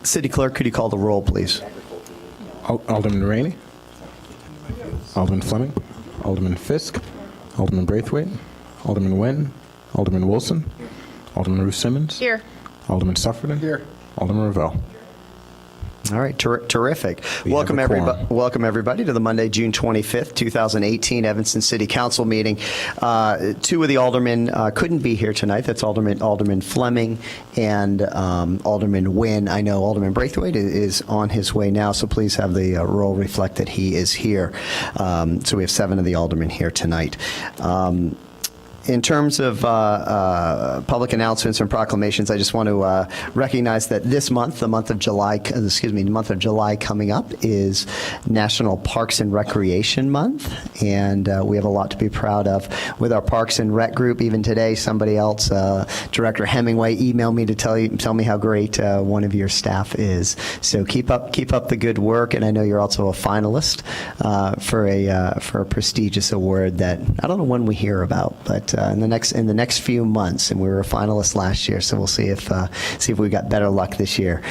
City Clerk, could you call the roll, please? Alderman Rainey. Alderman Fleming. Alderman Fisk. Alderman Braithwaite. Alderman Nguyen. Alderman Wilson. Alderman Ruth Simmons. Here. Alderman Sufferton. Here. Alderman Ravel. All right, terrific. Welcome everybody to the Monday, June 25th, 2018 Evanston City Council meeting. Two of the aldermen couldn't be here tonight. That's Alderman Fleming and Alderman Nguyen. I know Alderman Braithwaite is on his way now, so please have the roll reflect that he is here. So we have 7 of the aldermen here tonight. In terms of public announcements and proclamations, I just want to recognize that this month, the month of July coming up is National Parks and Recreation Month, and we have a lot to be proud of with our Parks and Rec group. Even today, somebody else, Director Hemingway, emailed me to tell me how great one of your staff is. So keep up the good work, and I know you're also a finalist for a prestigious award that I don't know when we hear about, but in the next few months, and we were a finalist last year, so we'll see if we got better luck this year,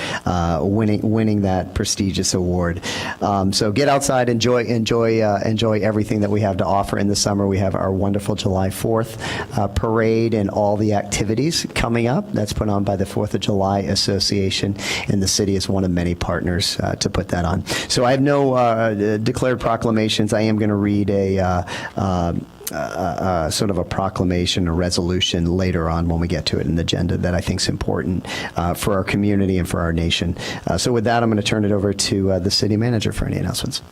winning that prestigious award. So get outside, enjoy everything that we have to offer in the summer. We have our wonderful July 4th parade and all the activities coming up. That's put on by the 4th of July Association, and the city is one of many partners to put that on. So I have no declared proclamations. I am going to read a sort of a proclamation, a resolution later on when we get to it in the agenda that I think is important for our community and for our nation. So with that, I'm going to turn it over to the city manager for any announcements.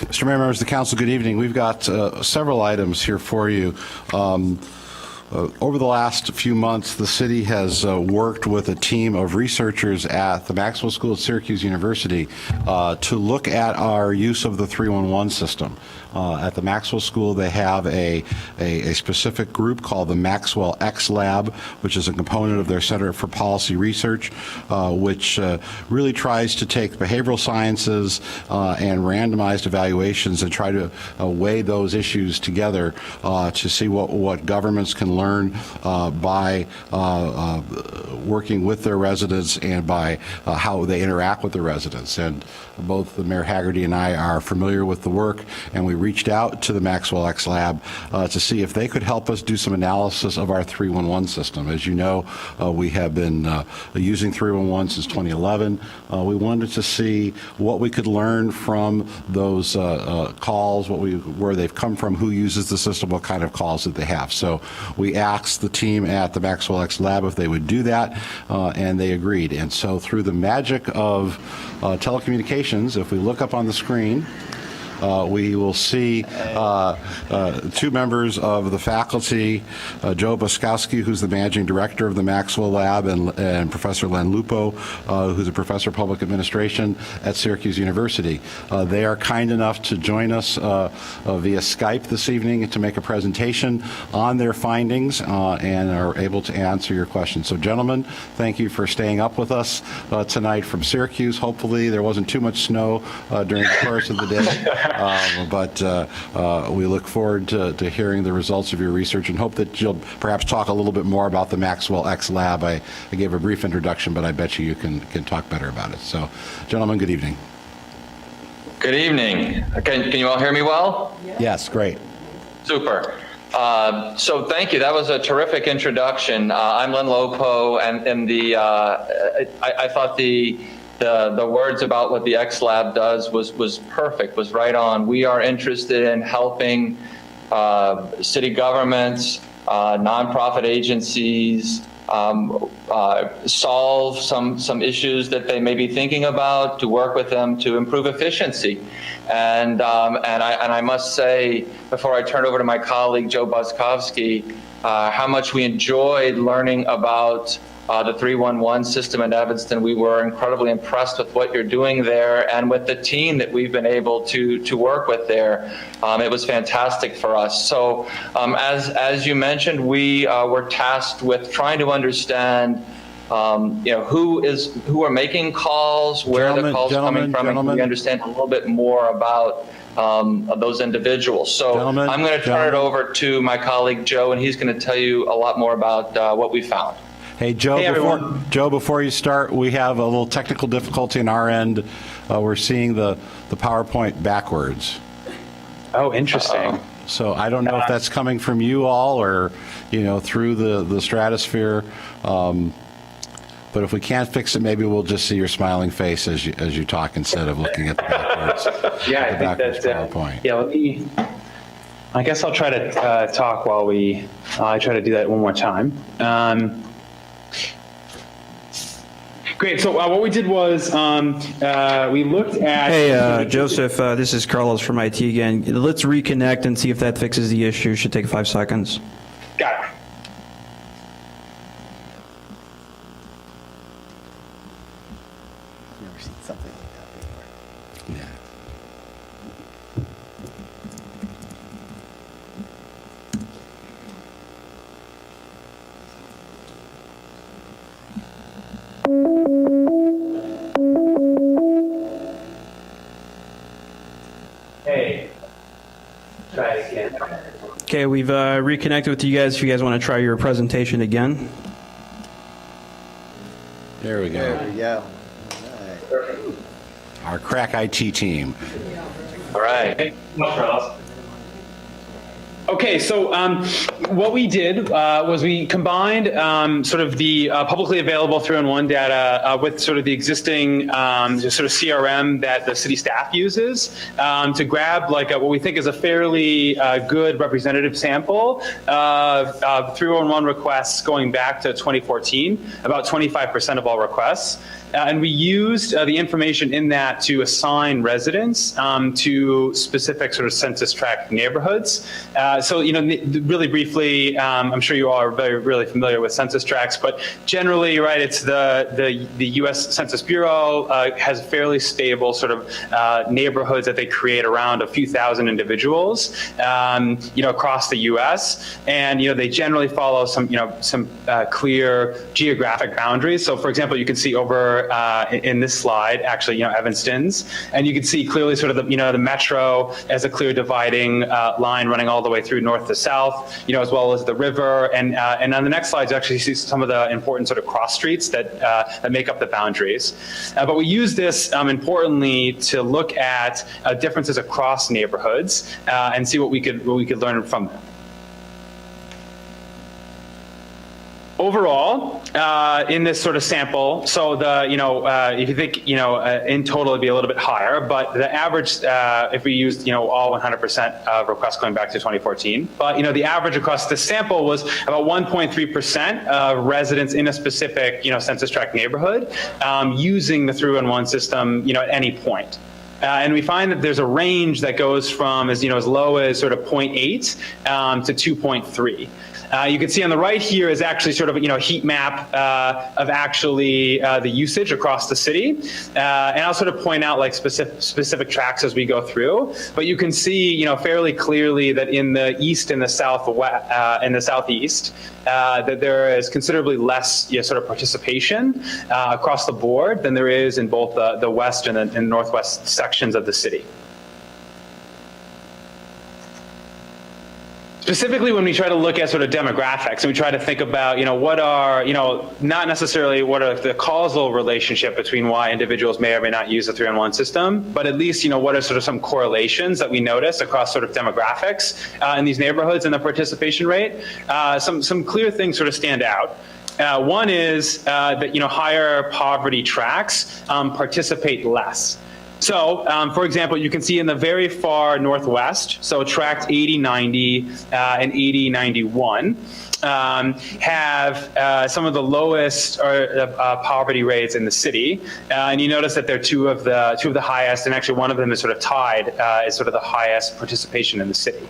Mr. Mayor, members of the council, good evening. We've got several items here for you. Over the last few months, the city has worked with a team of researchers at the Maxwell School at Syracuse University to look at our use of the 311 system. At the Maxwell School, they have a specific group called the Maxwell X Lab, which is a component of their Center for Policy Research, which really tries to take behavioral sciences and randomized evaluations and try to weigh those issues together to see what governments can learn by working with their residents and by how they interact with the residents. And both Mayor Haggerty and I are familiar with the work, and we reached out to the Maxwell X Lab to see if they could help us do some analysis of our 311 system. As you know, we have been using 311 since 2011. We wanted to see what we could learn from those calls, where they've come from, who uses the system, what kind of calls that they have. So we asked the team at the Maxwell X Lab if they would do that, and they agreed. And so through the magic of telecommunications, if we look up on the screen, we will see 2 members of the faculty, Joe Boskowski, who's the managing director of the Maxwell Lab, and Professor Len Lupo, who's a professor of public administration at Syracuse University. They are kind enough to join us via Skype this evening to make a presentation on their findings and are able to answer your questions. So, gentlemen, thank you for staying up with us tonight from Syracuse. Hopefully there wasn't too much snow during the course of the day. But we look forward to hearing the results of your research and hope that you'll perhaps talk a little bit more about the Maxwell X Lab. I gave a brief introduction, but I bet you can talk better about it. So, gentlemen, good evening. Good evening. Can you all hear me well? Yes, great. Super. So thank you. That was a terrific introduction. I'm Len Lopo, and I thought the words about what the X Lab does was perfect, was right on. We are interested in helping city governments, nonprofit agencies, solve some issues that they may be thinking about, to work with them to improve efficiency. And I must say, before I turn over to my colleague Joe Boskowski, how much we enjoyed learning about the 311 system in Evanston. We were incredibly impressed with what you're doing there and with the team that we've been able to work with there. It was fantastic for us. So as you mentioned, we were tasked with trying to understand who are making calls, where the calls are coming from, and we understand a little bit more about those individuals. So I'm going to turn it over to my colleague Joe, and he's going to tell you a lot more about what we found. Hey, Joe, Hey, everyone. before you start, we have a little technical difficulty on our end. We're seeing the PowerPoint backwards. Oh, interesting. So I don't know if that's coming from you all or, through the stratosphere. But if we can't fix it, maybe we'll just see your smiling face as you talk instead of looking at the backwards. Yeah, I the think backwards that. PowerPoint. Yeah, I guess I'll try to talk while I try to do that one more time. Great. So what we did was we looked at. Hey, Joseph, this is Carlos from IT again. Let's reconnect and see if that fixes the issue. Should take 5 seconds. Got it. Hey, try it again. Okay, we've reconnected with you guys. If you guys want to try your presentation again. There we go. There we go. Our crack IT team. All right. Okay, so what we did was we combined sort of the publicly available 3-in-1 data with sort of the existing just sort of CRM that the city staff uses to grab like what we think is a fairly good representative sample of 3-in-1 requests going back to 2014, about 25% of all requests. And we used the information in that to assign residents to specific sort of census tract neighborhoods. So, really briefly, I'm sure you all are really familiar with census tracts, but generally, right, it's the U.S. Census Bureau has fairly stable sort of neighborhoods that they create around a few thousand individuals, across the U.S. And they generally follow some clear geographic boundaries. So, for example, you can see over in this slide, actually, Evanston's, and you can see clearly sort of the metro as a clear dividing line running all the way through north to south, as well as the river. And on the next slide, you actually see some of the important sort of cross streets that make up the boundaries. But we use this importantly to look at differences across neighborhoods and see what we could learn from them. Overall, in this sort of sample, so if you think, in total it'd be a little bit higher, but the average, if we used, all 100% of requests going back to 2014, but, the average across this sample was about 1.3% of residents in a specific, census tract neighborhood using the 3-in-1 system, at any point. And we find that there's a range that goes from as low as sort of 0.8 to 2.3. You can see on the right here is actually sort of a heat map of actually the usage across the city, and I'll sort of point out like specific tracks as we go through. But you can see fairly clearly that in the east and the southeast that there is considerably less sort of participation across the board than there is in both the west and the northwest sections of the city. Specifically, when we try to look at sort of demographics and we try to think about, what are, not necessarily what are the causal relationship between why individuals may or may not use the 3-in-1 system, but at least, what are sort of some correlations that we notice across sort of demographics in these neighborhoods and the participation rate. Some clear things sort of stand out. One is that, higher poverty tracts participate less. So, for example, you can see in the very far northwest, so tract 8090 and 8091 have some of the lowest poverty rates in the city, and you notice that they're two of the highest, and actually one of them is sort of tied as sort of the highest participation in the city.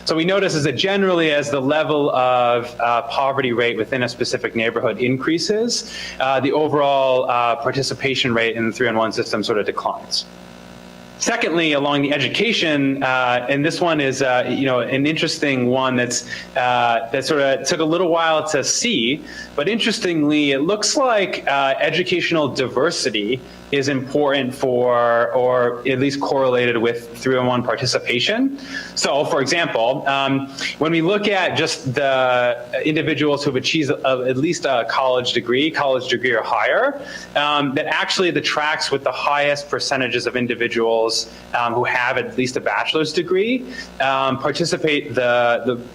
So we notice is that generally as the level of poverty rate within a specific neighborhood increases, the overall participation rate in the 3-in-1 system sort of declines. Secondly, along the education, and this one is an interesting one that sort of took a little while to see, but interestingly, it looks like educational diversity is important for, or at least correlated with 301 participation. So, for example, when we look at just the individuals who have achieved at least a college degree or higher, that actually the tracks with the highest percentages of individuals who have at least a bachelor's degree participate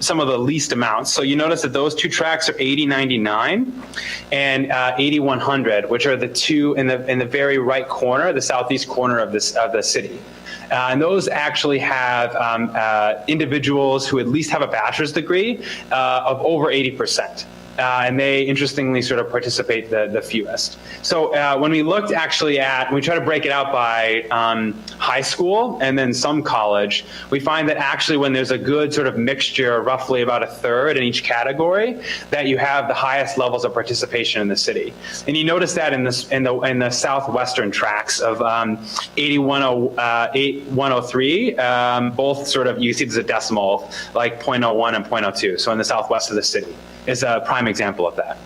some of the least amounts. So you notice that those two tracks are 8099 and 8100, which are the two in the very right corner, the southeast corner of the city. And those actually have individuals who at least have a bachelor's degree of over 80%. And they, interestingly, sort of participate the fewest. So when we looked actually at, we try to break it out by high school and then some college, we find that actually when there's a good sort of mixture, roughly about a third in each category, that you have the highest levels of participation in the city. And you notice that in the southwestern tracks of 8103, both sort of, you see there's a decimal, like 0.01 and 0.02, so in the southwest of the city is a prime example of that.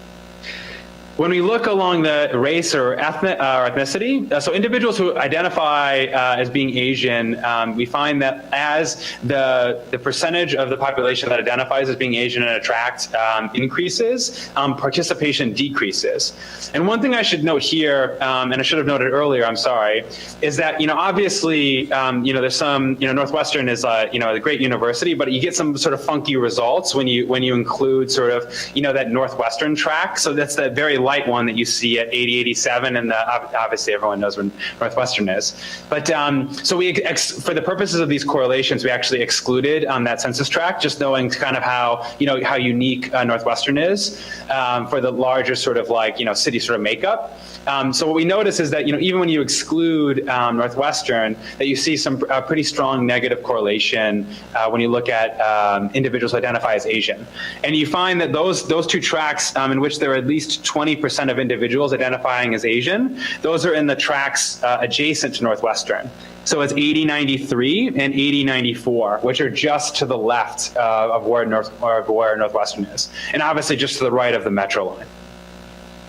When we look along the race or ethnicity, so individuals who identify as being Asian, we find that as the percentage of the population that identifies as being Asian and attract increases, participation decreases. And one thing I should note here, and I should have noted earlier, I'm sorry, is that, obviously, there's some, Northwestern is, a great university, but you get some sort of funky results when you include sort of, that Northwestern track. So that's the very light one that you see at 8087, and obviously everyone knows where Northwestern is. But so for the purposes of these correlations, we actually excluded that census tract, just knowing kind of how unique Northwestern is for the larger sort of city sort of makeup. So what we notice is that even when you exclude Northwestern, that you see some pretty strong negative correlation when you look at individuals who identify as Asian, and you find that those two tracks in which there are at least 20% of individuals identifying as Asian, those are in the tracks adjacent to Northwestern. So it's 8093 and 8094, which are just to the left of where Northwestern is, and obviously just to the right of the Metro line.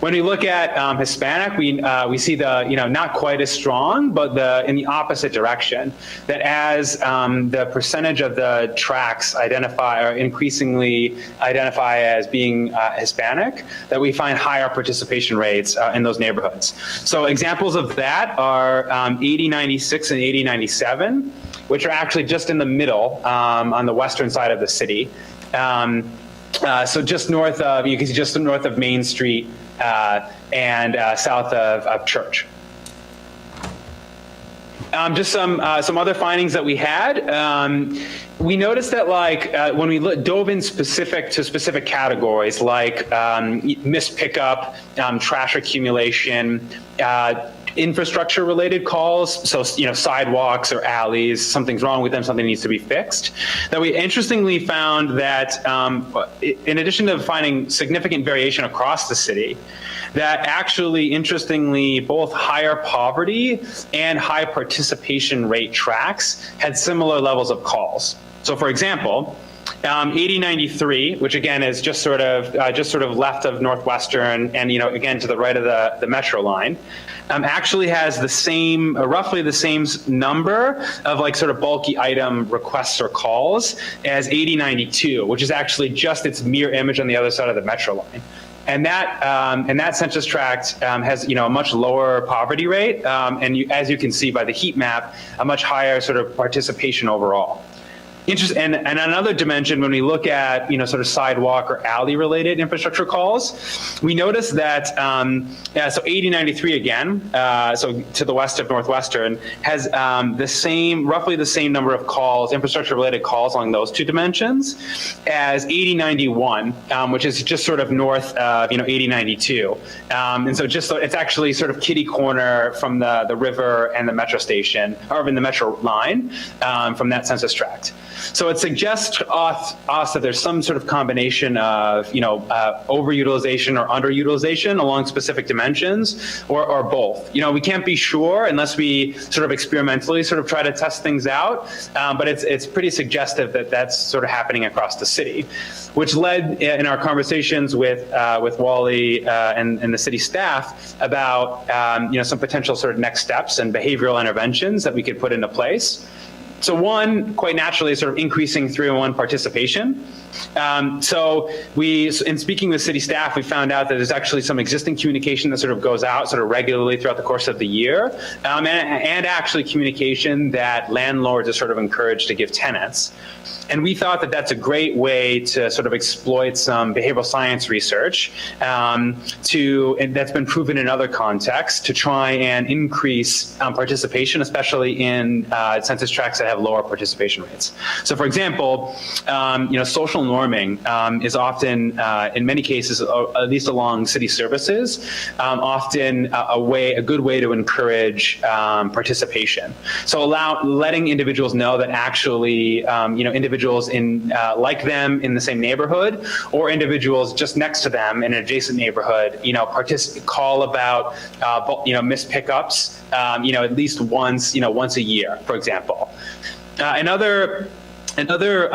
When we look at Hispanic, we see the not quite as strong, but in the opposite direction. That as the percentage of the tracks increasingly identify as being Hispanic, that we find higher participation rates in those neighborhoods. So examples of that are 8096 and 8097, which are actually just in the middle on the western side of the city. So just north of, you can see just north of Main Street and south of Church. Just some other findings that we had. We noticed that when we dove in specific categories like missed pickup, trash accumulation, infrastructure related calls, so sidewalks or alleys, something's wrong with them, something needs to be fixed, that we interestingly found that in addition to finding significant variation across the city, that actually, interestingly, both higher poverty and high participation rate tracks had similar levels of calls. So for example, 8093, which again is just sort of left of Northwestern and again to the right of the Metro line, actually has roughly the same number of sort of bulky item requests or calls as 8092, which is actually just its mirror image on the other side of the Metro line. And that census tract has a much lower poverty rate, and as you can see by the heat map, a much higher sort of participation overall. And another dimension, when we look at sort of sidewalk or alley related infrastructure calls, we notice that so 8093 again, so to the west of Northwestern, has roughly the same number of calls, infrastructure related calls along those two dimensions, as 8091, which is just sort of north of 8092, and so it's actually sort of kitty corner from the river and the Metro station, or in the Metro line, from that census tract. So it suggests to us that there's some sort of combination of, overutilization or underutilization along specific dimensions, or both. We can't be sure unless we sort of experimentally sort of try to test things out, but it's pretty suggestive that that's sort of happening across the city, which led in our conversations with Wally and the city staff about some potential sort of next steps and behavioral interventions that we could put into place. So one, quite naturally, is sort of increasing 301 participation. So in speaking with city staff, we found out that there's actually some existing communication that sort of goes out sort of regularly throughout the course of the year, and actually communication that landlords are sort of encouraged to give tenants. And we thought that that's a great way to sort of exploit some behavioral science research and that's been proven in other contexts to try and increase participation, especially in census tracts that have lower participation rates. So, for example, social norming is often, in many cases, at least along city services, often a good way to encourage participation. So, letting individuals know that actually, individuals in like them in the same neighborhood, or individuals just next to them in an adjacent neighborhood, call about missed pickups, at least once a year, for example. Another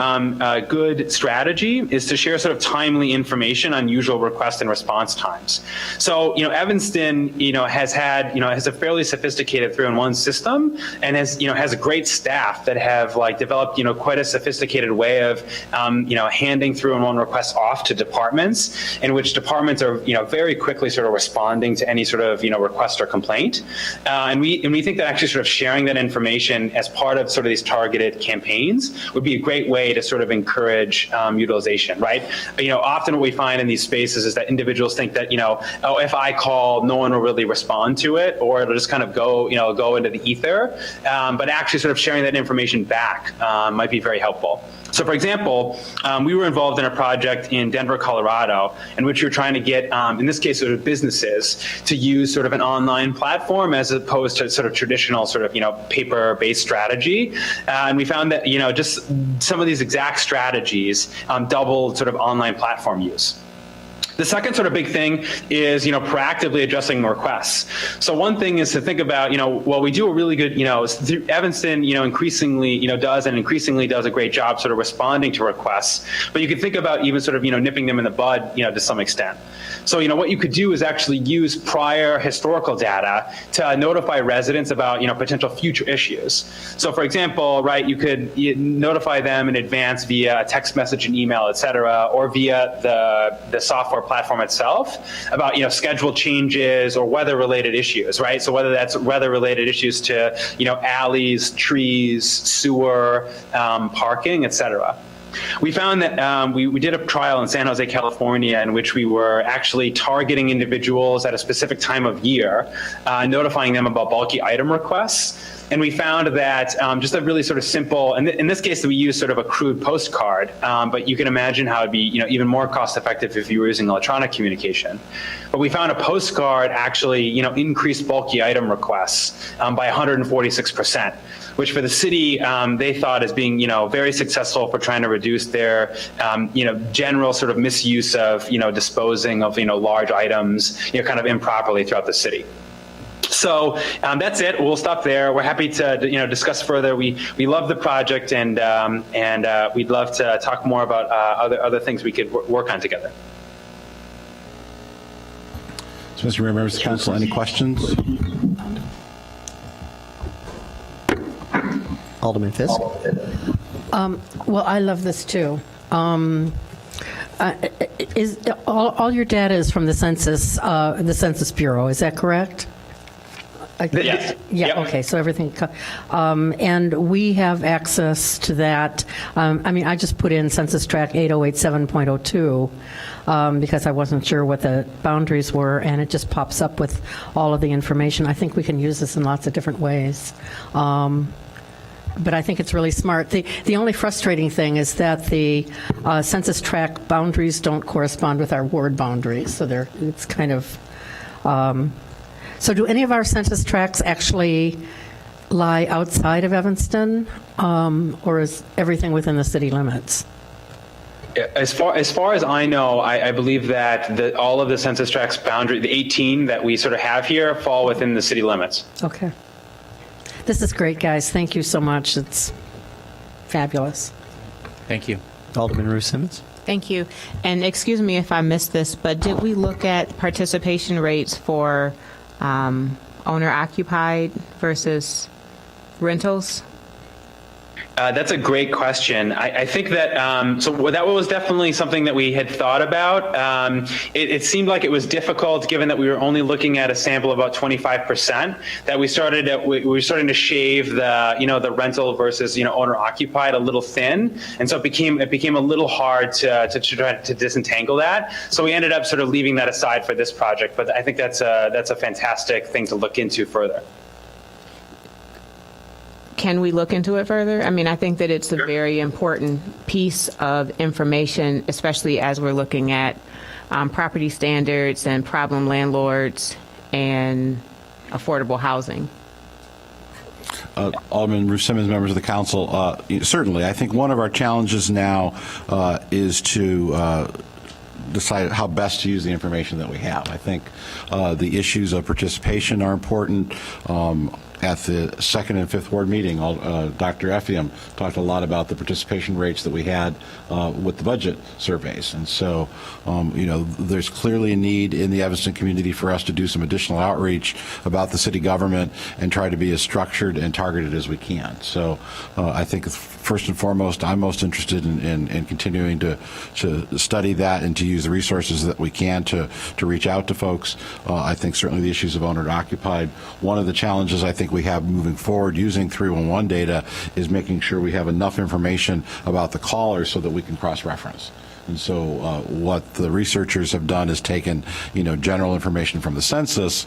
good strategy is to share sort of timely information on usual request and response times. So, Evanston, has a fairly sophisticated 3-in-1 system, and has a great staff that have developed, quite a sophisticated way of, handing 3-in-1 requests off to departments, in which departments are, very quickly sort of responding to any sort of, request or complaint. And we think that actually sort of sharing that information as part of sort of these targeted campaigns would be a great way to sort of encourage utilization, right? Often what we find in these spaces is that individuals think that, if I call, no one will really respond to it, or it'll just kind of go into the ether. But actually sort of sharing that information back might be very helpful. So, for example, we were involved in a project in Denver, Colorado, in which we were trying to get, in this case, sort of businesses to use sort of an online platform as opposed to sort of traditional sort of, paper-based strategy. And we found that, just some of these exact strategies doubled sort of online platform use. The second sort of big thing is, proactively addressing requests. So one thing is to think about, while we do a really good, Evanston, increasingly, does a great job sort of responding to requests, but you could think about even sort of, nipping them in the bud, to some extent. So, what you could do is actually use prior historical data to notify residents about, potential future issues. So, for example, right, you could notify them in advance via text message and email, et cetera, or via the software platform itself about, schedule changes or weather-related issues, right? So whether that's weather-related issues to, alleys, trees, sewer, parking, et cetera. We found that we did a trial in San Jose, California, in which we were actually targeting individuals at a specific time of year, notifying them about bulky item requests. And we found that just a really sort of simple, and in this case, we used sort of a crude postcard, but you can imagine how it'd be, even more cost effective if you were using electronic communication. But we found a postcard actually, increased bulky item requests by 146%. Which for the city, they thought as being, very successful for trying to reduce their, general sort of misuse of, disposing of, large items, kind of improperly throughout the city. So that's it. We'll stop there. We're happy to, discuss further. We love the project, and we'd love to talk more about other things we could work on together. So, Mr. Mayor, members of the council, any questions? Alderman Fisk. Well, I love this too. Is all your data is from the Census Bureau? Is that correct? Yes. Yeah. Yep. Okay. So everything, and we have access to that. I just put in Census Tract 8087.02 because I wasn't sure what the boundaries were, and it just pops up with all of the information. I think we can use this in lots of different ways. But I think it's really smart. The only frustrating thing is that the census tract boundaries don't correspond with our ward boundaries. So it's kind of. So do any of our census tracts actually lie outside of Evanston, or is everything within the city limits? As far as I know, I believe that all of the census tract's boundary, the 18 that we sort of have here, fall within the city limits. Okay. This is great, guys. Thank you so much. It's fabulous. Thank you. Alderman Ruth Simmons. Thank you. And excuse me if I missed this, but did we look at participation rates for owner-occupied versus rentals? That's a great question. I think that, so that was definitely something that we had thought about. It seemed like it was difficult given that we were only looking at a sample of about 25%, that we were starting to shave the rental versus, owner occupied a little thin. And so it became a little hard to try to disentangle that. So we ended up sort of leaving that aside for this project. But I think that's a fantastic thing to look into further. Can we look into it further? I mean, I think that it's a very important piece of information, especially as we're looking at property standards and problem landlords and affordable housing. Alderman Ruth Simmons, members of the council, certainly, I think one of our challenges now is to decide how best to use the information that we have. I think the issues of participation are important. At the 2nd and 5th Ward meeting, Dr. Effiam talked a lot about the participation rates that we had with the budget surveys. And so, there's clearly a need in the Evanston community for us to do some additional outreach about the city government and try to be as structured and targeted as we can. So I think first and foremost, I'm most interested in continuing to study that and to use the resources that we can to reach out to folks. I think certainly the issues of owner-occupied, one of the challenges I think we have moving forward using 311 data is making sure we have enough information about the callers so that we can cross-reference. And so what the researchers have done is taken, general information from the census,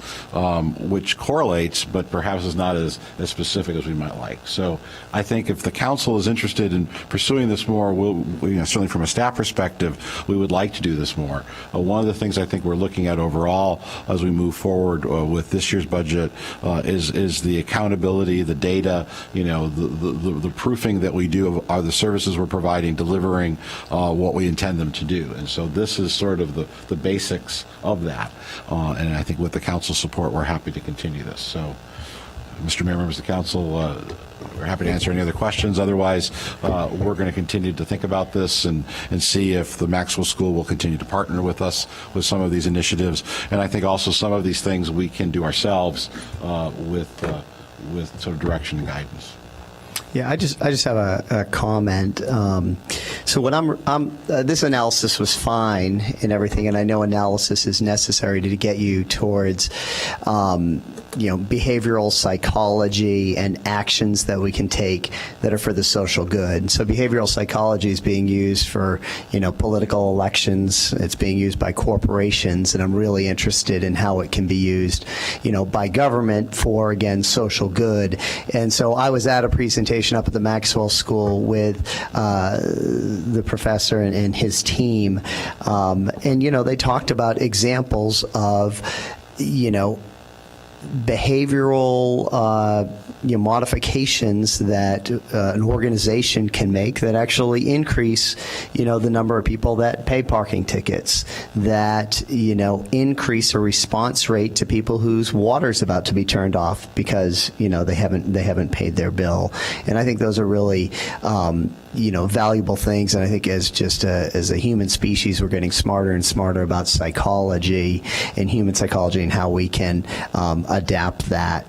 which correlates, but perhaps is not as specific as we might like. So I think if the council is interested in pursuing this more, certainly from a staff perspective, we would like to do this more. One of the things I think we're looking at overall as we move forward with this year's budget is the accountability, the data, the proofing that we do of the services we're providing, delivering what we intend them to do. And so this is sort of the basics of that. And I think with the council's support, we're happy to continue this. So, Mr. Mayor, members of the council, we're happy to answer any other questions. Otherwise, we're going to continue to think about this and see if the Maxwell School will continue to partner with us with some of these initiatives. And I think also some of these things we can do ourselves with sort of direction and guidance. Yeah, I just have a comment. So when this analysis was fine and everything, and I know analysis is necessary to get you towards, behavioral psychology and actions that we can take that are for the social good. So behavioral psychology is being used for, political elections. It's being used by corporations, and I'm really interested in how it can be used, by government for, again, social good. And so I was at a presentation up at the Maxwell School with the professor and his team, and they talked about examples of behavioral modifications that an organization can make that actually increase the number of people that pay parking tickets, that increase a response rate to people whose water's about to be turned off because they haven't paid their bill. And I think those are really valuable things. And I think as a human species, we're getting smarter and smarter about psychology and human psychology and how we can adapt that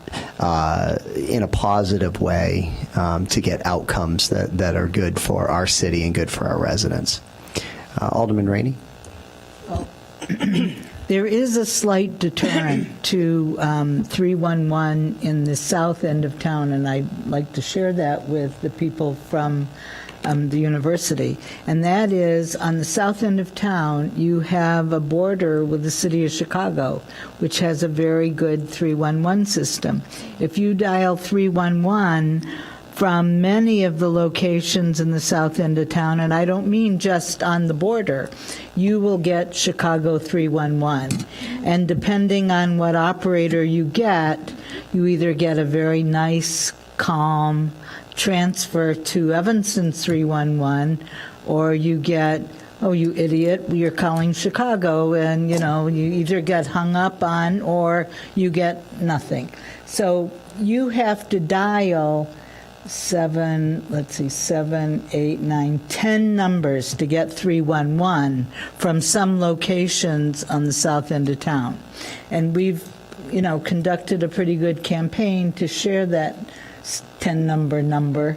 in a positive way to get outcomes that are good for our city and good for our residents. Alderman Rainey? There is a slight deterrent to 311 in the south end of town, and I'd like to share that with the people from the university. And that is, on the south end of town, you have a border with the city of Chicago, which has a very good 311 system. If you dial 311 from many of the locations in the south end of town, and I don't mean just on the border, you will get Chicago 311. And depending on what operator you get, you either get a very nice calm, transfer to Evanston 311, or you get, oh, you idiot, you're calling Chicago, and, you either get hung up on or you get nothing. So you have to dial 7, 8, 9, 10 numbers to get 311 from some locations on the south end of town. And we've, conducted a pretty good campaign to share that 10-number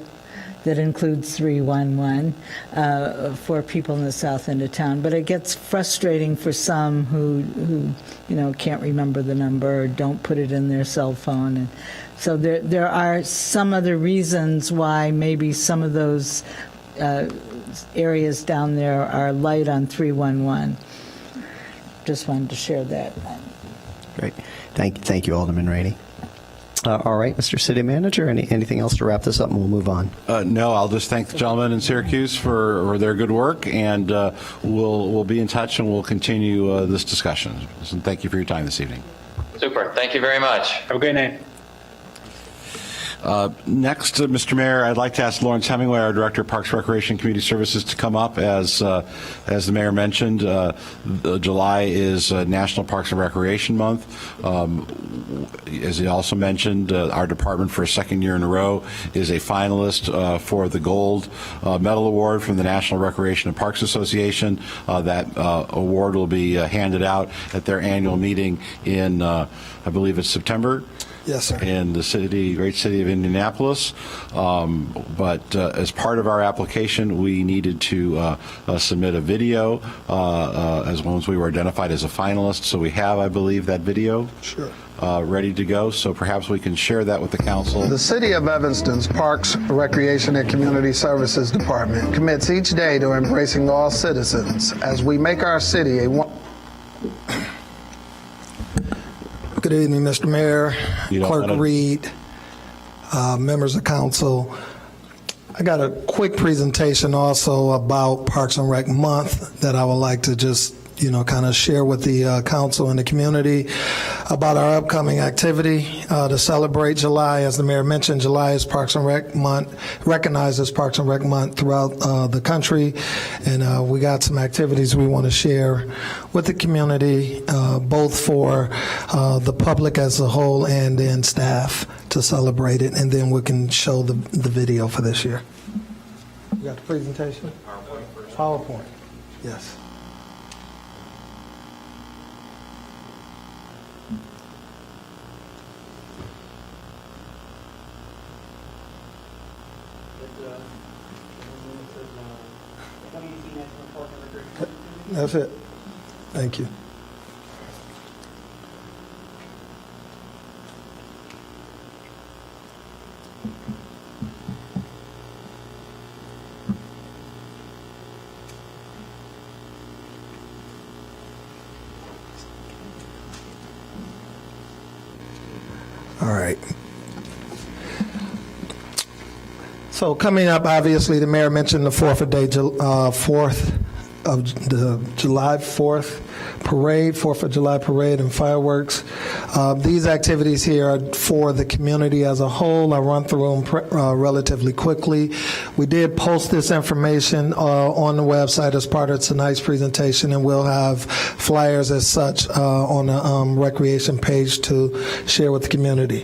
that includes 311 for people in the south end of town. But it gets frustrating for some who can't remember the number or don't put it in their cell phone. And so there are some other reasons why maybe some of those areas down there are light on 311. Just wanted to share that. Great. Thank you, Alderman Rainey. All right, Mr. City Manager, anything else to wrap this up, and we'll move on? No, I'll just thank the gentlemen in Syracuse for their good work, and we'll be in touch and we'll continue this discussion. And thank you for your time this evening. Super. Thank you very much. Have a great night. Next, Mr. Mayor, I'd like to ask Lawrence Hemingway, our Director of Parks, Recreation, and Community Services, to come up. As the Mayor mentioned, July is National Parks and Recreation Month. As he also mentioned, our department for a second year in a row is a finalist for the Gold Medal Award from the National Recreation and Parks Association. That award will be handed out at their annual meeting in, I believe it's September. Yes, sir. In the great city of Indianapolis. But as part of our application, we needed to submit a video as long as we were identified as a finalist. So we have, I believe, that video ready to go. So perhaps we can share that with the council. The City of Evanston's Parks, Recreation, and Community Services Department commits each day to embracing all citizens as we make our city a Good evening, Mr. Mayor, Clerk Reed, members of council. I got a quick presentation also about Parks and Rec Month that I would like to just kind of share with the council and the community about our upcoming activity to celebrate July. As the mayor mentioned, July is Parks and Rec Month, recognized as Parks and Rec Month throughout the country. And we got some activities we want to share with the community, both for the public as a whole and then staff to celebrate it. And then we can show the video for this year. You got the presentation? PowerPoint. Yes. That's it. Thank you. All right. So coming up, obviously, the mayor mentioned the 4th of July 4th parade, 4th of July parade and fireworks. These activities here are for the community as a whole. I'll run through them relatively quickly. We did post this information on the website as part of tonight's presentation, and we'll have flyers as such on the recreation page to share with the community.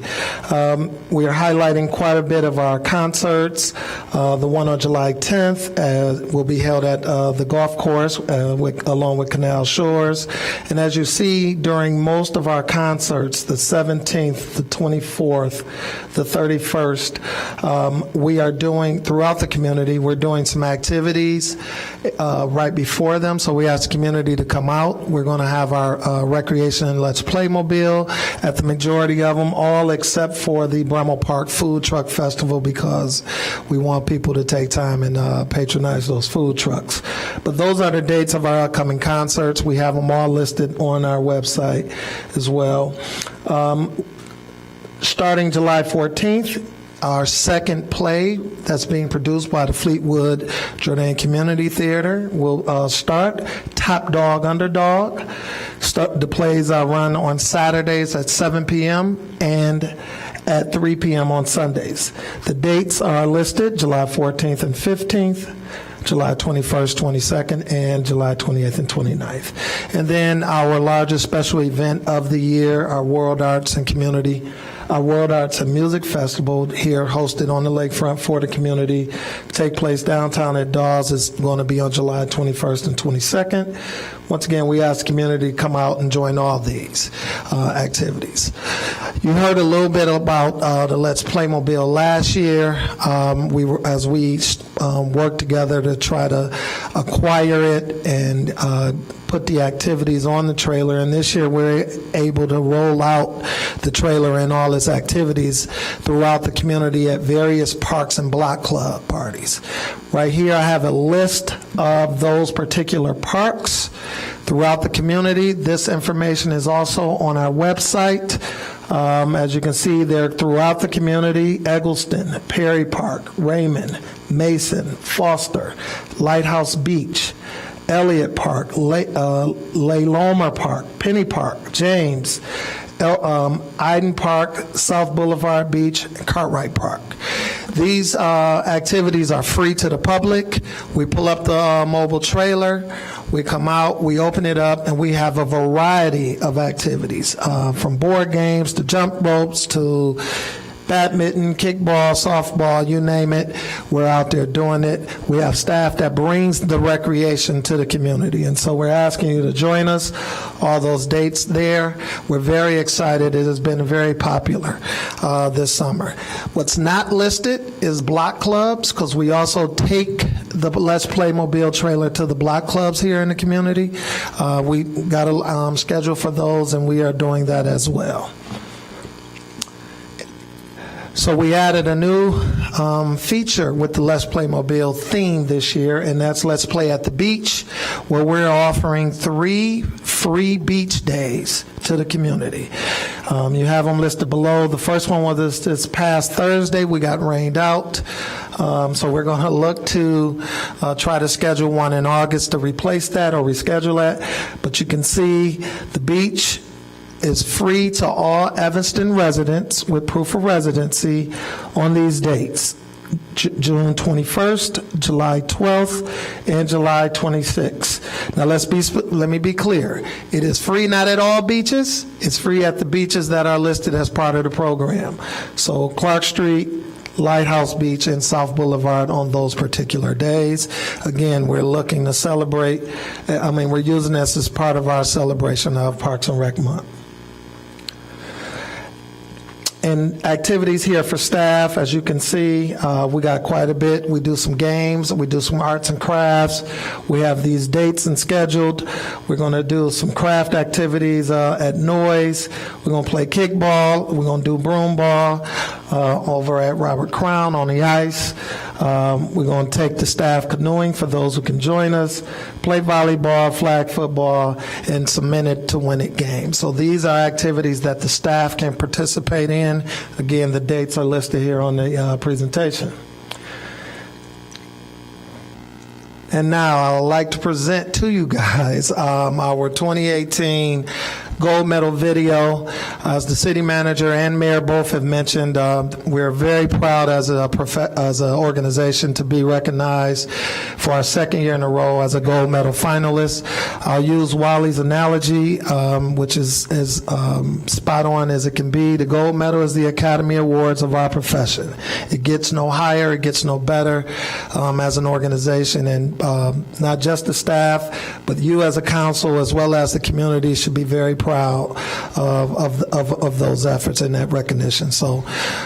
We are highlighting quite a bit of our concerts. The one on July 10th will be held at the golf course along with Canal Shores. And as you see, during most of our concerts, the 17th, the 24th, the 31st, we are doing, throughout the community, we're doing some activities right before them. So we ask the community to come out. We're going to have our Recreation and Let's Play mobile at the majority of them, all except for the Bremel Park Food Truck Festival, because we want people to take time and patronize those food trucks. But those are the dates of our upcoming concerts. We have them all listed on our website as well. Starting July 14th, our second play that's being produced by the Fleetwood Jordan Community Theater will start. Top Dog, Underdog. The plays are run on Saturdays at 7 p.m. and at 3 p.m. on Sundays. The dates are listed: July 14th and 15th, July 21st, 22nd, and July 28th and 29th. And then our largest special event of the year, our World Arts and Music Festival here hosted on the lakefront for the community, take place downtown at Dawes, is going to be on July 21st and 22nd. Once again, we ask the community to come out and join all these activities. You heard a little bit about the Let's Playmobile last year. We worked together to try to acquire it and put the activities on the trailer, and this year we're able to roll out the trailer and all its activities throughout the community at various parks and block club parties. Right here I have a list of those particular parks throughout the community. This information is also on our website. As you can see, they're throughout the community: Eggleston, Perry Park, Raymond, Mason, Foster, Lighthouse Beach, Elliott Park, Layloma Park, Penny Park, James, Iden Park, South Boulevard Beach, and Cartwright Park. These activities are free to the public. We pull up the mobile trailer, we come out, we open it up, and we have a variety of activities, from board games to jump ropes to badminton, kickball, softball, you name it, we're out there doing it. We have staff that brings the recreation to the community, and so we're asking you to join us. All those dates there. We're very excited. It has been very popular this summer. What's not listed is block clubs, because we also take the Let's Playmobile trailer to the block clubs here in the community. We got a schedule for those, and we are doing that as well. So we added a new feature with the Let's Playmobile theme this year, and that's Let's Play at the Beach, where we're offering 3 free beach days to the community. You have them listed below. The first one was this past Thursday. We got rained out. So we're going to look to try to schedule one in August to replace that or reschedule that. But you can see the beach is free to all Evanston residents with proof of residency on these dates: June 21st, July 12th, and July 26th. Now let me be clear. It is free not at all beaches. It's free at the beaches that are listed as part of the program. So Clark Street, Lighthouse Beach, and South Boulevard on those particular days. Again, we're looking to celebrate. We're using this as part of our celebration of Parks and Rec Month. And activities here for staff, as you can see, we got quite a bit. We do some games, we do some arts and crafts. We have these dates and scheduled. We're going to do some craft activities at Noise. We're going to play kickball. We're going to do broom ball over at Robert Crown on the ice. We're going to take the staff canoeing for those who can join us, play volleyball, flag football, and some minute-to-win-it games. So these are activities that the staff can participate in. Again, the dates are listed here on the presentation. And now I would like to present to you guys our 2018 gold medal video. As the city manager and mayor both have mentioned, we're very proud as an organization to be recognized for our second year in a row as a gold medal finalist. I'll use Wally's analogy, which is as spot on as it can be. The gold medal is the Academy Awards of our profession. It gets no higher, it gets no better as an organization, and not just the staff, but you as a council as well as the community should be very proud of those efforts and that recognition. So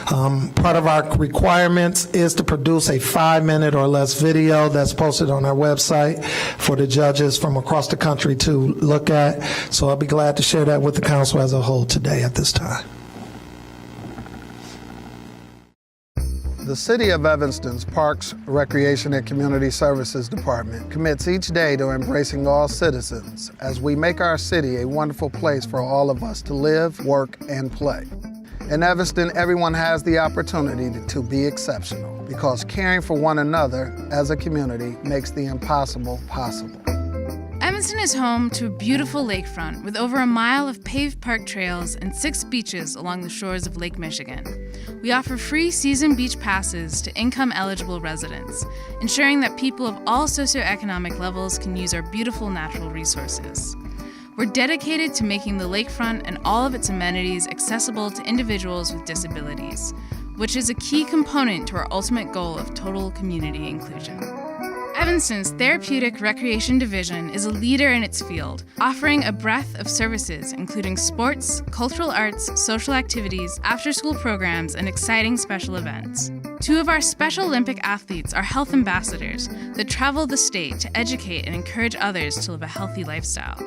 part of our requirements is to produce a 5-minute or less video that's posted on our website for the judges from across the country to look at. So I'll be glad to share that with the council as a whole today at this time. The City of Evanston's Parks, Recreation, and Community Services Department commits each day to embracing all citizens as we make our city a wonderful place for all of us to live, work, and play. In Evanston, everyone has the opportunity to be exceptional because caring for one another as a community makes the impossible possible. Evanston is home to a beautiful lakefront with over a mile of paved park trails and 6 beaches along the shores of Lake Michigan. We offer free season beach passes to income-eligible residents, ensuring that people of all socioeconomic levels can use our beautiful natural resources. We're dedicated to making the lakefront and all of its amenities accessible to individuals with disabilities, which is a key component to our ultimate goal of total community inclusion. Evanston's Therapeutic Recreation Division is a leader in its field, offering a breadth of services including sports, cultural arts, social activities, after-school programs, and exciting special events. 2 of our Special Olympic athletes are health ambassadors that travel the state to educate and encourage others to live a healthy lifestyle.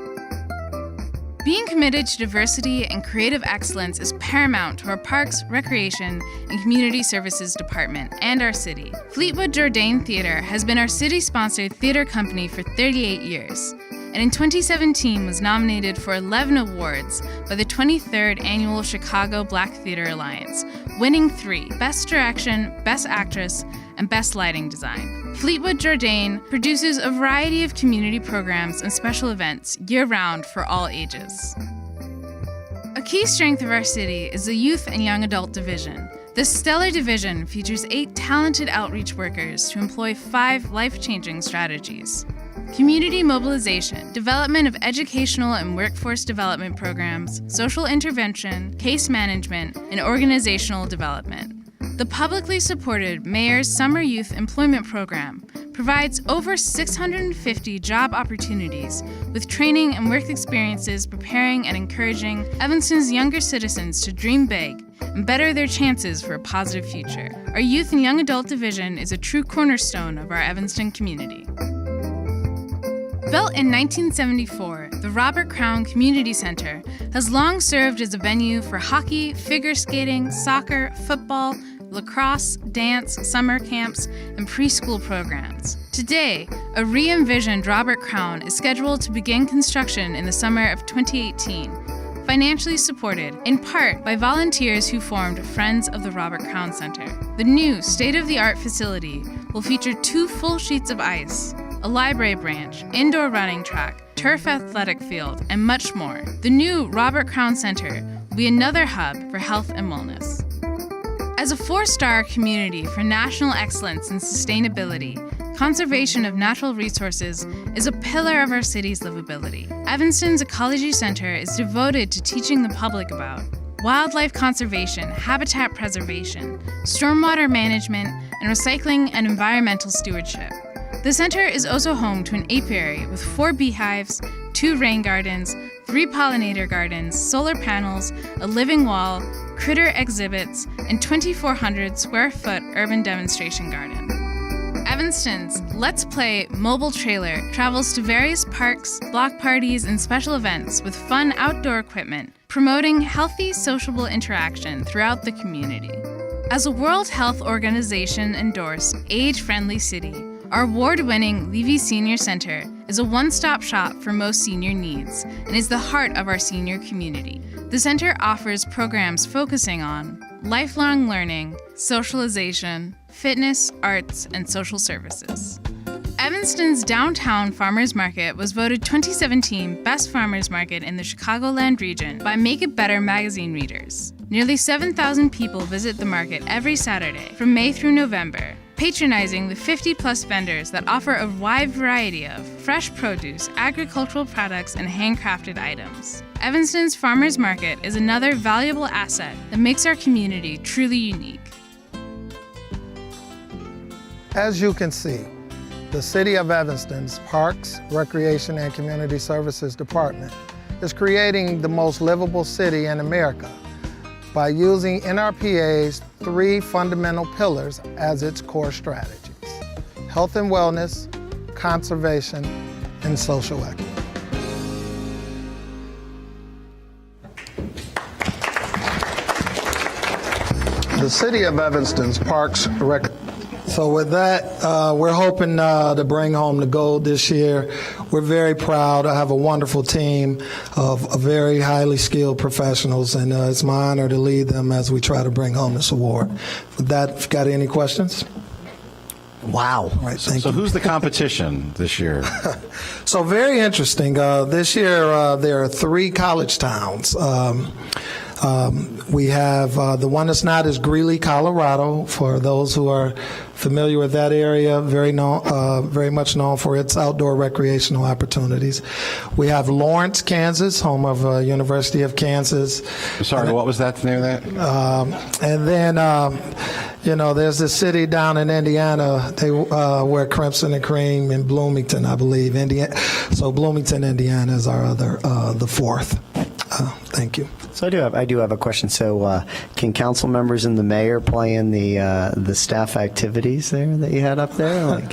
Being committed to diversity and creative excellence is paramount to our Parks, Recreation, and Community Services Department and our city. Fleetwood Jourdain Theater has been our city-sponsored theater company for 38 years, and in 2017 was nominated for 11 awards by the 23rd Annual Chicago Black Theater Alliance, winning 3: Best Direction, Best Actress, and Best Lighting Design. Fleetwood Jourdain produces a variety of community programs and special events year-round for all ages. A key strength of our city is the Youth and Young Adult Division. This stellar division features 8 talented outreach workers to employ 5 life-changing strategies: community mobilization, development of educational and workforce development programs, social intervention, case management, and organizational development. The publicly supported Mayor's Summer Youth Employment Program provides over 650 job opportunities with training and work experiences preparing and encouraging Evanston's younger citizens to dream big and better their chances for a positive future. Our Youth and Young Adult Division is a true cornerstone of our Evanston community. Built in 1974, the Robert Crown Community Center has long served as a venue for hockey, figure skating, soccer, football, lacrosse, dance, summer camps, and preschool programs. Today, a re-envisioned Robert Crown is scheduled to begin construction in the summer of 2018, financially supported, in part, by volunteers who formed Friends of the Robert Crown Center. The new state-of-the-art facility will feature 2 full sheets of ice, a library branch, indoor running track, turf athletic field, and much more. The new Robert Crown Center will be another hub for health and wellness. As a 4-star community for national excellence in sustainability, conservation of natural resources is a pillar of our city's livability. Evanston's Ecology Center is devoted to teaching the public about wildlife conservation, habitat preservation, stormwater management, and recycling and environmental stewardship. The center is also home to an apiary with 4 beehives, 2 rain gardens, 3 pollinator gardens, solar panels, a living wall, critter exhibits, and 2,400 square foot urban demonstration garden. Evanston's Let's Play mobile trailer travels to various parks, block parties, and special events with fun outdoor equipment, promoting healthy, sociable interaction throughout the community. As a World Health Organization-endorsed age-friendly city, our award-winning Levy Senior Center is a one-stop shop for most senior needs and is the heart of our senior community. The center offers programs focusing on lifelong learning, socialization, fitness, arts, and social services. Evanston's Downtown Farmers Market was voted 2017 Best Farmers Market in the Chicagoland region by Make It Better magazine readers. Nearly 7,000 people visit the market every Saturday from May through November, patronizing the 50-plus vendors that offer a wide variety of fresh produce, agricultural products, and handcrafted items. Evanston's Farmers Market is another valuable asset that makes our community truly unique. As you can see, the City of Evanston's Parks, Recreation, and Community Services Department is creating the most livable city in America by using NRPA's 3 fundamental pillars as its core strategies: health and wellness, conservation, and social equity. The City of Evanston's Parks, So with that, we're hoping to bring home the gold this year. We're very proud. I have a wonderful team of very highly skilled professionals, and it's my honor to lead them as we try to bring home this award. With that, if you got any questions? Wow. All right, thank So you. who's the competition this year? So very interesting. This year there are 3 college towns. We have the one that's not is Greeley, Colorado. For those who are familiar with that area, very much known for its outdoor recreational opportunities. We have Lawrence, Kansas, home of University of Kansas. Sorry, what was that, the name of that? And then, there's this city down in Indiana. They wear crimson and cream in Bloomington, I believe. So Bloomington, Indiana is our other, the 4th. Thank you. So I do have a question. So can council members and the mayor play in the staff activities there that you had up there?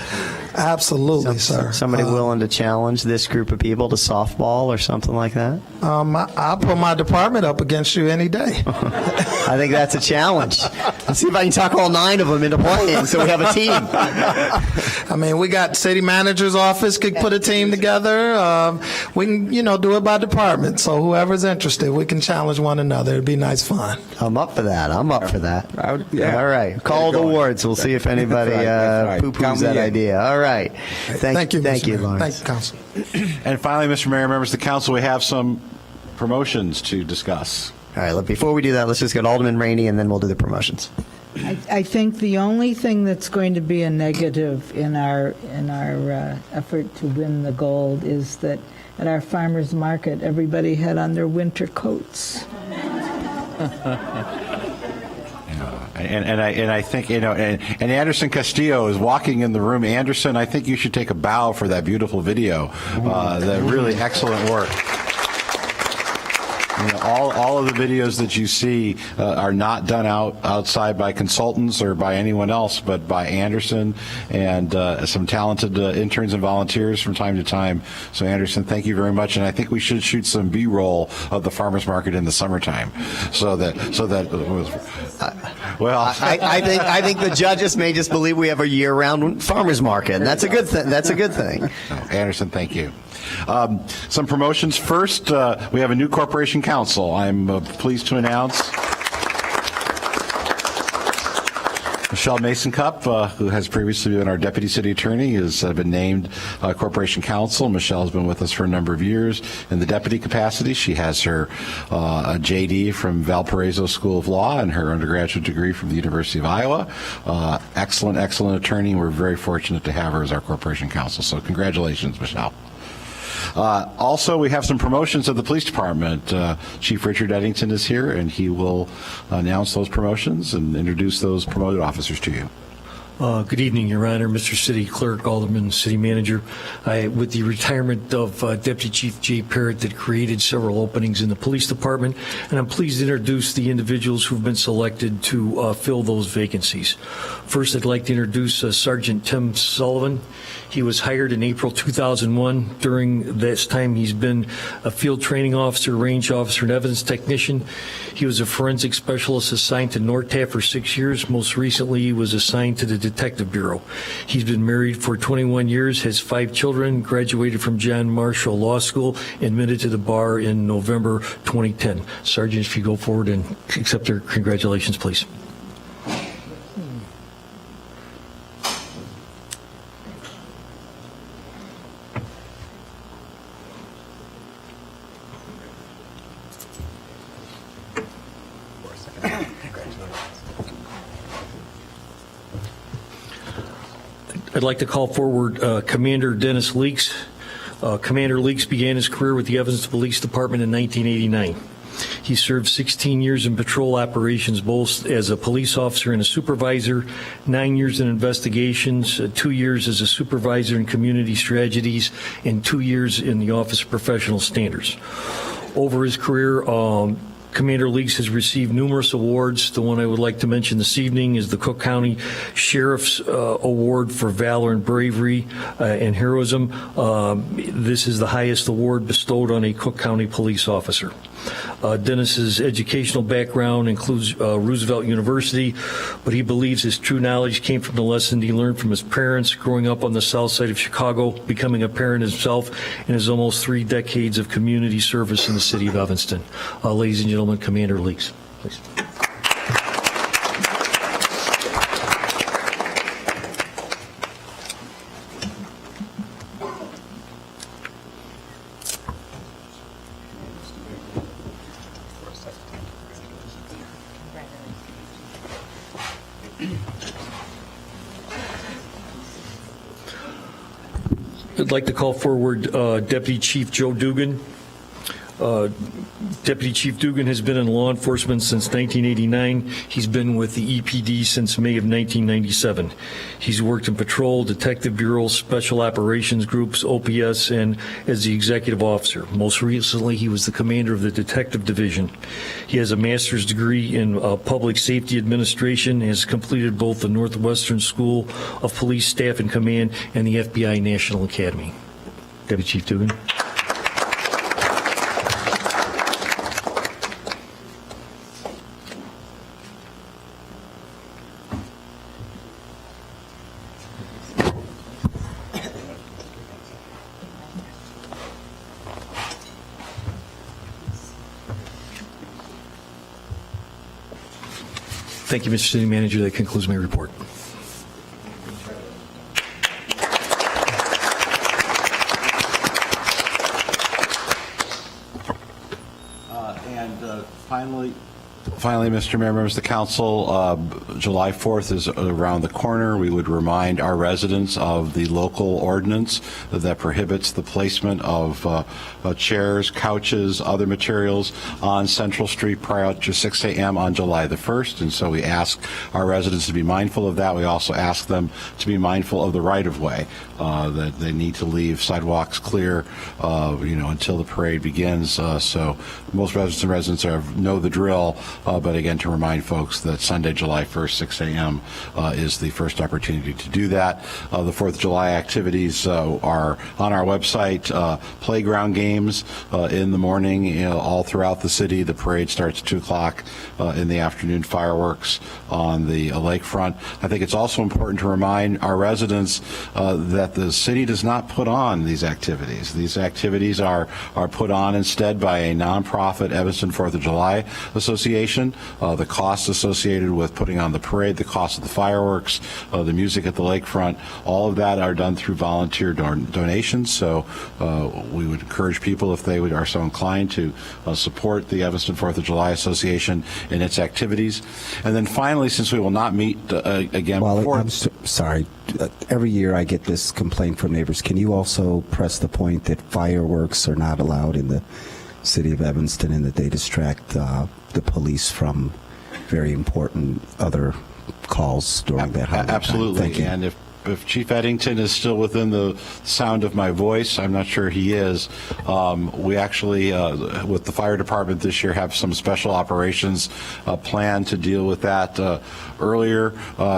Absolutely, sir. Somebody willing to challenge this group of people to softball or something like that? I'll put my department up against you any day. I think that's a challenge. Let's see if I can talk all 9 of them into playing so we have a team. I mean, we got city manager's office could put a team together. We can, do it by department. So whoever's interested, we can challenge one another. It'd be nice fun. I'm up for that. All right. Call the going. awards. We'll see if anybody That's right. poo-poos Count me that in. idea. All right. Thank you, Thank Mr. you, Mayor. Lawrence. Thank you, Council. And finally, Mr. Mayor, members of the council, we have some promotions to discuss. All right. Before we do that, let's just get Alderman Rainey, and then we'll do the promotions. I think the only thing that's going to be a negative in our effort to win the gold is that at our farmers market, everybody had on their winter coats. And I think, and Anderson Castillo is walking in the room. Anderson, I think you should take a bow for that beautiful video. That really excellent work. All of the videos that you see are not done outside by consultants or by anyone else, but by Anderson and some talented interns and volunteers from time to time. So, Anderson, thank you very much. And I think we should shoot some B-roll of the farmers market in the summertime, so that. Well, I think the judges may just believe we have a year-round farmers market, and that's a good thing. That's a good thing. Anderson, thank you. Some promotions. First, we have a new corporation counsel. I'm pleased to announce Michelle Mason-Cup, who has previously been our deputy city attorney, has been named corporation counsel. Michelle has been with us for a number of years in the deputy capacity. She has her JD from Valparaiso School of Law and her undergraduate degree from the University of Iowa. Excellent attorney. We're very fortunate to have her as our corporation counsel. So congratulations, Michelle. Also, we have some promotions of the police department. Chief Richard Eddington is here, and he will announce those promotions and introduce those promoted officers to you. Good evening, Your Honor, Mr. City Clerk, Alderman, City Manager. With the retirement of Deputy Chief Jay Parrott, that created several openings in the police department, and I'm pleased to introduce the individuals who've been selected to fill those vacancies. First, I'd like to introduce Sergeant Tim Sullivan. He was hired in April 2001. During this time, he's been a field training officer, range officer, and evidence technician. He was a forensic specialist assigned to NORTAP for 6 years. Most recently, he was assigned to the Detective Bureau. He's been married for 21 years, has 5 children, graduated from John Marshall Law School, admitted to the bar in November 2010. Sergeant, if you go forward and accept their congratulations, please. I'd like to call forward Commander Dennis Leaks. Commander Leaks began his career with the Evanston Police Department in 1989. He served 16 years in patrol operations, both as a police officer and a supervisor, 9 years in investigations, 2 years as a supervisor in community strategies, and 2 years in the Office of Professional Standards. Over his career, Commander Leaks has received numerous awards. The one I would like to mention this evening is the Cook County Sheriff's Award for Valor and Bravery and Heroism. This is the highest award bestowed on a Cook County police officer. Dennis's educational background includes Roosevelt University, but he believes his true knowledge came from the lesson he learned from his parents, growing up on the south side of Chicago, becoming a parent himself, and his almost 3 decades of community service in the city of Evanston. Ladies and gentlemen, Commander Leaks, please. I'd like to call forward Deputy Chief Joe Dugan. Deputy Chief Dugan has been in law enforcement since 1989. He's been with the EPD since May of 1997. He's worked in patrol, detective bureaus, special operations groups, OPS, and as the executive officer. Most recently, he was the commander of the detective division. He has a master's degree in public safety administration and has completed both the Northwestern School of Police Staff and Command and the FBI National Academy. Deputy Chief Dugan. Thank you, Mr. City Manager. That concludes my report. Finally, Mr. Mayor, members of the council, July 4th is around the corner. We would remind our residents of the local ordinance that prohibits the placement of chairs, couches, other materials on Central Street prior to 6 a.m. on July the 1st. And so we ask our residents to be mindful of that. We also ask them to be mindful of the right-of-way, that they need to leave sidewalks clear, until the parade begins. So most residents know the drill. But again, to remind folks that Sunday, July 1st, 6 a.m. Is the first opportunity to do that. The 4th of July activities are on our website. Playground games in the morning, all throughout the city. The parade starts at 2 o'clock in the afternoon. Fireworks on the lakefront. I think it's also important to remind our residents that the city does not put on these activities. These activities are put on instead by a nonprofit Evanston 4th of July Association. The costs associated with putting on the parade, the cost of the fireworks, the music at the lakefront, all of that are done through volunteer donations. So we would encourage people, if they are so inclined, to support the Evanston 4th of July Association in its activities. And then finally, since we will not meet again before... I'm sorry. Every year I get this complaint from neighbors. Can you also press the point that fireworks are not allowed in the city of Evanston and that they distract the police from very important other calls during that holiday time? Absolutely. Thank you. And if Chief Eddington is still within the sound of my voice, I'm not sure he is, we actually, with the fire department this year, have some special operations planned to deal with that. Earlier,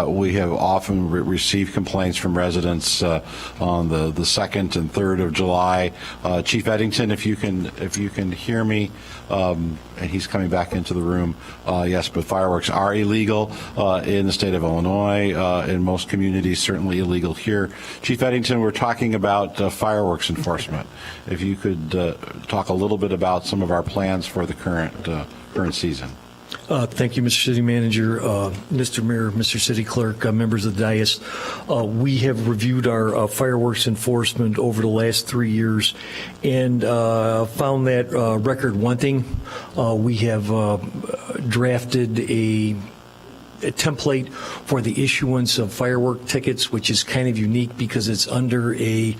we have often received complaints from residents on the 2nd and 3rd of July. Chief Eddington, if you can hear me, and he's coming back into the room. Yes, but fireworks are illegal in the state of Illinois, in most communities, certainly illegal here. Chief Eddington, we're talking about fireworks enforcement. If you could talk a little bit about some of our plans for the current season. Thank you, Mr. City Manager, Mr. Mayor, Mr. City Clerk, members of the dais. We have reviewed our fireworks enforcement over the last 3 years and found that record wanting. We have drafted a template for the issuance of firework tickets, which is kind of unique because it's under a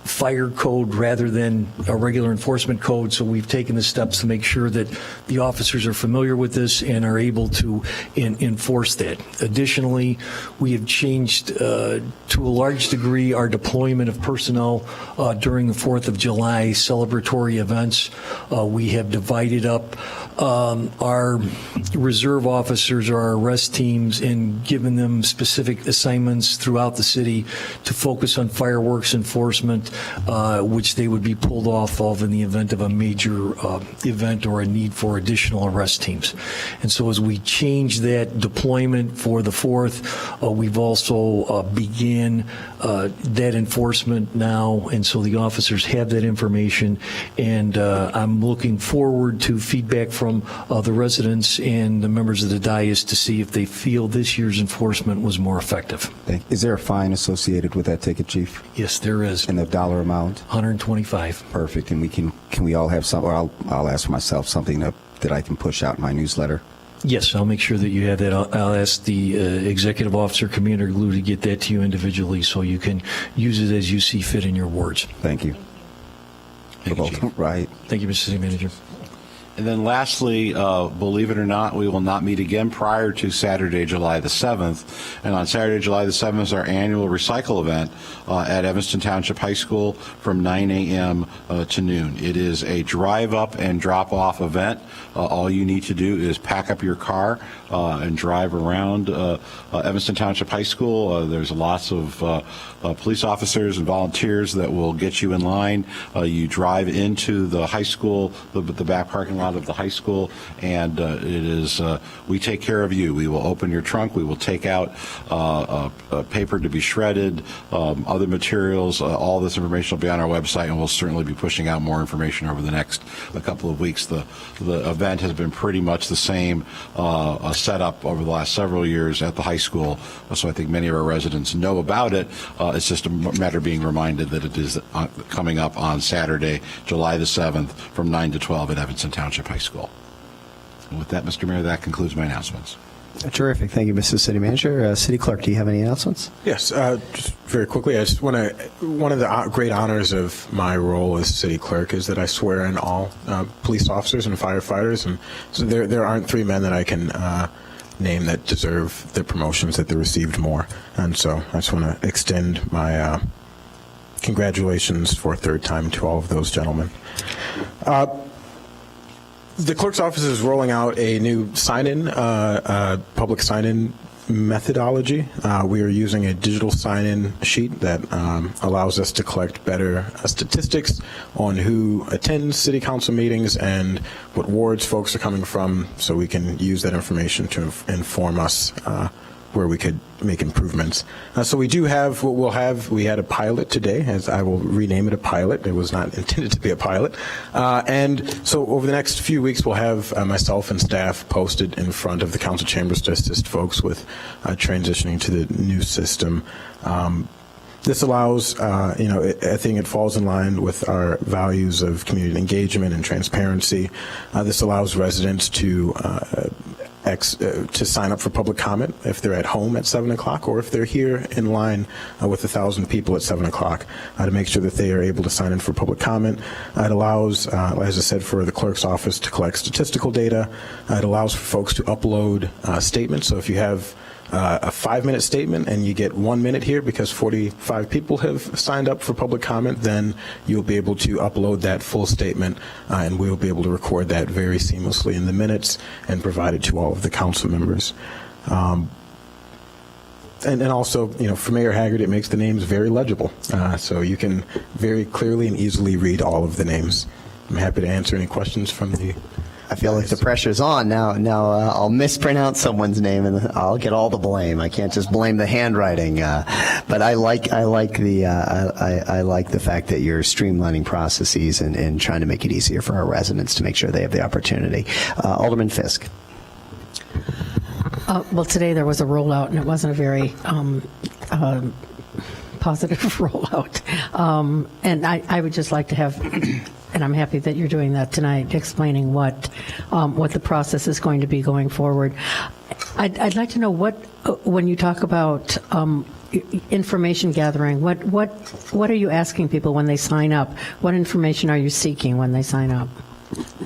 fire code rather than a regular enforcement code. So we've taken the steps to make sure that the officers are familiar with this and are able to enforce that. Additionally, we have changed to a large degree our deployment of personnel during the 4th of July celebratory events. We have divided up our reserve officers or our arrest teams and given them specific assignments throughout the city to focus on fireworks enforcement, which they would be pulled off of in the event of a major event or a need for additional arrest teams. And so as we change that deployment for the 4th, we've also began that enforcement now, and so the officers have that information, and I'm looking forward to feedback from the residents and the members of the dais to see if they feel this year's enforcement was more effective. Is there a fine associated with that ticket, Chief? Yes, there is. And the dollar amount? $125. Perfect. And can we all have some, or I'll ask for myself something that I can push out in my newsletter? Yes, I'll make sure that you have that. I'll ask the executive officer, Commander Glue, to get that to you individually so you can use it as you see fit in your wards. Thank you. Thank you, Chief. Right. Thank you, Mr. City Manager. And then lastly, believe it or not, we will not meet again prior to Saturday, July the 7th. And on Saturday, July the 7th is our annual recycle event at Evanston Township High School from 9 a.m. To noon. It is a drive-up and drop-off event. All you need to do is pack up your car and drive around Evanston Township High School. There's lots of police officers and volunteers that will get you in line. You drive into the high school, the back parking lot of the high school, and it is, we take care of you. We will open your trunk. We will take out paper to be shredded, other materials. All this information will be on our website, and we'll certainly be pushing out more information over the next couple of weeks. The event has been pretty much the same setup over the last several years at the high school, so I think many of our residents know about it. It's just a matter of being reminded that it is coming up on Saturday, July the 7th from 9 to 12 at Evanston Township High School. And with that, Mr. Mayor, that concludes my announcements. Terrific. Thank you, Mr. City Manager. City Clerk, do you have any announcements? Yes, just very quickly, I just want to, one of the great honors of my role as city clerk is that I swear in all police officers and firefighters, and so there aren't three men that I can name that deserve the promotions that they received more, and so I just want to extend my congratulations for a third time to all of those gentlemen. The clerk's office is rolling out a new sign-in, public sign-in methodology. We are using a digital sign-in sheet that allows us to collect better statistics on who attends city council meetings and what wards folks are coming from, so we can use that information to inform us where we could make improvements. So we do have what we'll have. We had a pilot today, as I will rename it a pilot. It was not intended to be a pilot. And so over the next few weeks, we'll have myself and staff posted in front of the council chambers to assist folks with transitioning to the new system. This allows, I think it falls in line with our values of community engagement and transparency. This allows residents to sign up for public comment if they're at home at 7 o'clock, or if they're here in line with 1,000 people at 7 o'clock, to make sure that they are able to sign in for public comment. It allows, as I said, for the clerk's office to collect statistical data. It allows for folks to upload statements. So if you have a 5-minute statement and you get 1 minute here because 45 people have signed up for public comment, then you'll be able to upload that full statement, and we'll be able to record that very seamlessly in the minutes and provide it to all of the council members. And also, for Mayor Haggard, it makes the names very legible, so you can very clearly and easily read all of the names. I'm happy to answer any questions from the... I feel like the pressure's on now. I'll mispronounce someone's name and I'll get all the blame. I can't just blame the handwriting. But I like the fact that you're streamlining processes and trying to make it easier for our residents to make sure they have the opportunity. Alderman Fisk. Well, today there was a rollout, and it wasn't a very positive rollout. And I would just like to have, and I'm happy that you're doing that tonight, explaining what the process is going to be going forward. I'd like to know when you talk about information gathering, what are you asking people when they sign up? What information are you seeking when they sign up?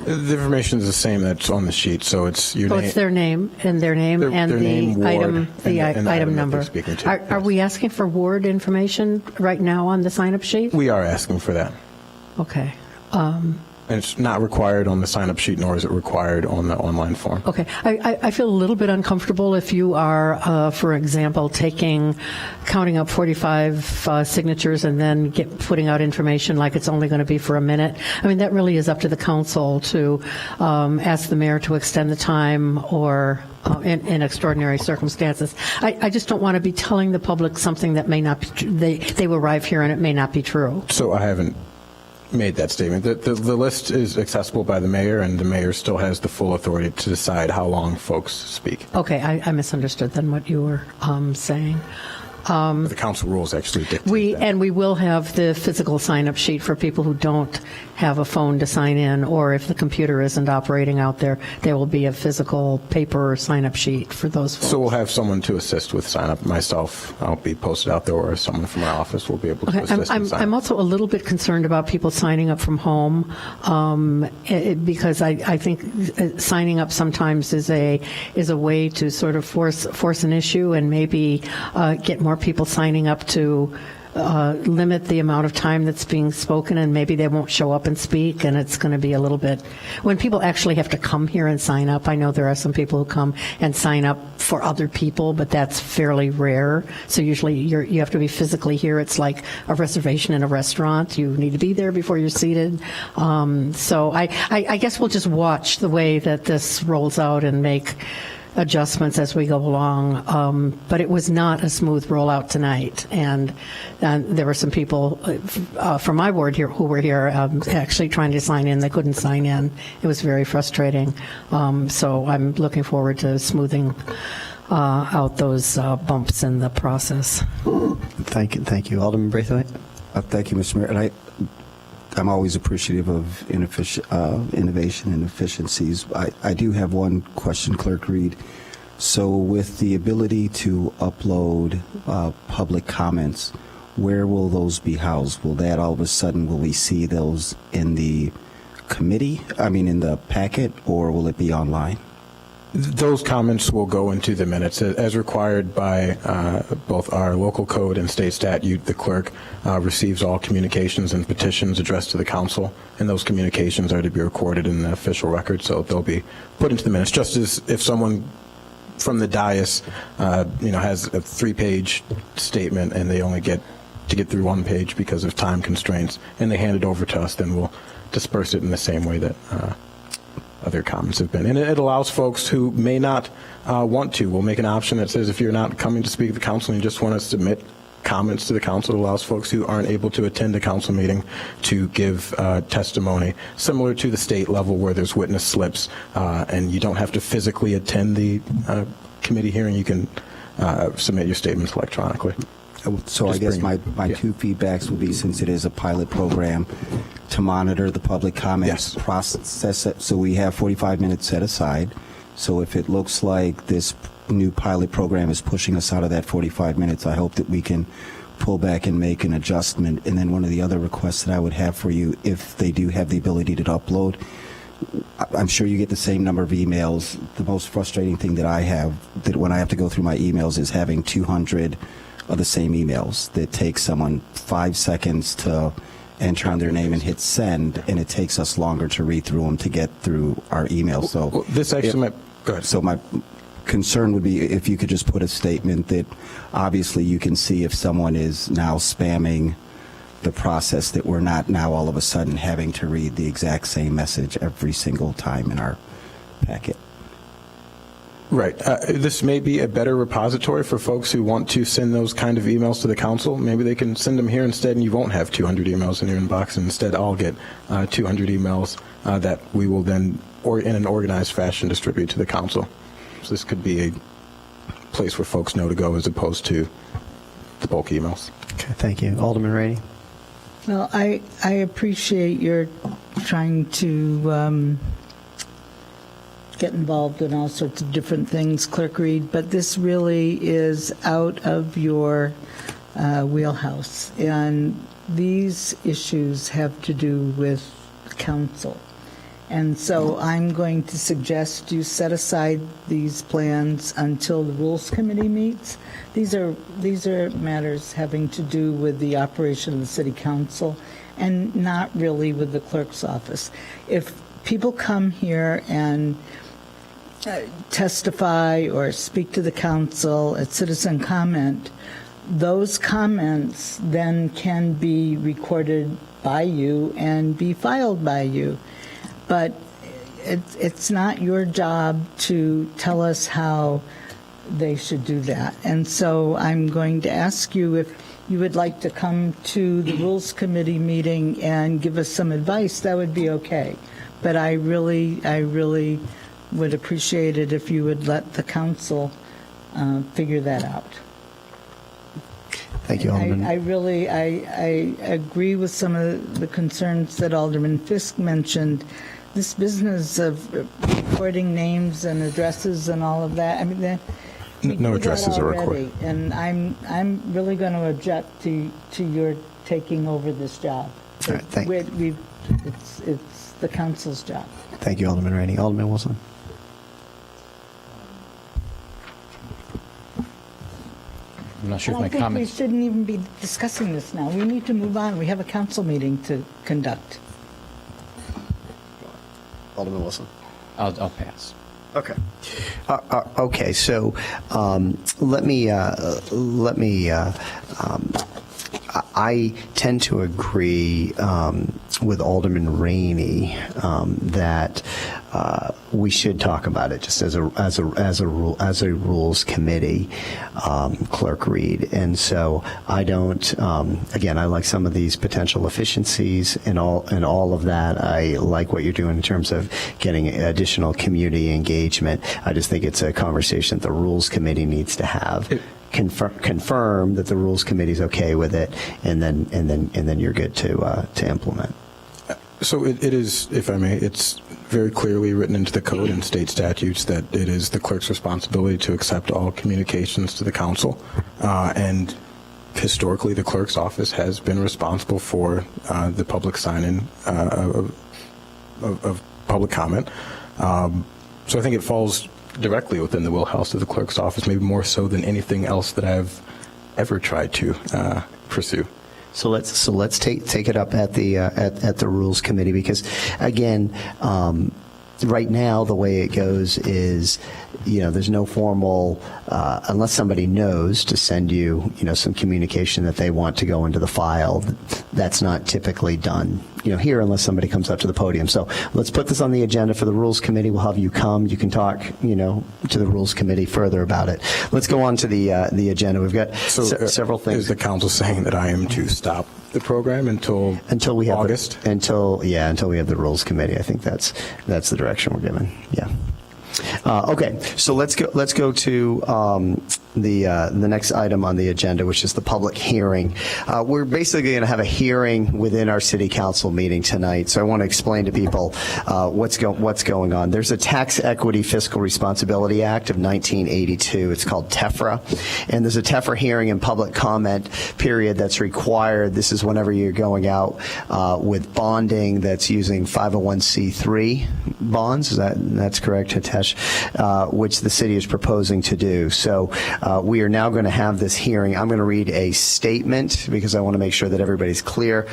The information is the same that's on the sheet, so it's your name. It's their name and their name and their the name, ward, item number. To. Are we asking for ward information right now on the sign-up sheet? We are asking for that. Okay. And it's not required on the sign-up sheet, nor is it required on the online form. Okay. I feel a little bit uncomfortable if you are, for example, counting up 45 signatures and then putting out information like it's only going to be for a minute. I mean, that really is up to the council to ask the mayor to extend the time or in extraordinary circumstances. I just don't want to be telling the public something that may not be they will arrive here and it may not be true. So I haven't made that statement. The list is accessible by the mayor, and the mayor still has the full authority to decide how long folks speak. Okay, I misunderstood then what you were saying. The council rules actually dictate that. And we will have the physical sign-up sheet for people who don't have a phone to sign in, or if the computer isn't operating out there, there will be a physical paper sign-up sheet for those folks. So we'll have someone to assist with sign up. Myself, I'll be posted out there, or someone from our office will be able to assist in sign I'm up. also a little bit concerned about people signing up from home, because I think signing up sometimes is a way to sort of force an issue and maybe get more people signing up to limit the amount of time that's being spoken, and maybe they won't show up and speak, and it's going to be a little bit, when people actually have to come here and sign up. I know there are some people who come and sign up for other people, but that's fairly rare. So usually you have to be physically here. It's like a reservation in a restaurant. You need to be there before you're seated. So I guess we'll just watch the way that this rolls out and make adjustments as we go along, but it was not a smooth rollout tonight, and there were some people from my ward here who were here actually trying to sign in. They couldn't sign in. It was very frustrating. So I'm looking forward to smoothing out those bumps in the process. Thank you. Alderman Braithwaite? Thank you, Mr. Mayor. And I'm always appreciative of innovation and efficiencies. I do have one question, Clerk Reed. So with the ability to upload public comments, where will those be housed? Will that all of a sudden, will we see those in the in the packet, or will it be online? Those comments will go into the minutes as required by both our local code and state statute. The clerk receives all communications and petitions addressed to the council, and those communications are to be recorded in the official record, so they'll be put into the minutes. Just as if someone from the dais, has a 3-page statement and they only get to get through 1 page because of time constraints, and they hand it over to us, then we'll disperse it in the same way that other comments have been. And it allows folks who may not want to. We'll make an option that says if you're not coming to speak to the council and you just want to submit comments to the council, it allows folks who aren't able to attend a council meeting to give testimony, similar to the state level where there's witness slips, and you don't have to physically attend the committee hearing. You can submit your statements electronically. So I guess my two feedbacks would be, since it is a pilot program, to monitor the public comments, process it. So we have 45 minutes set aside. So if it looks like this new pilot program is pushing us out of that 45 minutes, I hope that we can pull back and make an adjustment. And then one of the other requests that I would have for you, if they do have the ability to upload, I'm sure you get the same number of emails. The most frustrating thing that I have, that when I have to go through my emails, is having 200 of the same emails that take someone 5 seconds to enter in their name and hit send, and it takes us longer to read through them to get through our emails. So this actually go ahead. So my concern would be if you could just put a statement that obviously you can see if someone is now spamming the process, that we're not now all of a sudden having to read the exact same message every single time in our packet. Right. This may be a better repository for folks who want to send those kind of emails to the council. Maybe they can send them here instead, and you won't have 200 emails in your inbox, and instead I'll get 200 emails that we will then, in an organized fashion, distribute to the council. So this could be a place where folks know to go as opposed to the bulk emails. Okay, thank you. Alderman Rainey. Well, I appreciate your trying to get involved in all sorts of different things, Clerk Reed, but this really is out of your wheelhouse. And these issues have to do with council. And so I'm going to suggest you set aside these plans until the Rules Committee meets. These are matters having to do with the operation of the City Council and not really with the clerk's office. If people come here and testify or speak to the council at citizen comment, those comments then can be recorded by you and be filed by you. But it's not your job to tell us how they should do that. And so I'm going to ask you if you would like to come to the Rules Committee meeting and give us some advice. That would be okay. But I really would appreciate it if you would let the council figure that out. Thank you, Alderman. I agree with some of the concerns that Alderman Fisk mentioned. This business of recording names and addresses and all of that, I mean, No addresses are recorded. And I'm really going to object to your taking over this job. All right, It's the council's job. Thank you, Alderman Rainey. Alderman Wilson. I'm not sure if I my think comments. we shouldn't even be discussing this now. We need to move on. We have a council meeting to conduct. Alderman Wilson. I'll pass. Okay. Okay. So let me. I tend to agree with Alderman Rainey that we should talk about it just as a rules committee, Clerk Reed. And so I don't. Again, I like some of these potential efficiencies and all of that. I like what you're doing in terms of getting additional community engagement. I just think it's a conversation that the rules committee needs to have. Confirm that the rules committee is okay with it, and then you're good to implement. So it is, if I may, it's very clearly written into the code and state statutes that it is the clerk's responsibility to accept all communications to the council, and historically the clerk's office has been responsible for the public sign-in of public comment. So I think it falls directly within the wheelhouse of the clerk's office, maybe more so than anything else that I've ever tried to pursue. So let's take it up at the rules committee, because again, right now the way it goes is, there's no formal, unless somebody knows to send you, some communication that they want to go into the file. That's not typically done, here, unless somebody comes up to the podium. So let's put this on the agenda for the Rules Committee. We'll have you come. You can talk, to the Rules Committee further about it. Let's go on to the agenda. We've got several things. Is the council saying that I am to stop the program until we have August? Until we have the Rules Committee. I think that's the direction we're given. Yeah. Okay, so let's go to the next item on the agenda, which is the public hearing. We're basically going to have a hearing within our city council meeting tonight. So I want to explain to people what's going on. There's a Tax Equity Fiscal Responsibility Act of 1982. It's called TEFRA, and there's a TEFRA hearing and public comment period that's required. This is whenever you're going out with bonding that's using 501c3 bonds. That's correct, Hitesh? Which the city is proposing to do. So we are now going to have this hearing. I'm going to read a statement because I want to make sure that everybody's clear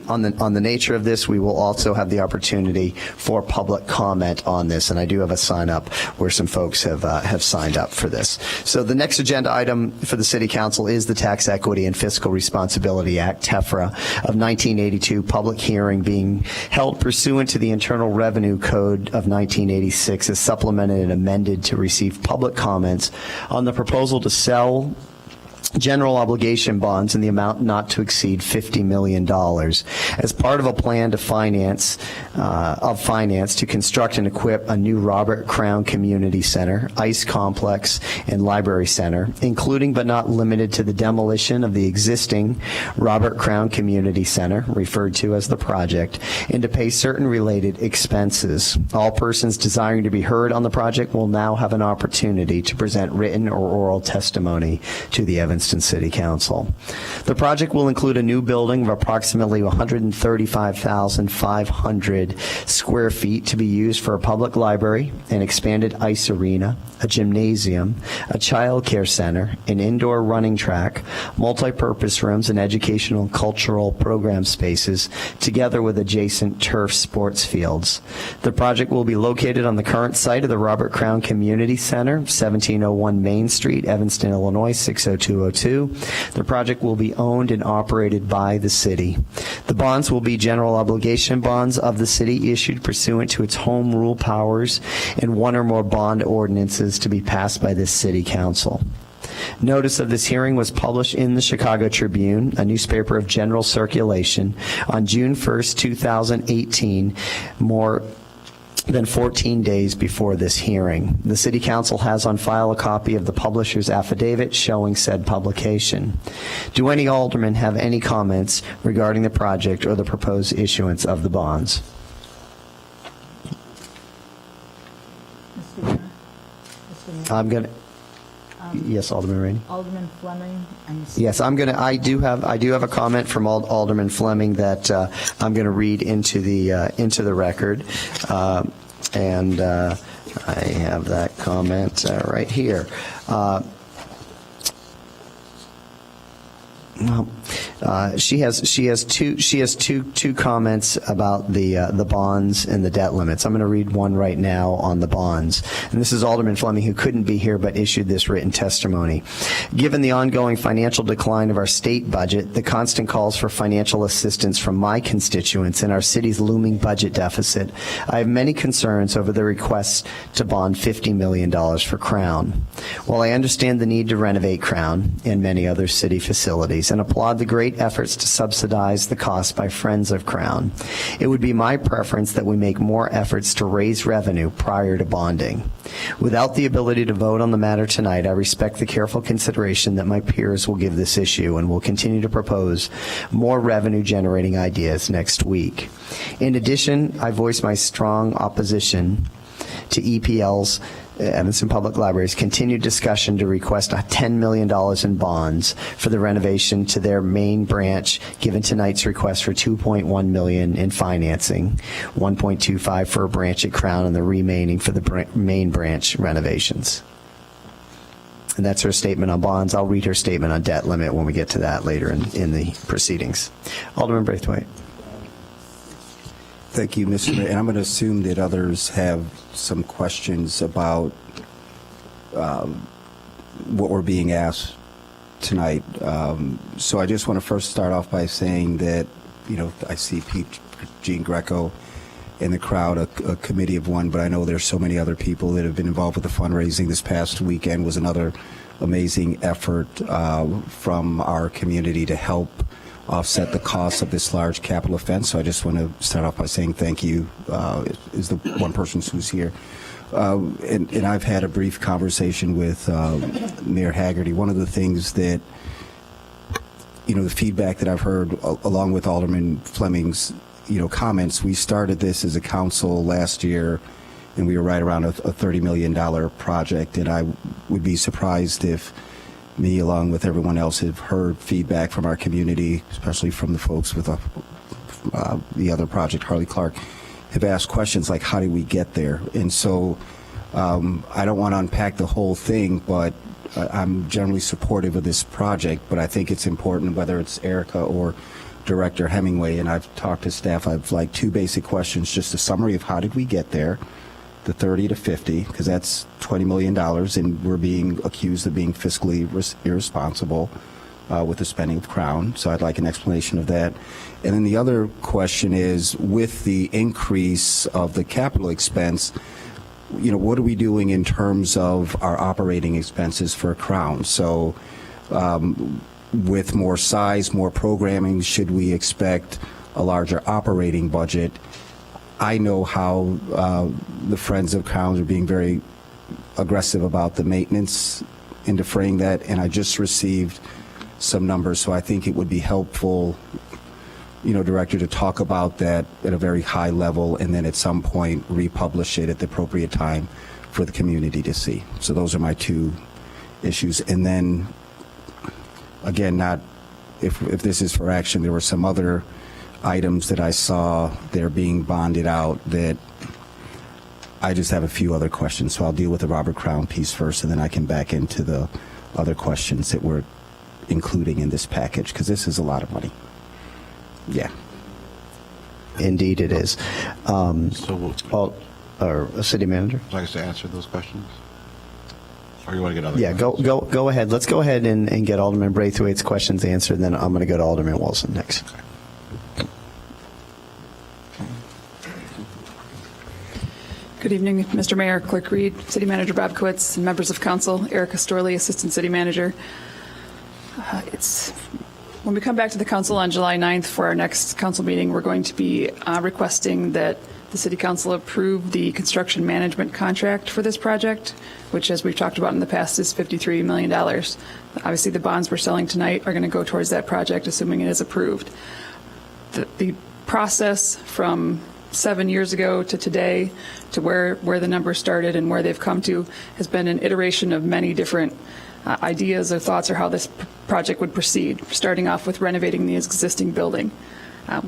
on the nature of this. We will also have the opportunity for public comment on this, and I do have a sign up where some folks have signed up for this. So the next agenda item for the City Council is the Tax Equity and Fiscal Responsibility Act, TEFRA, of 1982, public hearing being held pursuant to the Internal Revenue Code of 1986 as supplemented and amended to receive public comments on the proposal to sell general obligation bonds in the amount not to exceed $50 million as part of a plan to finance to construct and equip a new Robert Crown Community Center, ICE complex, and library center, including but not limited to the demolition of the existing Robert Crown Community Center, referred to as the project, and to pay certain related expenses. All persons desiring to be heard on the project will now have an opportunity to present written or oral testimony to the Evanston City Council. The project will include a new building of approximately 135,500 square feet to be used for a public library, an expanded ice arena, a gymnasium, a child care center, an indoor running track, multi-purpose rooms, and educational and cultural program spaces, together with adjacent turf sports fields. The project will be located on the current site of the Robert Crown Community Center, 1701 Main Street, Evanston, Illinois, 60202. The project will be owned and operated by the city. The bonds will be general obligation bonds of the city issued pursuant to its home rule powers and one or more bond ordinances to be passed by this city council. Notice of this hearing was published in the Chicago Tribune, a newspaper of general circulation, on June 1st, 2018. than 14 days before this hearing. The City Council has on file a copy of the publisher's affidavit showing said publication. Do any aldermen have any comments regarding the project or the proposed issuance of the bonds? I'm going to... Yes, Alderman Rainey. Alderman Fleming. Yes, I do have a comment from Alderman Fleming that I'm going to read into the record, and I have that comment right here. She has two comments about the bonds and the debt limits. I'm going to read one right now on the bonds. And this is Alderman Fleming, who couldn't be here but issued this written testimony. Given the ongoing financial decline of our state budget, the constant calls for financial assistance from my constituents, and our city's looming budget deficit, I have many concerns over the requests to bond $50 million for Crown. While I understand the need to renovate Crown and many other city facilities, and applaud the great efforts to subsidize the cost by Friends of Crown, it would be my preference that we make more efforts to raise revenue prior to bonding. Without the ability to vote on the matter tonight, I respect the careful consideration that my peers will give this issue and will continue to propose more revenue-generating ideas next week. In addition, I voice my strong opposition to EPL's Evanston Public Library's continued discussion to request $10 million in bonds for the renovation to their main branch, given tonight's request for $2.1 million in financing, $1.25 for a branch at Crown, and the remaining for the main branch renovations. And that's her statement on bonds. I'll read her statement on debt limit when we get to that later in the proceedings. Alderman Braithwaite. Thank you, Mr. Mayor. And I'm going to assume that others have some questions about what we're being asked tonight. So I just want to first start off by saying that, I see Pete, Jean Greco in the crowd, a committee of one, but I know there's so many other people that have been involved with the fundraising. This past weekend was another amazing effort from our community to help offset the cost of this large capital offense. So I just want to start off by saying thank you, is the one person who's here. And I've had a brief conversation with Mayor Haggerty. One of the things that, the feedback that I've heard along with Alderman Fleming's, comments, we started this as a council last year, and we were right around a $30 million project. And I would be surprised if me, along with everyone else, have heard feedback from our community, especially from the folks with the other project, Harley Clark, have asked questions like, how do we get there? And so I don't want to unpack the whole thing, but I'm generally supportive of this project, but I think it's important, whether it's Erica or Director Hemingway, and I've talked to staff, I've like two basic questions, just a summary of how did we get there, the 30 to 50, because that's $20 million, and we're being accused of being fiscally irresponsible with the spending of Crown. So I'd like an explanation of that. And then the other question is, with the increase of the capital expense, what are we doing in terms of our operating expenses for Crown? So with more size, more programming, should we expect a larger operating budget? I know how the Friends of Crown are being very aggressive about the maintenance and defraying that, and I just received some numbers, so I think it would be helpful, Director, to talk about that at a very high level, and then at some point republish it at the appropriate time for the community to see. So those are my two issues. And then, again, not if this is for action, there were some other items that I saw they're being bonded out that I just have a few other questions. So I'll deal with the Robert Crown piece first, and then I can back into the other questions that we're including in this package, because this is a lot of money. Yeah. Indeed it is. City Manager? Would you like us to answer those questions? Or you want to get other questions? Go ahead. Let's go ahead and get Alderman Braithwaite's questions answered, and then I'm going to go to Alderman Wilson next. Okay. Good evening, Mr. Mayor, Clerk Reed, City Manager Bobkowitz, and members of council, Erica Storley, Assistant City Manager. It's When we come back to the council on July 9th for our next council meeting, we're going to be requesting that the city council approve the construction management contract for this project, which, as we've talked about in the past, is $53 million. Obviously, the bonds we're selling tonight are going to go towards that project, assuming it is approved. The process from 7 years ago to today, to where the numbers started and where they've come to, has been an iteration of many different ideas or thoughts or how this project would proceed, starting off with renovating the existing building.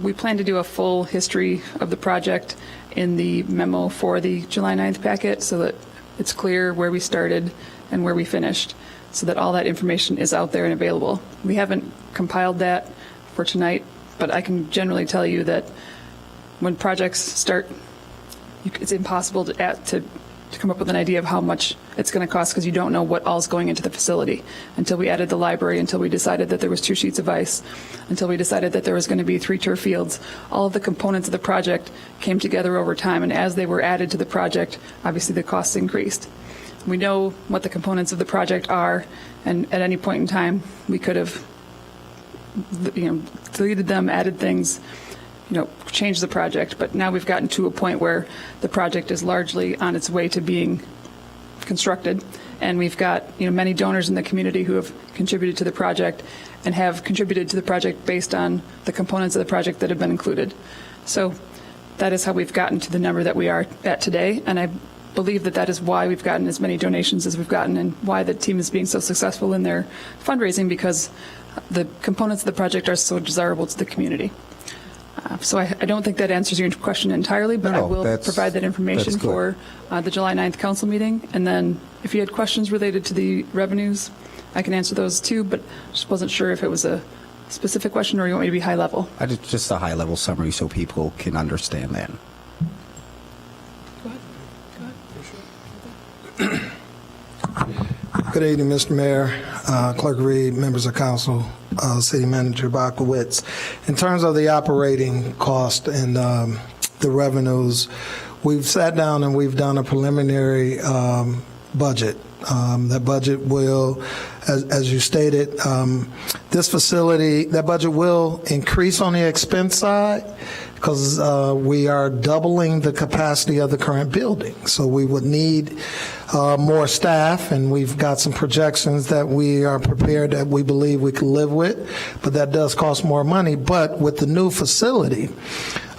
We plan to do a full history of the project in the memo for the July 9th packet so that it's clear where we started and where we finished, so that all that information is out there and available. We haven't compiled that for tonight, but I can generally tell you that when projects start, it's impossible to come up with an idea of how much it's going to cost, because you don't know what all's going into the facility. Until we added the library, until we decided that there was 2 sheets of ice, until we decided that there was going to be 3 turf fields, all of the components of the project came together over time, and as they were added to the project, obviously the costs increased. We know what the components of the project are, and at any point in time, we could have deleted them, added things, change the project, but now we've gotten to a point where the project is largely on its way to being constructed, and we've got many donors in the community who have contributed to the project and have contributed to the project based on the components of the project that have been included. So that is how we've gotten to the number that we are at today, and I believe that is why we've gotten as many donations as we've gotten, and why the team is being so successful in their fundraising, because the components of the project are so desirable to the community. So I don't think that answers your question entirely, but I will provide that information for the July 9th council meeting. And then if you had questions related to the revenues, I can answer those too, but just wasn't sure if it was a specific question or you want me to be high level. Just a high level summary so people can understand that. Go ahead. Good evening, Mr. Mayor, Clerk Reed, members of council, City Manager Bakowitz. In terms of the operating cost and the revenues, we've sat down and we've done a preliminary budget. That budget will, as you stated, this facility, that budget will increase on the expense side, because we are doubling the capacity of the current building. So we would need more staff, and we've got some projections that we are prepared, that we believe we can live with, but that does cost more money. But with the new facility,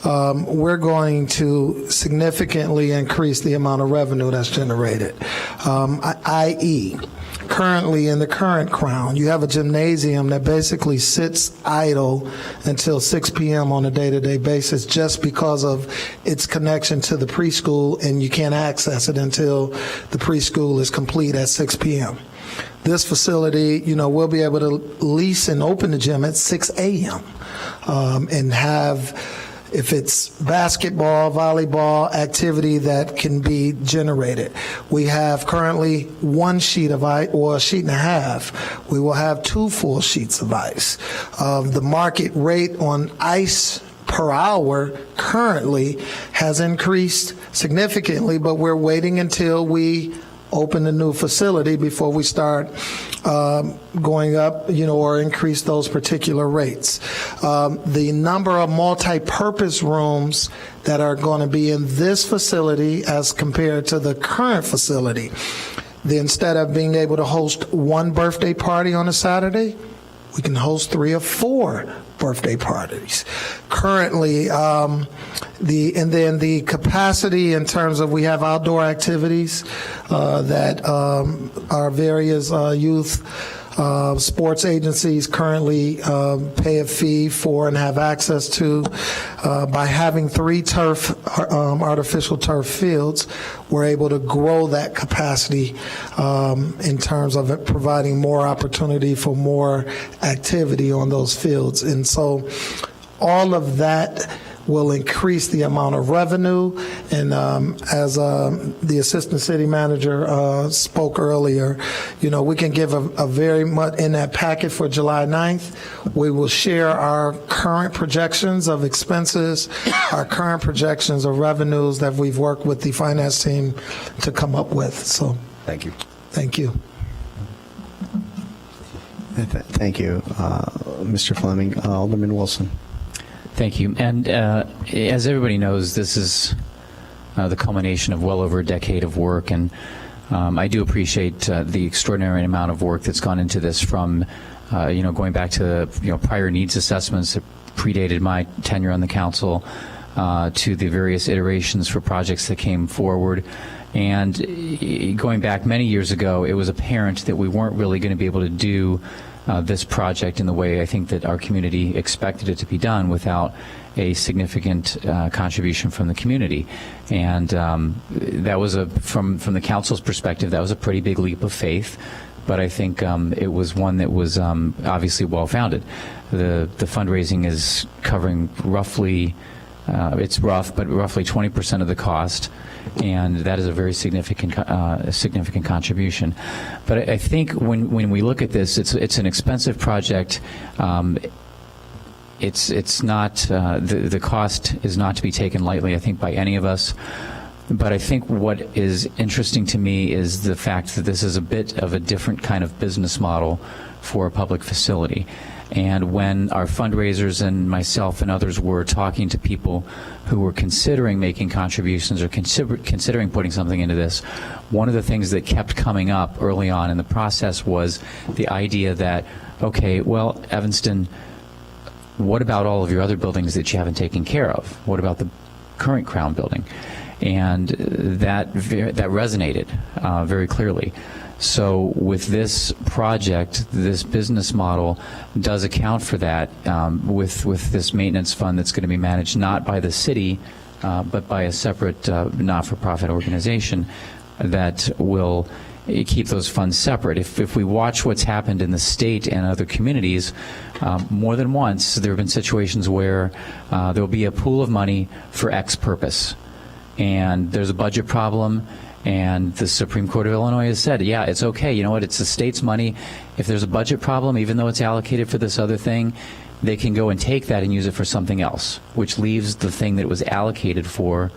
we're going to significantly increase the amount of revenue that's generated, i.e., currently in the current Crown, you have a gymnasium that basically sits idle until 6 p.m. on a day-to-day basis just because of its connection to the preschool, and you can't access it until the preschool is complete at 6 p.m. This facility, we'll be able to lease and open the gym at 6 a.m. And have, if it's basketball, volleyball activity that can be generated. We have currently 1 sheet of ice, or a sheet and a half. We will have 2 full sheets of ice. The market rate on ice per hour currently has increased significantly, but we're waiting until we open the new facility before we start going up, or increase those particular rates. The number of multi-purpose rooms that are going to be in this facility as compared to the current facility, instead of being able to host 1 birthday party on a Saturday, we can host 3 or 4 birthday parties. Currently, and then the capacity in terms of, we have outdoor activities that our various youth sports agencies currently pay a fee for and have access to. By having 3 artificial turf fields, we're able to grow that capacity in terms of it providing more opportunity for more activity on those fields. And so all of that will increase the amount of revenue. And as the assistant city manager spoke earlier, we can give a very much in that packet for July 9th. We will share our current projections of expenses, our current projections of revenues that we've worked with the finance team to come up with. So thank you. Thank you. Thank you. Mr. Fleming. Alderman Wilson. Thank you. And as everybody knows, this is the culmination of well over a decade of work, and I do appreciate the extraordinary amount of work that's gone into this, from going back to prior needs assessments that predated my tenure on the council, to the various iterations for projects that came forward. And going back many years ago, it was apparent that we weren't really going to be able to do this project in the way I think that our community expected it to be done without a significant contribution from the community. And that was from the council's perspective, that was a pretty big leap of faith. But I think it was one that was obviously well-founded. The fundraising is covering roughly, it's rough, but roughly 20% of the cost, and that is a very significant contribution. But I think when we look at this, it's an expensive project. It's not the cost is not to be taken lightly, I think, by any of us. But I think what is interesting to me is the fact that this is a bit of a different kind of business model for a public facility. And when our fundraisers and myself and others were talking to people who were considering making contributions or considering putting something into this, one of the things that kept coming up early on in the process was the idea that, okay, well, Evanston, what about all of your other buildings that you haven't taken care of? What about the current Crown building? And that resonated very clearly. So with this project, this business model does account for that with this maintenance fund that's going to be managed not by the city, but by a separate not-for-profit organization that will keep those funds separate. If we watch what's happened in the state and other communities, more than once there have been situations where there will be a pool of money for X purpose, and there's a budget problem, and the Supreme Court of Illinois has said, yeah, it's okay. You know what? It's the state's money. If there's a budget problem, even though it's allocated for this other thing, they can go and take that and use it for something else, which leaves the thing that it was allocated for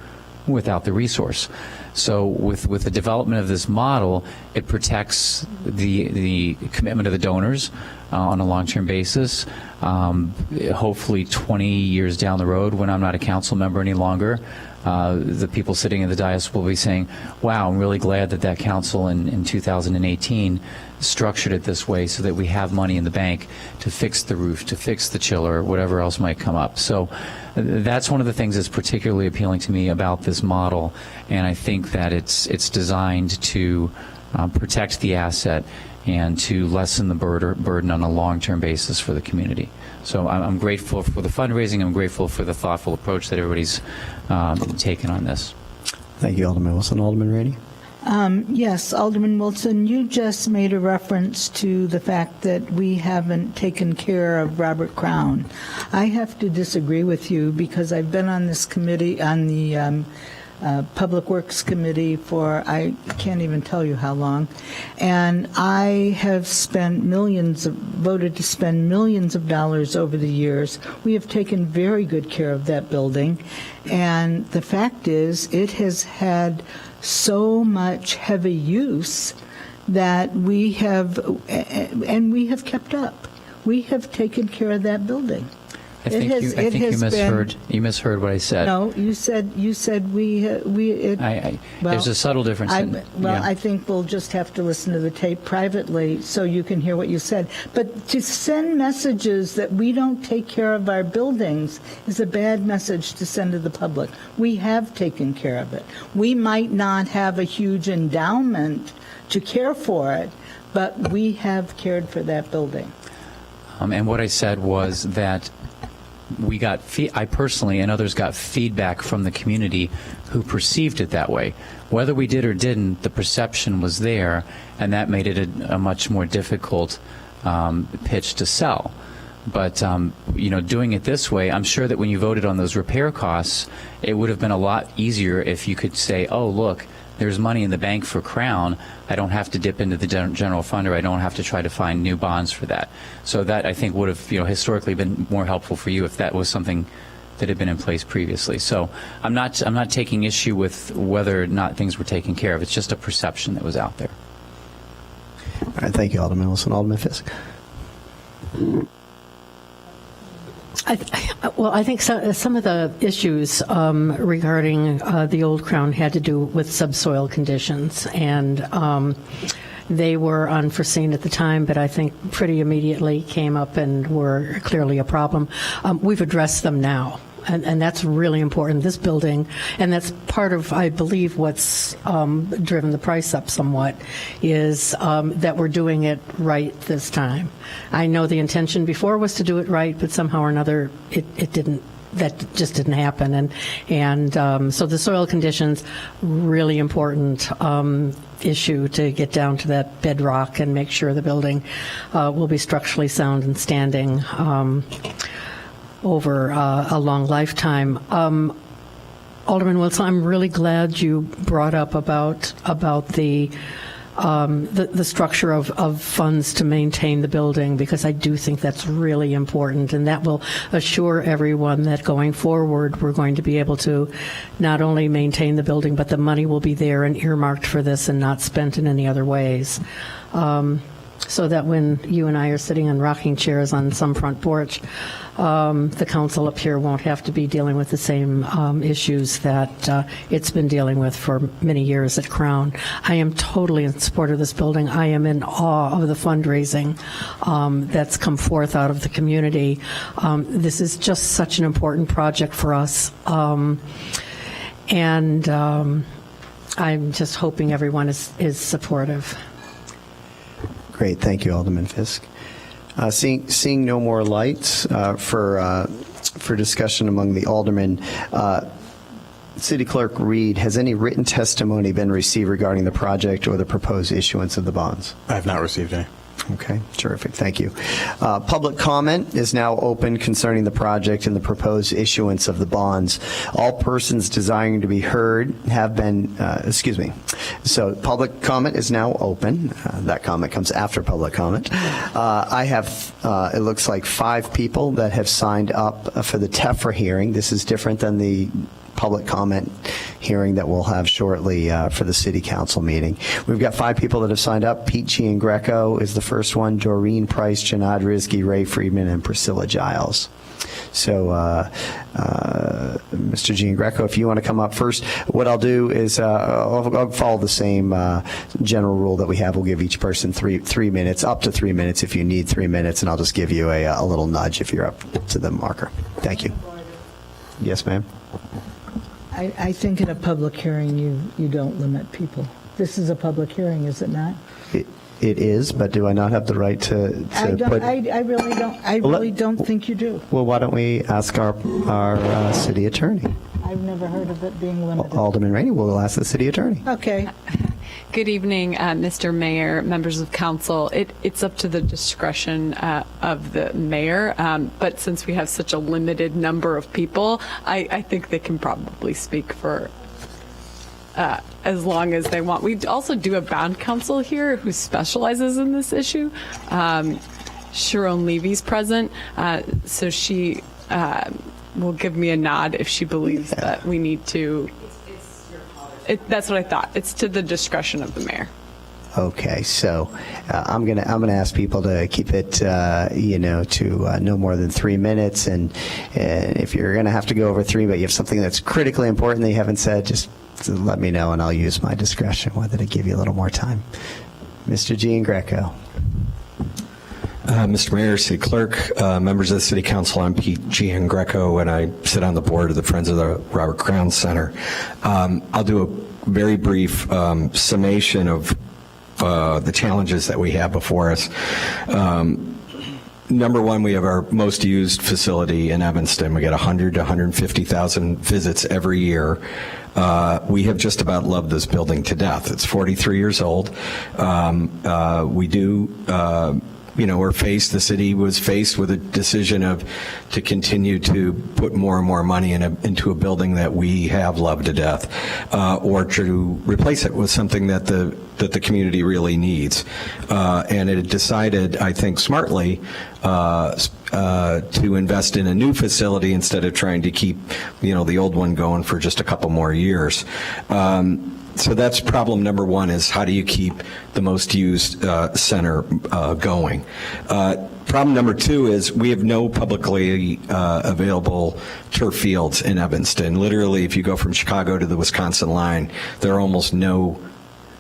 without the resource. So with the development of this model, it protects the commitment of the donors on a long-term basis. Hopefully 20 years down the road, when I'm not a council member any longer, the people sitting in the dais will be saying, wow, I'm really glad that that council in 2018 structured it this way so that we have money in the bank to fix the roof, to fix the chiller, whatever else might come up. So that's one of the things that's particularly appealing to me about this model, and I think that it's designed to protect the asset and to lessen the burden on a long-term basis for the community. So I'm grateful for the fundraising. I'm grateful for the thoughtful approach that everybody's taken on this. Thank you, Alderman Wilson. Alderman Rainey? Yes, Alderman Wilson, you just made a reference to the fact that we haven't taken care of Robert Crown. I have to disagree with you because I've been on this committee, on the Public Works Committee for I can't even tell you how long, and I have voted to spend millions of dollars over the years. We have taken very good care of that building, and the fact is it has had so much heavy use that we have kept up. We have taken care of that building. I think you misheard what I said. No, you said there's a subtle difference. I think we'll just have to listen to the tape privately so you can hear what you said. But to send messages that we don't take care of our buildings is a bad message to send to the public. We have taken care of it. We might not have a huge endowment to care for it, but we have cared for that building. And what I said was that I personally and others got feedback from the community who perceived it that way. Whether we did or didn't, the perception was there, and that made it a much more difficult pitch to sell. But doing it this way, I'm sure that when you voted on those repair costs, it would have been a lot easier if you could say, oh, look, there's money in the bank for Crown. I don't have to dip into the general fund, or I don't have to try to find new bonds for that. So that, I think, would have historically been more helpful for you if that was something that had been in place previously. So I'm not taking issue with whether or not things were taken care of. It's just a perception that was out there. All right, thank you, Alderman Wilson. Alderman Fisk. I think some of the issues regarding the old Crown had to do with subsoil conditions, and they were unforeseen at the time, but I think pretty immediately came up and were clearly a problem. We've addressed them now. And that's really important. This building, and that's part of, I believe, what's driven the price up somewhat, is that we're doing it right this time. I know the intention before was to do it right, but somehow or another it didn't. That just didn't happen. And so the soil conditions, really important issue to get down to that bedrock and make sure the building will be structurally sound and standing over a long lifetime. Alderman Wilson, I'm really glad you brought up about the structure of funds to maintain the building, because I do think that's really important, and that will assure everyone that going forward we're going to be able to not only maintain the building, but the money will be there and earmarked for this and not spent in any other ways. So that when you and I are sitting in rocking chairs on some front porch, the council up here won't have to be dealing with the same issues that it's been dealing with for many years at Crown. I am totally in support of this building. I am in awe of the fundraising that's come forth out of the community. This is just such an important project for us. And I'm just hoping everyone is supportive. Great. Thank you, Alderman Fisk. Seeing no more lights for discussion among the aldermen, City Clerk Reed, has any written testimony been received regarding the project or the proposed issuance of the bonds? I have not received any. Okay, terrific. Thank you. Public comment is now open concerning the project and the proposed issuance of the bonds. All persons desiring to be heard have been, So public comment is now open. That comment comes after public comment. I have, it looks like 5 people that have signed up for the TEFRA hearing. This is different than the public comment hearing that we'll have shortly for the City Council meeting. We've got 5 people that have signed up. Pete Giangreco is the first one, Doreen Price, Janad Rizki, Ray Friedman, and Priscilla Giles. So, Mr. Giangreco, if you want to come up first, what I'll do is I'll follow the same general rule that we have. We'll give each person 3 minutes, up to 3 minutes if you need 3 minutes, and I'll just give you a little nudge if you're up to the marker. Thank you. Yes, ma'am. I think in a public hearing, you don't limit people. This is a public hearing, is it not? It is, but do I not have the right to put... I really don't. I really don't think you do. Well, why don't we ask our city attorney? I've never heard of it being limited. Alderman Rainey, we'll ask the city attorney. Okay. Good evening, Mr. Mayor, members of council. It's up to the discretion of the mayor, but since we have such a limited number of people, I think they can probably speak for as long as they want. We also do a bond counsel here who specializes in this issue. Sharon Levy's present, so she will give me a nod if she believes that we need to. That's what I thought. It's to the discretion of the mayor. Okay, so I'm gonna ask people to keep it, to no more than 3 minutes, and if you're gonna have to go over 3, but you have something that's critically important that you haven't said, just let me know, and I'll use my discretion whether to give you a little more time. Mr. Giangreco. Mr. Mayor, City Clerk, members of the City Council, I'm Pete Giangreco, and I sit on the board of the Friends of the Robert Crown Center. I'll do a very brief summation of the challenges that we have before us. Number one, we have our most used facility in Evanston. We get 100 to 150,000 visits every year. We have just about loved this building to death. It's 43 years old. The city was faced with a decision to continue to put more and more money into a building that we have loved to death, or to replace it with something that the that the community really needs. And it decided, I think smartly, to invest in a new facility instead of trying to keep, the old one going for just a couple more years. So that's problem number one, is how do you keep the most used center going? Problem number two is we have no publicly available turf fields in Evanston. Literally, if you go from Chicago to the Wisconsin line, there are almost no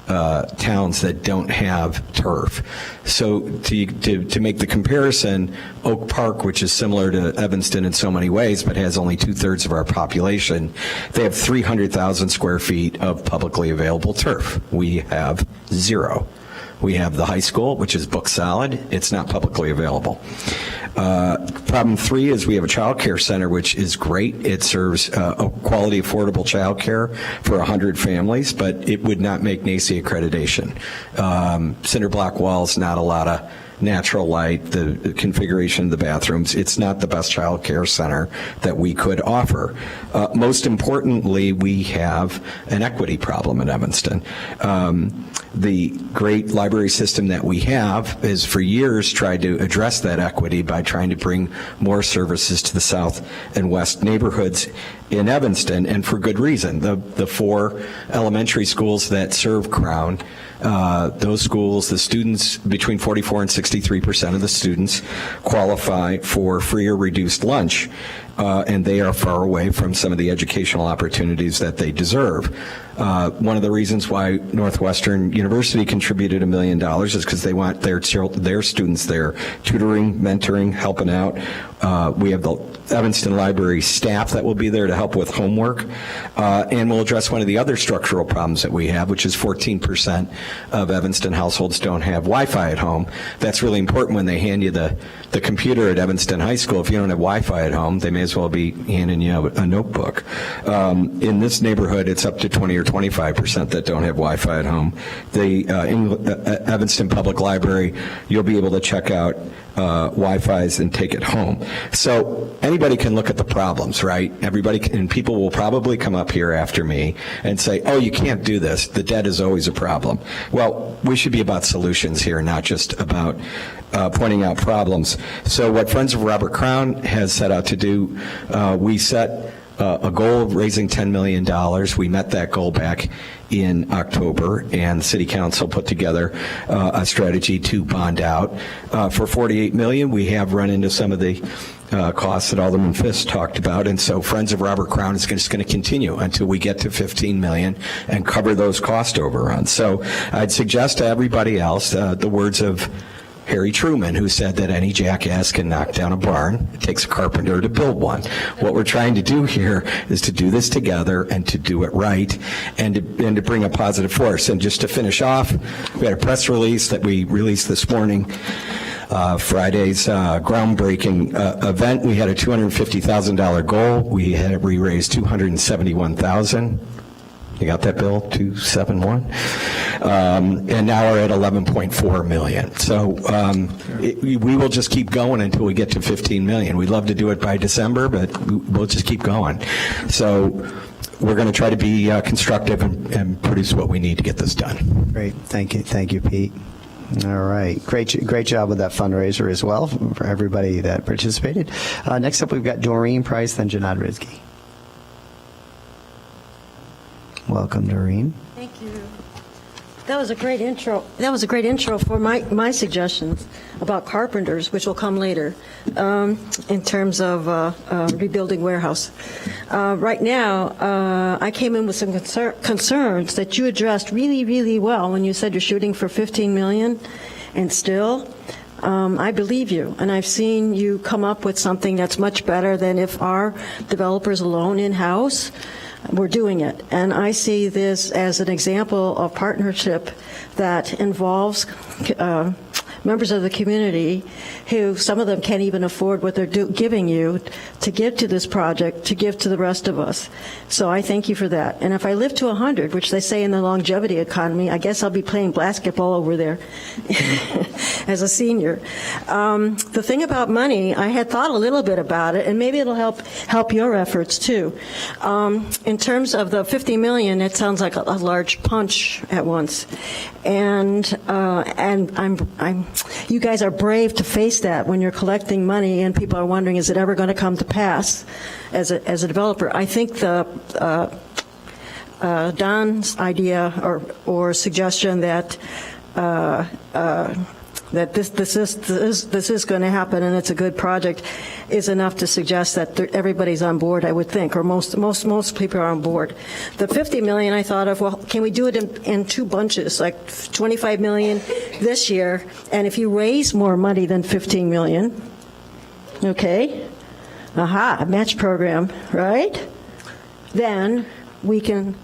towns that don't have turf. So to make the comparison, Oak Park, which is similar to Evanston in so many ways, but has only 2/3 of our population, they have 300,000 square feet of publicly available turf. We have 0. We have the high school, which is book solid. It's not publicly available. Problem 3 is we have a child care center, which is great. It serves a quality, affordable child care for 100 families, but it would not make NACE accreditation. Cinder block walls, not a lot of natural light, the configuration of the bathrooms. It's not the best child care center that we could offer. Most importantly, we have an equity problem in Evanston. The great library system that we have is for years tried to address that equity by trying to bring more services to the south and west neighborhoods in Evanston, and for good reason. The 4 elementary schools that serve Crown, those schools, the students, between 44 and 63% of the students qualify for free or reduced lunch, and they are far away from some of the educational opportunities that they deserve. One of the reasons why Northwestern University contributed $1 million is because they want their students there, tutoring, mentoring, helping out. We have the Evanston Library staff that will be there to help with homework, and we'll address one of the other structural problems that we have, which is 14% of Evanston households don't have Wi-Fi at home. That's really important when they hand you the computer at Evanston High School. If you don't have Wi-Fi at home, they may as well be handing you a notebook. In this neighborhood, it's up to 20 or 25% that don't have Wi-Fi at home. The Evanston Public Library, you'll be able to check out Wi-Fi's and take it home. So anybody can look at the problems, right? And people will probably come up here after me and say, oh, you can't do this. The debt is always a problem. Well, we should be about solutions here, not just about pointing out problems. So what Friends of Robert Crown has set out to do, we set a goal of raising $10 million. We met that goal back in October, and the City Council put together a strategy to bond out. For $48 million, we have run into some of the costs that Alderman Fisk talked about, and so Friends of Robert Crown is just going to continue until we get to $15 million and cover those cost overruns. So I'd suggest to everybody else the words of Harry Truman, who said that any jackass can knock down a barn. It takes a carpenter to build one. What we're trying to do here is to do this together and to do it right, and to bring a positive force. And just to finish off, we had a press release that we released this morning. Friday's groundbreaking event. We had a $250,000 goal. We raised $271,000. You got that, Bill? 271? And now we're at 11.4 million. So we will just keep going until we get to 15 million. We'd love to do it by December, but we'll just keep going. So we're going to try to be constructive and produce what we need to get this done. Great. Thank you, Pete. All right. Great job with that fundraiser as well for everybody that participated. Next up, we've got Doreen Price, then Janad Rizki. Welcome, Doreen. Thank you. That was a great intro. That was a great intro for my suggestions about carpenters, which will come later, in terms of rebuilding warehouse. Right now, I came in with some concerns that you addressed really, really well when you said you're shooting for $15 million, and still, I believe you, and I've seen you come up with something that's much better than if our developers alone in-house we're doing it. And I see this as an example of partnership that involves members of the community who, some of them can't even afford what they're giving you to give to this project, to give to the rest of us. So I thank you for that. And if I live to 100, which they say in the longevity economy, I guess I'll be playing basketball over there as a senior. The thing about money, I had thought a little bit about it, and maybe it'll help your efforts too. In terms of the $50 million, it sounds like a large punch at once, and you guys are brave to face that when you're collecting money, and people are wondering, is it ever going to come to pass? As a developer, I think the Don's idea or suggestion that that this is going to happen and it's a good project is enough to suggest that everybody's on board, I would think, or most people are on board. The $50 million I thought of, well, can we do it in two bunches, like $25 million this year, and if you raise more money than $15 million, okay, a match program, right? Then we can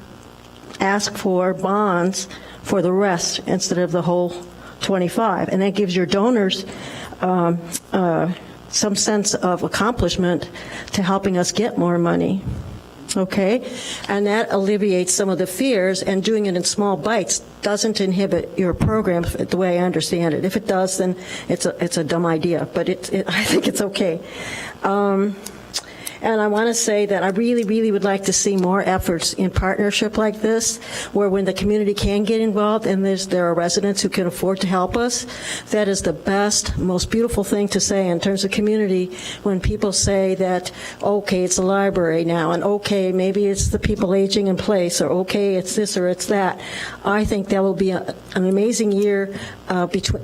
ask for bonds for the rest instead of the whole 25, and that gives your donors some sense of accomplishment to helping us get more money, okay? And that alleviates some of the fears, and doing it in small bites doesn't inhibit your program the way I understand it. If it does, then it's a dumb idea, but I think it's okay. And I want to say that I really, really would like to see more efforts in partnership like this, where when the community can get involved and there are residents who can afford to help us. That is the best, most beautiful thing to say in terms of community, when people say that, okay, it's a library now, and okay, maybe it's the people aging in place, or okay, it's this or it's that. I think that will be an amazing year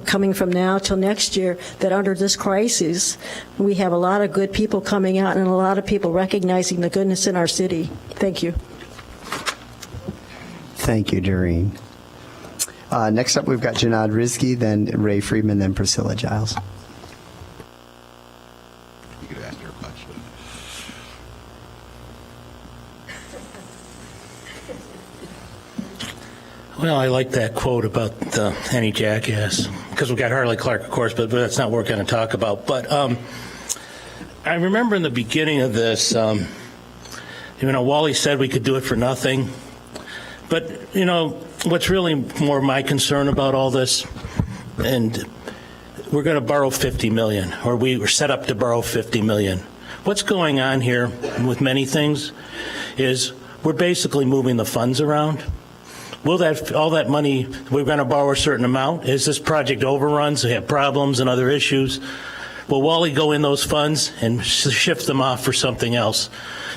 coming from now till next year, that under this crisis, we have a lot of good people coming out and a lot of people recognizing the goodness in our city. Thank you. Thank you, Doreen. Next up, we've got Janad Rizki, then Ray Friedman, then Priscilla Giles. You could ask her a question. Well, I like that quote about any jackass, because we've got Harley Clark, of course, but that's not what we're going to talk about. But I remember in the beginning of this, Wally said we could do it for nothing. But, what's really more my concern about all this, and we're going to borrow $50 million, or we were set up to borrow $50 million. What's going on here with many things is we're basically moving the funds around. Will all that money, we're going to borrow a certain amount? Is this project overruns, they have problems and other issues? Will Wally go in those funds and shift them off for something else?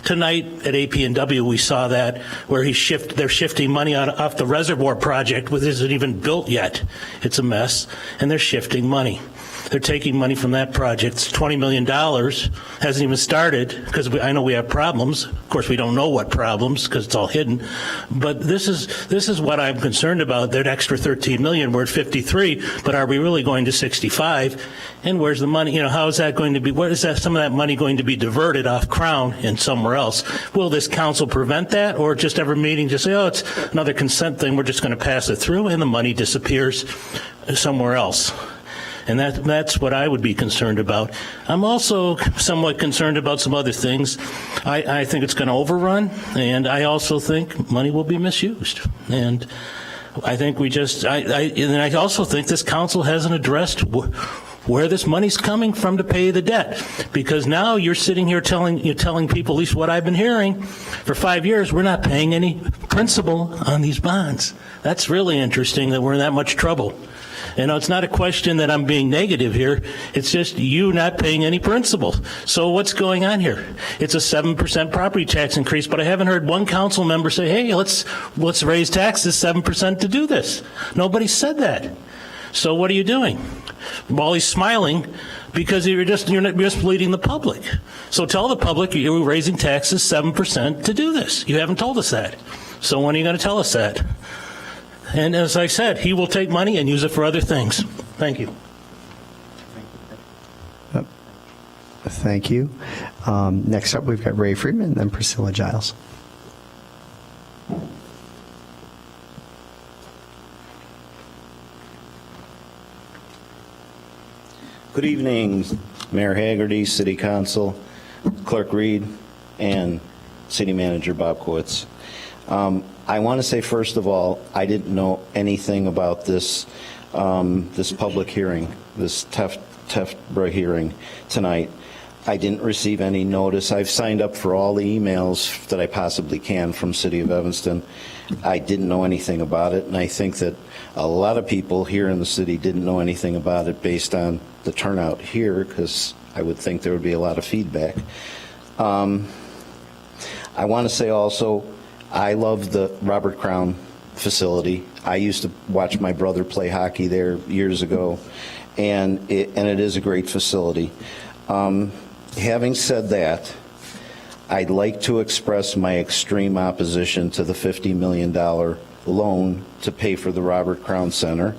Tonight at AP&W, we saw that, where they're shifting money off the reservoir project, which isn't even built yet. It's a mess, and they're shifting money. They're taking money from that project. It's $20 million. Hasn't even started, because I know we have problems. Of course, we don't know what problems, because it's all hidden. But this is what I'm concerned about. That extra $13 million, we're at 53, but are we really going to 65? And where's the money? How is that going to be? Where is some of that money going to be diverted off Crown and somewhere else? Will this council prevent that, or just every meeting just say, oh, it's another consent thing, we're just going to pass it through, and the money disappears somewhere else? And that's what I would be concerned about. I'm also somewhat concerned about some other things. I think it's going to overrun, and I also think money will be misused. And I think and I also think this council hasn't addressed where this money's coming from to pay the debt. Because now you're sitting here telling people, at least what I've been hearing, for 5 years, we're not paying any principal on these bonds. That's really interesting that we're in that much trouble. It's not a question that I'm being negative here. It's just you not paying any principal. So what's going on here? It's a 7% property tax increase, but I haven't heard one council member say, hey, let's raise taxes 7% to do this. Nobody said that. So what are you doing? Wally's smiling because you're misleading the public. So tell the public you're raising taxes 7% to do this. You haven't told us that. So when are you going to tell us that? And as I said, he will take money and use it for other things. Thank you. Thank you. Next up, we've got Ray Friedman, then Priscilla Giles. Good evening, Mayor Haggerty, City Council, Clerk Reed, and City Manager Bob Kowitz. I want to say, first of all, I didn't know anything about this this public hearing, this TEFRA hearing tonight. I didn't receive any notice. I've signed up for all the emails that I possibly can from City of Evanston. I didn't know anything about it, and I think that a lot of people here in the city didn't know anything about it based on the turnout here, because I would think there would be a lot of feedback. I want to say also, I love the Robert Crown facility. I used to watch my brother play hockey there years ago, and it is a great facility. Having said that, I'd like to express my extreme opposition to the $50 million loan to pay for the Robert Crown Center.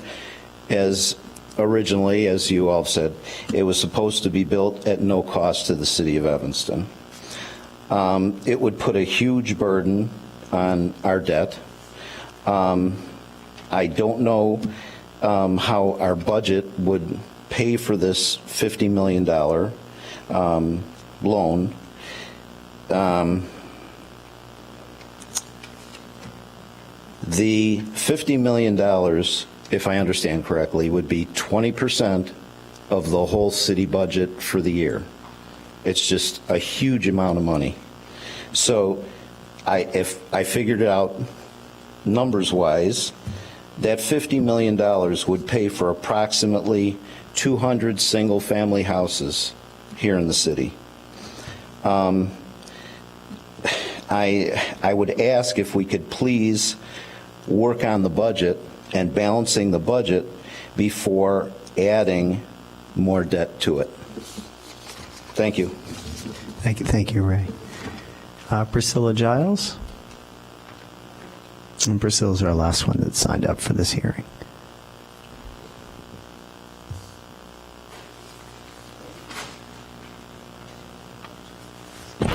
As originally, as you all said, it was supposed to be built at no cost to the City of Evanston. It would put a huge burden on our debt. I don't know how our budget would pay for this $50 million loan. The $50 million, if I understand correctly, would be 20% of the whole city budget for the year. It's just a huge amount of money. So if I figured it out numbers-wise, that $50 million would pay for approximately 200 single-family houses here in the city. I would ask if we could please work on the budget and balancing the budget before adding more debt to it. Thank you. Thank you, Ray. Priscilla Giles? And Priscilla's our last one that signed up for this hearing.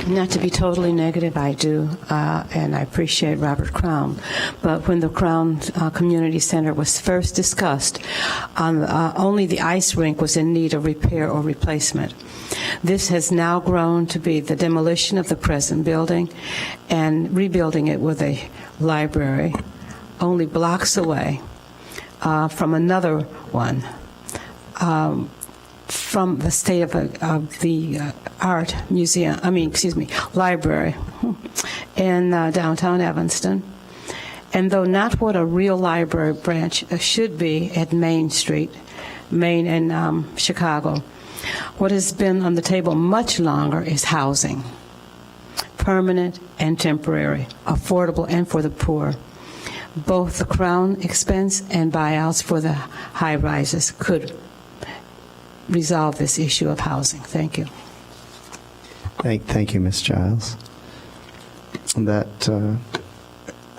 Not to be totally negative, I do, and I appreciate Robert Crown. But when the Crown Community Center was first discussed, only the ice rink was in need of repair or replacement. This has now grown to be the demolition of the present building and rebuilding it with a library only blocks away from another one. From the state of the art museum, library in downtown Evanston. And though not what a real library branch should be at Main Street, Main and Chicago, what has been on the table much longer is housing, permanent and temporary, affordable and for the poor. Both the Crown expense and buyouts for the high rises could resolve this issue of housing. Thank you. Thank you, Ms. Giles. I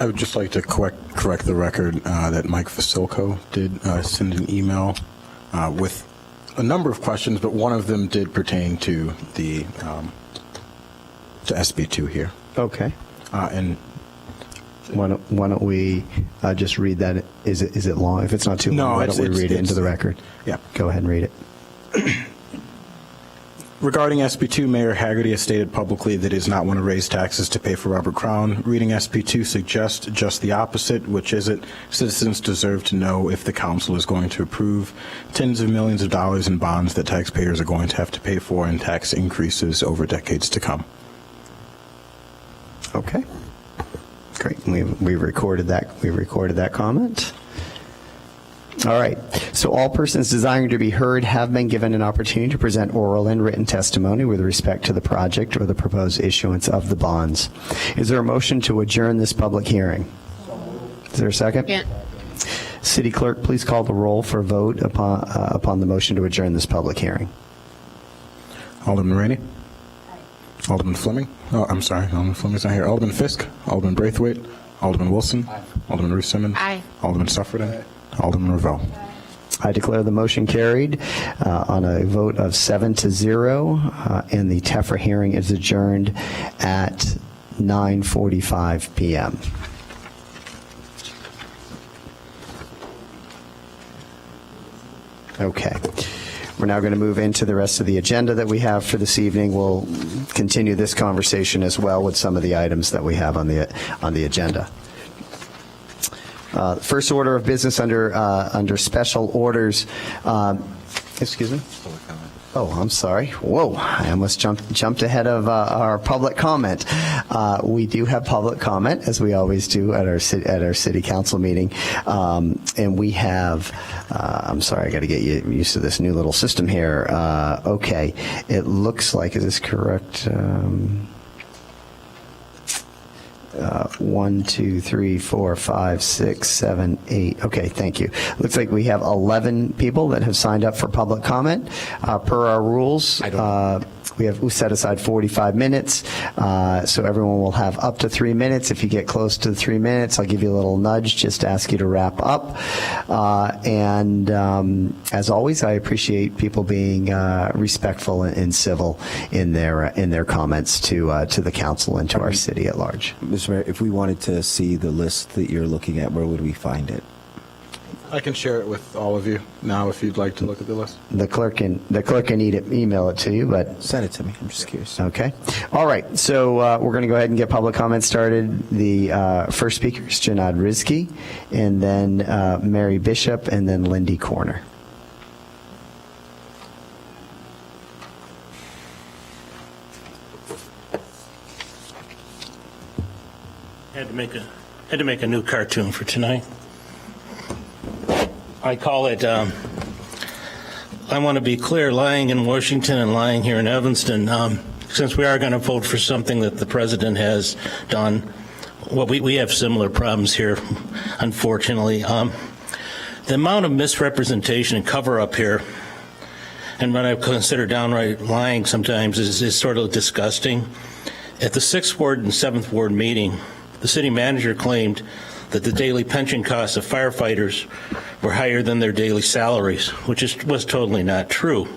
would just like to correct the record that Mike Vasilko did send an email with a number of questions, but one of them did pertain to the to SB2 here. Okay. And why don't we just read that? Is it long? If it's not too long, why don't we read it into the record? Yeah. Go ahead and read it. Regarding SB2, Mayor Haggerty has stated publicly that he does not want to raise taxes to pay for Robert Crown. Reading SB2 suggests just the opposite, which is it. Citizens deserve to know if the council is going to approve tens of millions of dollars in bonds that taxpayers are going to have to pay for and tax increases over decades to come. Okay. Great. We recorded that. We recorded that comment. All right. So all persons desiring to be heard have been given an opportunity to present oral and written testimony with respect to the project or the proposed issuance of the bonds. Is there a motion to adjourn this public hearing? Is there a second? Yeah. City Clerk, please call the roll for a vote upon the motion to adjourn this public hearing. Alderman Rainey? Alderman Fleming? Oh, I'm sorry. Alderman Fleming's not here. Alderman Fisk? Alderman Braithwaite? Alderman Wilson? Aye. Alderman Ruth Simmons? Aye. Alderman Suffredin? Alderman Ravel. I declare the motion carried on a vote of 7-0, and the TEFRA hearing is adjourned at 9:45 p.m. Okay. We're now going to move into the rest of the agenda that we have for this evening. We'll continue this conversation as well with some of the items that we have on the agenda. First order of business under special orders. Excuse me? Oh, I'm sorry. Whoa, I almost jumped ahead of our public comment. We do have public comment, as we always do at our city council meeting. And we have, I'm sorry, I got to get you used to this new little system here. Okay, it looks like, is this correct? 1, 2, 3, 4, 5, 6, 7, 8. Okay, thank you. Looks like we have 11 people that have signed up for public comment. Per our rules, we set aside 45 minutes, so everyone will have up to 3 minutes. If you get close to 3 minutes, I'll give you a little nudge, just to ask you to wrap up. And as always, I appreciate people being respectful and civil in their comments to the council and to our city at large. Mr. Mayor, if we wanted to see the list that you're looking at, where would we find it? I can share it with all of you now if you'd like to look at the list. The clerk can email it to you, but send it to me. I'm just curious. Okay. All right. So we're going to go ahead and get public comment started. The first speaker is Janad Rizki, and then Mary Bishop, and then Lindy Corner. Had to make a new cartoon for tonight. I call it, I want to be clear, lying in Washington and lying here in Evanston. Since we are going to vote for something that the president has done, well, we have similar problems here, unfortunately. The amount of misrepresentation and cover-up here, and what I consider downright lying sometimes, is sort of disgusting. At the 6th Ward and 7th Ward meeting, the city manager claimed that the daily pension costs of firefighters were higher than their daily salaries, which was totally not true.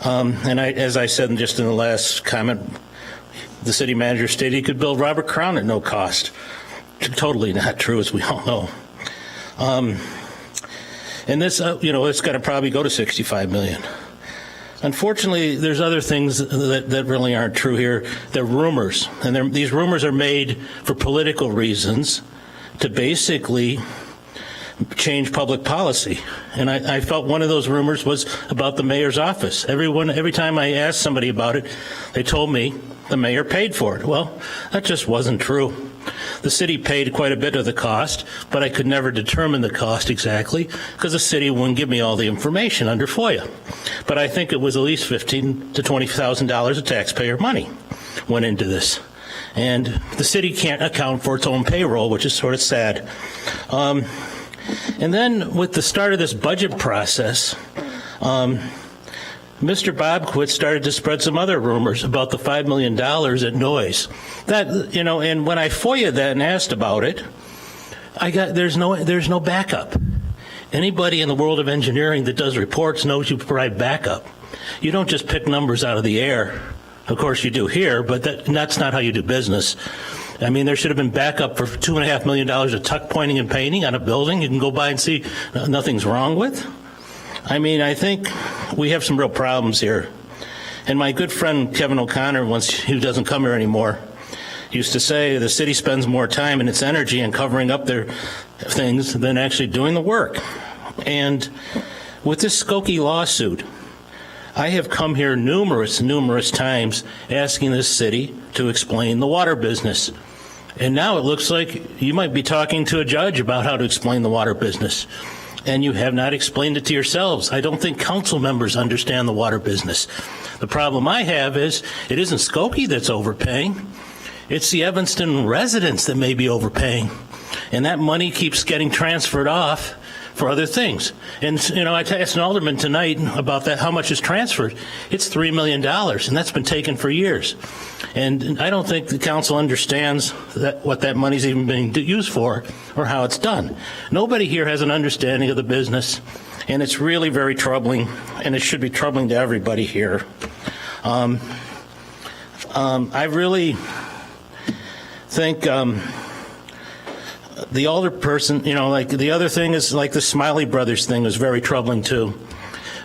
And as I said just in the last comment, the city manager stated he could build Robert Crown at no cost. Totally not true, as we all know. And this, it's going to probably go to $65 million. Unfortunately, there's other things that really aren't true here. They're rumors, and these rumors are made for political reasons to basically change public policy. And I felt one of those rumors was about the mayor's office. Every time I asked somebody about it, they told me the mayor paid for it. Well, that just wasn't true. The city paid quite a bit of the cost, but I could never determine the cost exactly because the city wouldn't give me all the information under FOIA. But I think it was at least $15,000 to $20,000 of taxpayer money went into this. And the city can't account for its own payroll, which is sort of sad. And then with the start of this budget process, Mr. Bobkowitz started to spread some other rumors about the $5 million at Noise. And when I FOIA'd that and asked about it, there's no backup. Anybody in the world of engineering that does reports knows you provide backup. You don't just pick numbers out of the air. Of course you do here, but that's not how you do business. I mean, there should have been backup for $2.5 million of tuck pointing and painting on a building you can go by and see nothing's wrong with. I mean, I think we have some real problems here. And my good friend Kevin O'Connor, who doesn't come here anymore, used to say the city spends more time and its energy in covering up their things than actually doing the work. And with this Skokie lawsuit, I have come here numerous times asking this city to explain the water business. And now it looks like you might be talking to a judge about how to explain the water business. And you have not explained it to yourselves. I don't think council members understand the water business. The problem I have is it isn't Skokie that's overpaying. It's the Evanston residents that may be overpaying. And that money keeps getting transferred off for other things. And, I asked an alderman tonight about that, how much is transferred. It's $3 million, and that's been taken for years. And I don't think the council understands what that money's even being used for or how it's done. Nobody here has an understanding of the business, and it's really very troubling, and it should be troubling to everybody here. I really think the older person, like the other thing is like the Smiley Brothers thing was very troubling too.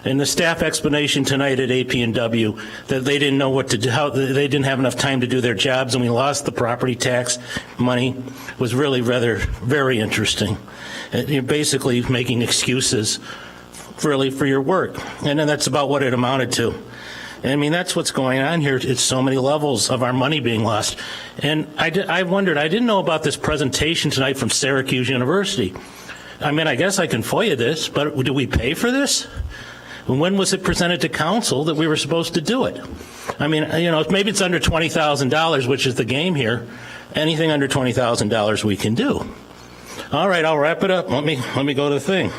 In the staff explanation tonight at AP&W, that they didn't know what to do, how they didn't have enough time to do their jobs, and we lost the property tax money, was really rather very interesting. You're basically making excuses, really, for your work, and then that's about what it amounted to. I mean, that's what's going on here. It's so many levels of our money being lost. And I wondered, I didn't know about this presentation tonight from Syracuse University. I mean, I guess I can FOIA this, but do we pay for this? When was it presented to council that we were supposed to do it? I mean, you know, maybe it's under $20,000, which is the game here. Anything under $20,000 we can do. All right, I'll wrap it up. Let me go to the thing.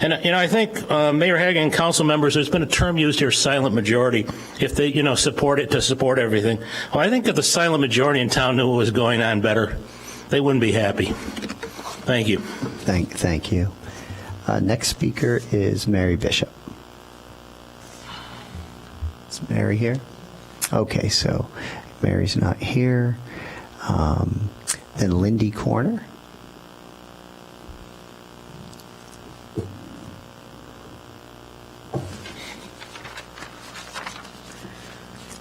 And, you know, I think Mayor Hagan and council members, there's been a term used here, silent majority, if they, you know, support it to support everything. Well, I think if the silent majority in town knew what was going on better, they wouldn't be happy. Thank you. Thank you. Next speaker is Mary Bishop. Is Mary here? Okay, so Mary's not here. Then Lindy Corner.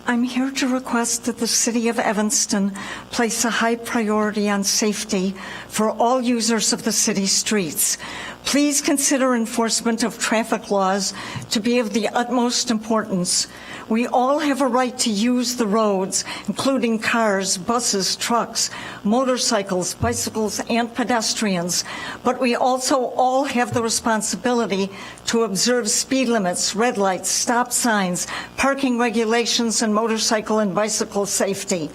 I'm here to request that the City of Evanston place a high priority on safety for all users of the city streets. Please consider enforcement of traffic laws to be of the utmost importance. We all have a right to use the roads, including cars, buses, trucks, motorcycles, bicycles, and pedestrians. But we also all have the responsibility to observe speed limits, red lights, stop signs, parking regulations, and motorcycle and bicycle safety.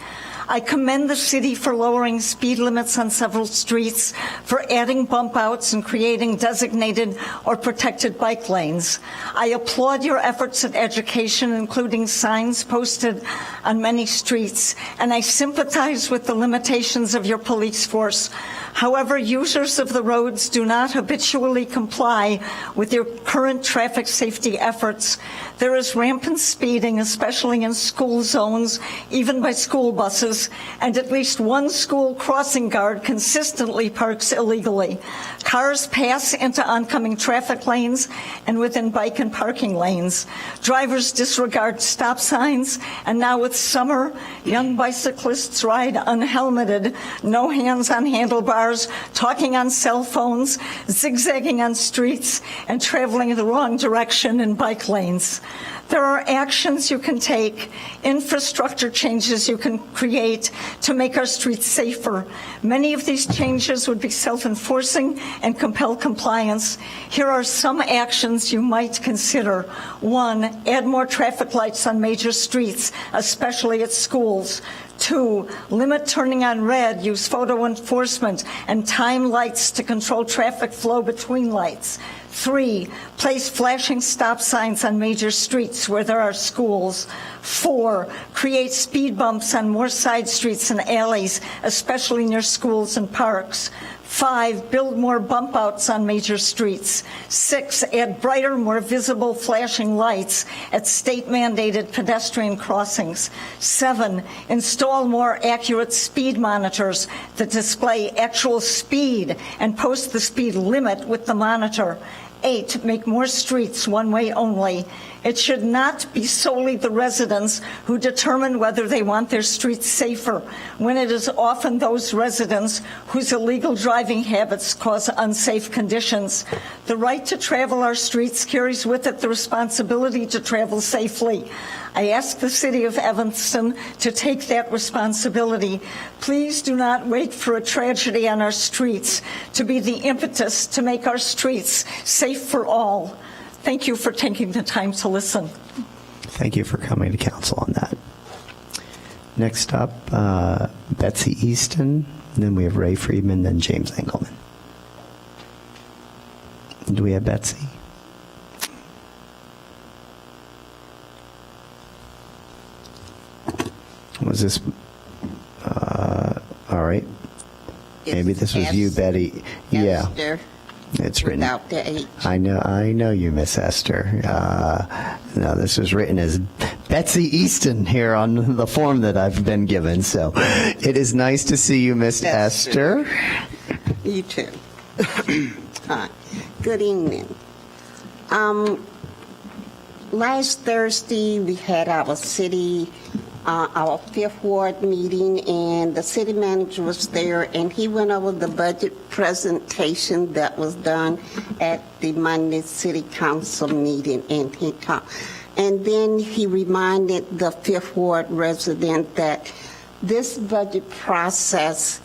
I commend the city for lowering speed limits on several streets, for adding bump outs and creating designated or protected bike lanes. I applaud your efforts at education, including signs posted on many streets, and I sympathize with the limitations of your police force. However, users of the roads do not habitually comply with your current traffic safety efforts. There is rampant speeding, especially in school zones, even by school buses, and at least one school crossing guard consistently parks illegally. Cars pass into oncoming traffic lanes and within bike and parking lanes. Drivers disregard stop signs, and now with summer, young bicyclists ride unhelmeted, no hands on handlebars, talking on cell phones, zigzagging on streets, and traveling in the wrong direction in bike lanes. There are actions you can take, infrastructure changes you can create to make our streets safer. Many of these changes would be self-enforcing and compel compliance. Here are some actions you might consider. 1, add more traffic lights on major streets, especially at schools. 2, limit turning on red, use photo enforcement, and time lights to control traffic flow between lights. 3, place flashing stop signs on major streets where there are schools. 4, create speed bumps on more side streets and alleys, especially near schools and parks. 5, build more bump outs on major streets. 6, add brighter, more visible flashing lights at state-mandated pedestrian crossings. 7, install more accurate speed monitors that display actual speed and post the speed limit with the monitor. 8, make more streets one-way only. It should not be solely the residents who determine whether they want their streets safer, when it is often those residents whose illegal driving habits cause unsafe conditions. The right to travel our streets carries with it the responsibility to travel safely. I ask the City of Evanston to take that responsibility. Please do not wait for a tragedy on our streets to be the impetus to make our streets safe for all. Thank you for taking the time to listen. Thank you for coming to council on that. Next up, Betsy Easton, then we have Ray Friedman, then James Engelman. Do we have Betsy? Was this, all right. Maybe this was you, Betty. Yeah. Esther, It's written. without the H. I know you, Miss Esther. No, this was written as Betsy Easton here on the form that I've been given. So it is nice to see you, Miss Esther. You too. Hi. Good evening. Last Thursday, we had our city, our Fifth Ward meeting, and the city manager was there, and he went over the budget presentation that was done at the Monday City Council meeting, and he talked. And then he reminded the Fifth Ward resident that this budget process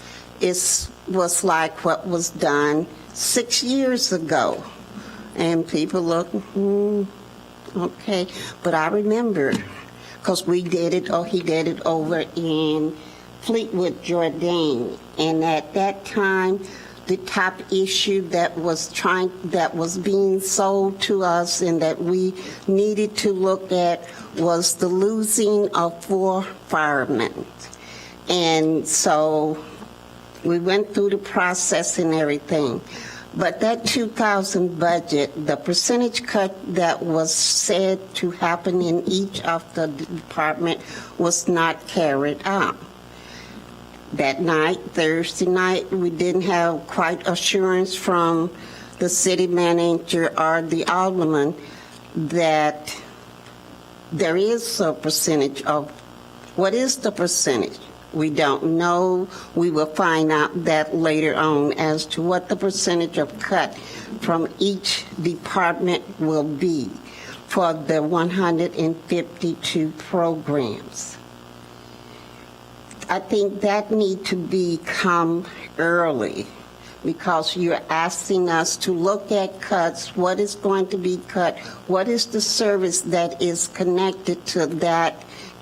was like what was done 6 years ago. And people look, okay. But I remember, because we did it, or he did it over in Fleetwood, Jordan. And at that time, the top issue that was being sold to us and that we needed to look at was the losing of 4 firemen. And so we went through the process and everything. But that 2000 budget, the percentage cut that was said to happen in each of the department was not carried out. That night, Thursday night, we didn't have quite assurance from the city manager or the alderman that there is a percentage of, what is the percentage? We don't know. We will find out that later on as to what the percentage of cut from each department will be for the 152 programs. I think that need to become early because you're asking us to look at cuts, what is going to be cut, what is the service that is connected to that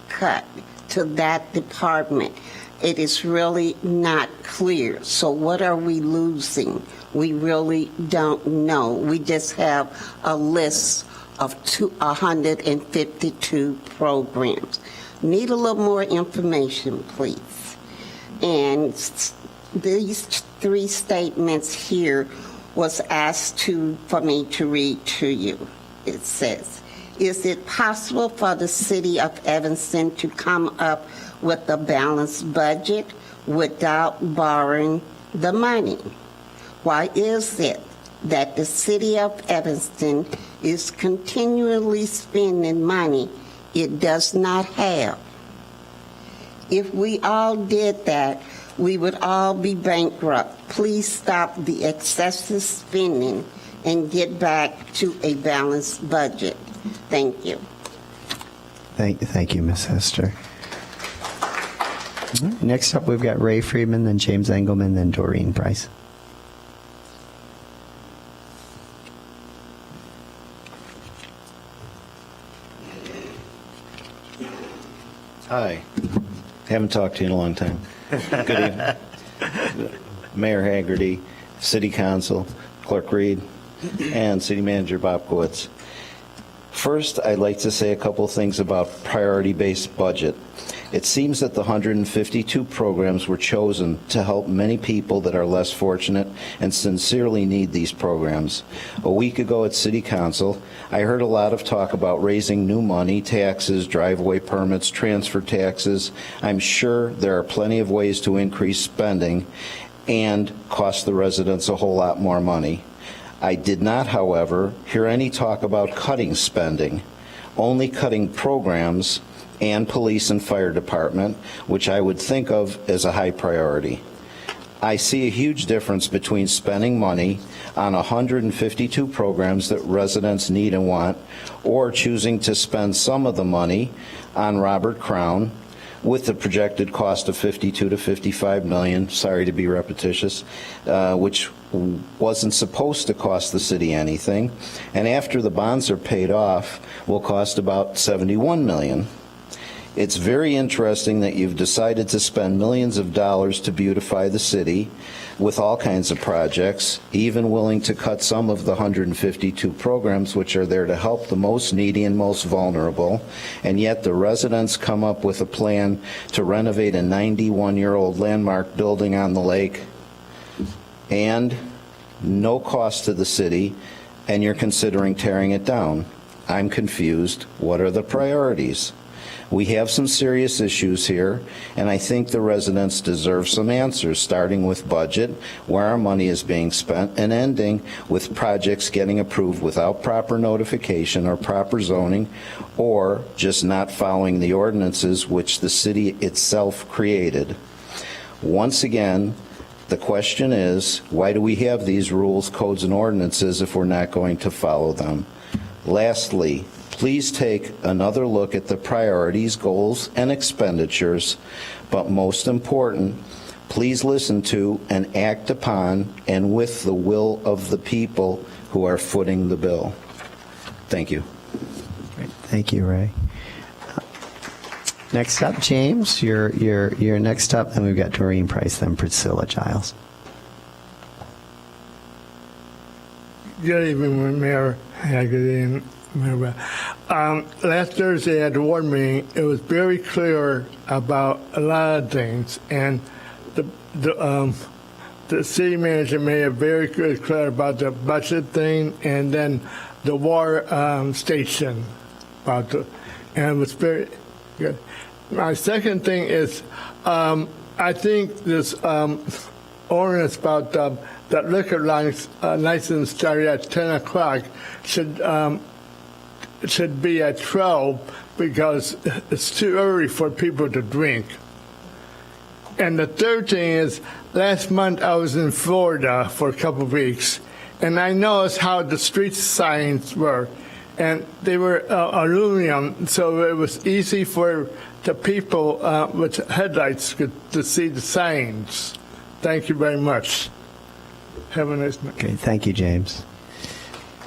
cut, to that department. It is really not clear. So what are we losing? We really don't know. We just have a list of 152 programs. Need a little more information, please. And these 3 statements here was asked for me to read to you. It says, is it possible for the city of Evanston to come up with a balanced budget without borrowing the money? Why is it that the city of Evanston is continually spending money it does not have? If we all did that, we would all be bankrupt. Please stop the excessive spending and get back to a balanced budget. Thank you. Thank you, Ms. Hester. Next up, we've got Ray Friedman, then James Engelman, then Doreen Price. Hi. Haven't talked to you in a long time. Good evening. Mayor Haggerty, City Council, Clerk Reed, and City Manager Bobkowitz. First, I'd like to say a couple things about priority-based budget. It seems that the 152 programs were chosen to help many people that are less fortunate and sincerely need these programs. A week ago at City Council, I heard a lot of talk about raising new money, taxes, driveway permits, transfer taxes. I'm sure there are plenty of ways to increase spending and cost the residents a whole lot more money. I did not, however, hear any talk about cutting spending, only cutting programs and police and fire department, which I would think of as a high priority. I see a huge difference between spending money on 152 programs that residents need and want, or choosing to spend some of the money on Robert Crown with the projected cost of $52 to $55 million, sorry to be repetitious, which wasn't supposed to cost the city anything, and after the bonds are paid off, will cost about $71 million. It's very interesting that you've decided to spend millions of dollars to beautify the city with all kinds of projects, even willing to cut some of the 152 programs which are there to help the most needy and most vulnerable, and yet the residents come up with a plan to renovate a 91-year-old landmark building on the lake and no cost to the city, and you're considering tearing it down. I'm confused. What are the priorities? We have some serious issues here, and I think the residents deserve some answers, starting with budget, where our money is being spent, and ending with projects getting approved without proper notification or proper zoning, or just not following the ordinances which the city itself created. Once again, the question is, why do we have these rules, codes, and ordinances if we're not going to follow them? Lastly, please take another look at the priorities, goals, and expenditures, but most important, please listen to and act upon and with the will of the people who are footing the bill. Thank you. Great. Thank you, Ray. Next up, James, you're next up, and we've got Doreen Price, then Priscilla Giles. Good evening, Mayor. Good evening, Mayor. Last Thursday at the ward meeting, it was very clear about a lot of things, and the city manager made it very clear about the budget thing, and then the water station and it was very good. My second thing is, I think this ordinance about that liquor license started at 10 o'clock should be at 12 because it's too early for people to drink. And the third thing is, last month I was in Florida for a couple of weeks, and I noticed how the street signs were. And they were aluminum, so it was easy for the people with headlights to see the signs. Thank you very much. Have a nice night. Okay, thank you, James.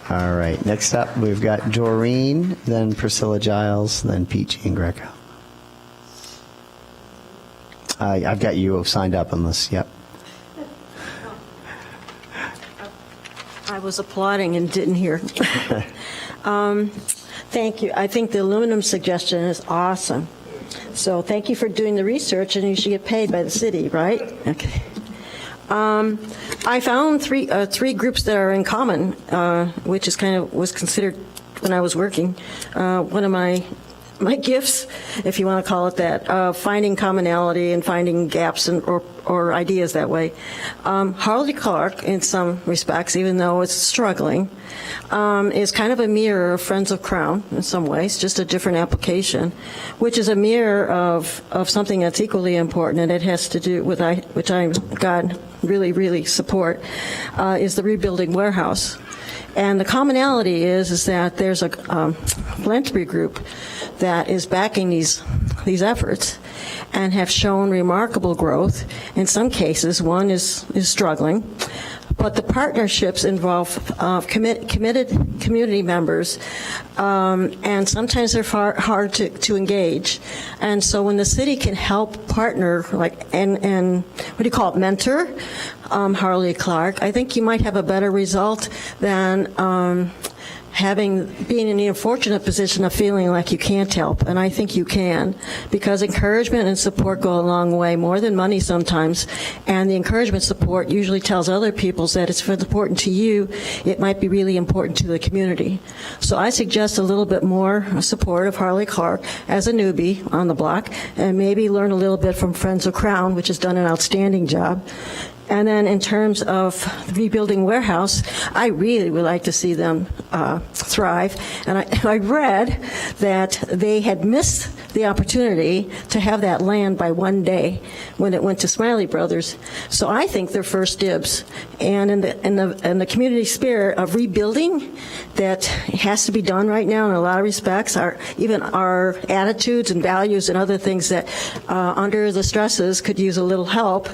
All right, next up, we've got Doreen, then Priscilla Giles, then Pete Jean Greco. I've got you signed up on this, yep. I was applauding and didn't hear. Thank you. I think the aluminum suggestion is awesome. So thank you for doing the research, and you should get paid by the city, right? Okay. I found three groups that are in common, which is was considered when I was working. One of my gifts, if you want to call it that, finding commonality and finding gaps or ideas that way. Harley Clark, in some respects, even though it's struggling, is kind of a mirror of Friends of Crown in some ways, just a different application, which is a mirror of something that's equally important, and it has to do with, which I, God, really, really support, is the Rebuilding Warehouse. And the commonality is that there's a philanthropy group that is backing these efforts and have shown remarkable growth. In some cases, one is struggling, but the partnerships involve committed community members, and sometimes they're hard to engage. And so when the city can help partner, and what do you call it, mentor Harley Clark, I think you might have a better result than being in the unfortunate position of feeling like you can't help. And I think you can, because encouragement and support go a long way, more than money sometimes. And the encouragement support usually tells other people that it's important to you, it might be really important to the community. So I suggest a little bit more support of Harley Clark as a newbie on the block, and maybe learn a little bit from Friends of Crown, which has done an outstanding job. And then in terms of Rebuilding Warehouse, I really would like to see them thrive. And I read that they had missed the opportunity to have that land by one day when it went to Smiley Brothers. So I think they're first dibs. And in the community spirit of rebuilding that has to be done right now in a lot of respects, even our attitudes and values and other things that under the stresses could use a little help.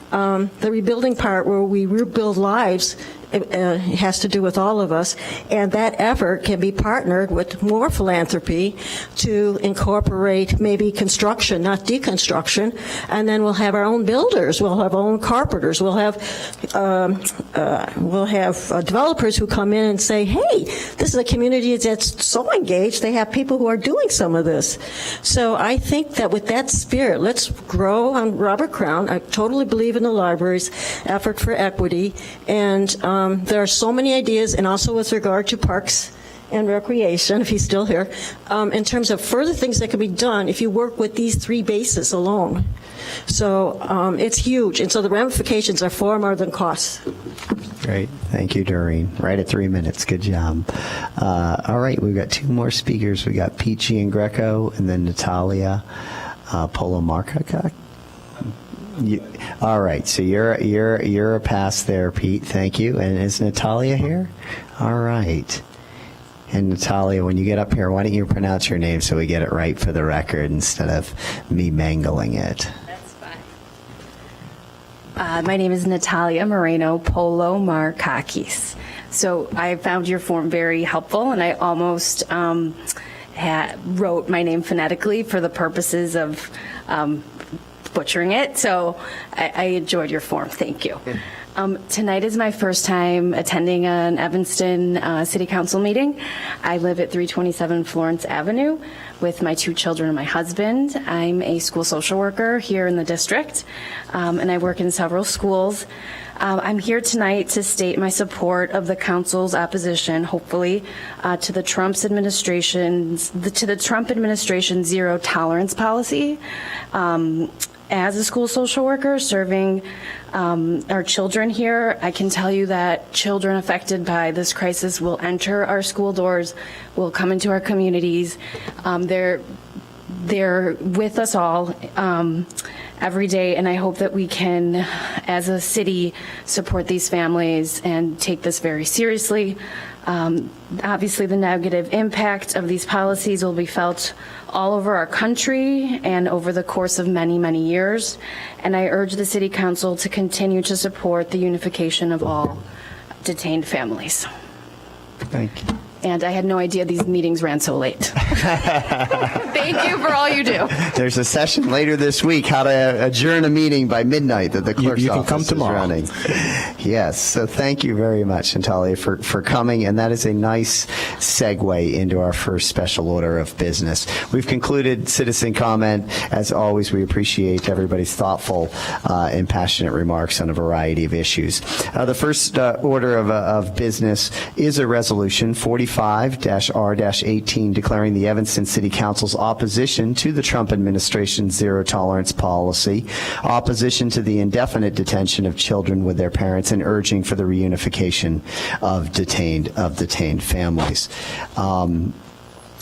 The rebuilding part where we rebuild lives has to do with all of us, and that effort can be partnered with more philanthropy to incorporate maybe construction, not deconstruction, and then we'll have our own builders, we'll have our own carpenters, we'll have developers who come in and say, hey, this is a community that's so engaged, they have people who are doing some of this. So I think that with that spirit, let's grow on Robert Crown. I totally believe in the library's effort for equity, and there are so many ideas, and also with regard to parks and Recreation, if he's still here, in terms of further things that can be done if you work with these 3 bases alone. So it's huge, and so the ramifications are far more than costs. Great. Thank you, Doreen. Right at 3 minutes. Good job. All right, we've got 2 more speakers. We got Pete Giangreco and then Natalia Polomarchuk. All right, so you're a pass there, Pete. Thank you. And is Natalia here? All right. And Natalia, when you get up here, why don't you pronounce your name so we get it right for the record instead of me mangling it? That's fine. My name is Natalia Moreno Polomarchuk. So I found your form very helpful, and I almost wrote my name phonetically for the purposes of butchering it. So I enjoyed your form. Thank you. Tonight is my first time attending an Evanston City Council meeting. I live at 327 Florence Avenue with my 2 children and my husband. I'm a school social worker here in the district, and I work in several schools. I'm here tonight to state my support of the council's opposition, hopefully, to the Trump administration's zero tolerance policy. As a school social worker serving our children here, I can tell you that children affected by this crisis will enter our school doors, will come into our communities. They're with us all every day, and I hope that we can, as a city, support these families and take this very seriously. Obviously, the negative impact of these policies will be felt all over our country and over the course of many, many years. And I urge the City Council to continue to support the unification of all detained families. Thank you. And I had no idea these meetings ran so late. Thank you for all you do. There's a session later this week, how to adjourn a meeting by midnight that the clerk's you can office come is tomorrow. running. Yes, so thank you very much, Natalia, for coming, and that is a nice segue into our first special order of business. We've concluded citizen comment. As always, we appreciate everybody's thoughtful and passionate remarks on a variety of issues. The first order of business is a resolution, 45-R-18, declaring the Evanston City Council's opposition to the Trump administration's zero-tolerance policy, opposition to the indefinite detention of children with their parents, and urging for the reunification of detained families.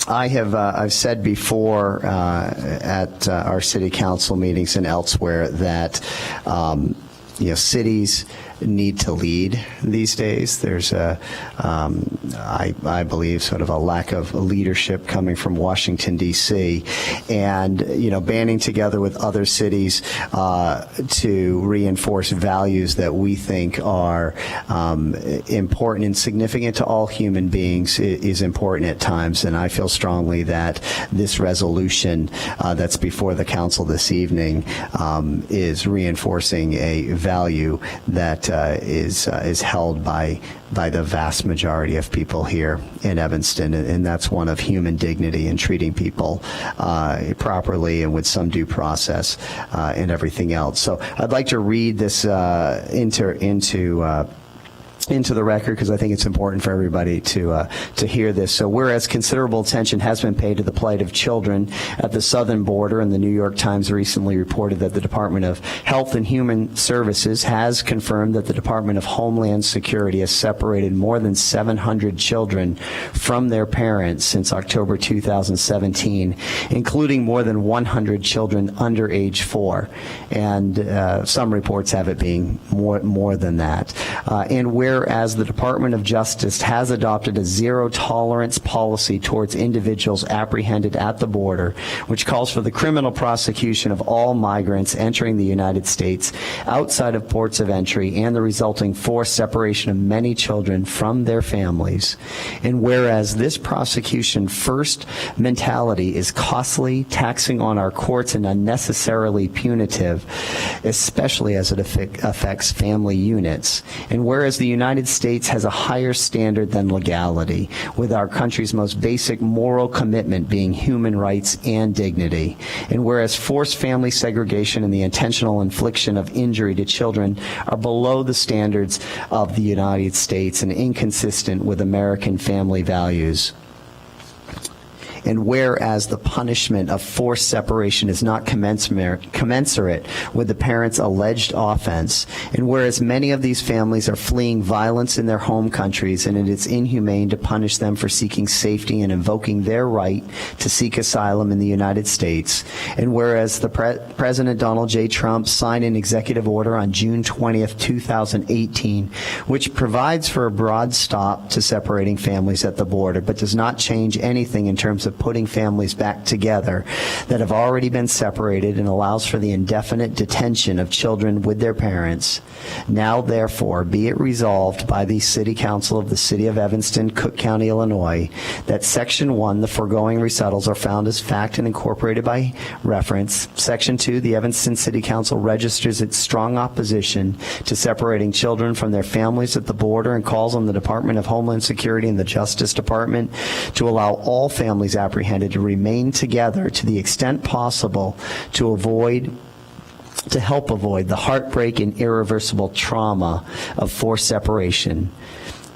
I've said before at our city council meetings and elsewhere that cities need to lead these days. There's I believe, sort of a lack of leadership coming from Washington, D.C., and, banding together with other cities to reinforce values that we think are important and significant to all human beings is important at times. And I feel strongly that this resolution that's before the council this evening is reinforcing a value that is held by the vast majority of people here in Evanston, and that's one of human dignity and treating people properly and with some due process and everything else. So I'd like to read this into the record because I think it's important for everybody to hear this. So whereas considerable attention has been paid to the plight of children at the southern border, and the New York Times recently reported that the Department of Health and Human Services has confirmed that the Department of Homeland Security has separated more than 700 children from their parents since October 2017, including more than 100 children under age 4. And some reports have it being more than that. And whereas the Department of Justice has adopted a zero-tolerance policy towards individuals apprehended at the border, which calls for the criminal prosecution of all migrants entering the United States outside of ports of entry and the resulting forced separation of many children from their families. And whereas this prosecution first mentality is costly, taxing on our courts, and unnecessarily punitive, especially as it affects family units. And whereas the United United States has a higher standard than legality, with our country's most basic moral commitment being human rights and dignity. And whereas forced family segregation and the intentional infliction of injury to children are below the standards of the United States and inconsistent with American family values. And whereas the punishment of forced separation is not commensurate with the parent's alleged offense, and whereas many of these families are fleeing violence in their home countries, and it is inhumane to punish them for seeking safety and invoking their right to seek asylum in the United States, and whereas the President Donald J. Trump signed an executive order on June 20th, 2018, which provides for a broad stop to separating families at the border, but does not change anything in terms of putting families back together that have already been separated, and allows for the indefinite detention of children with their parents. Now, therefore, be it resolved by the City Council of the City of Evanston, Cook County, Illinois, that Section 1, the foregoing recitals are found as fact and incorporated by reference. Section 2, the Evanston City Council registers its strong opposition to separating children from their families at the border, and calls on the Department of Homeland Security and the Justice Department to allow all families apprehended to remain together to the extent possible to help avoid the heartbreak and irreversible trauma of forced separation.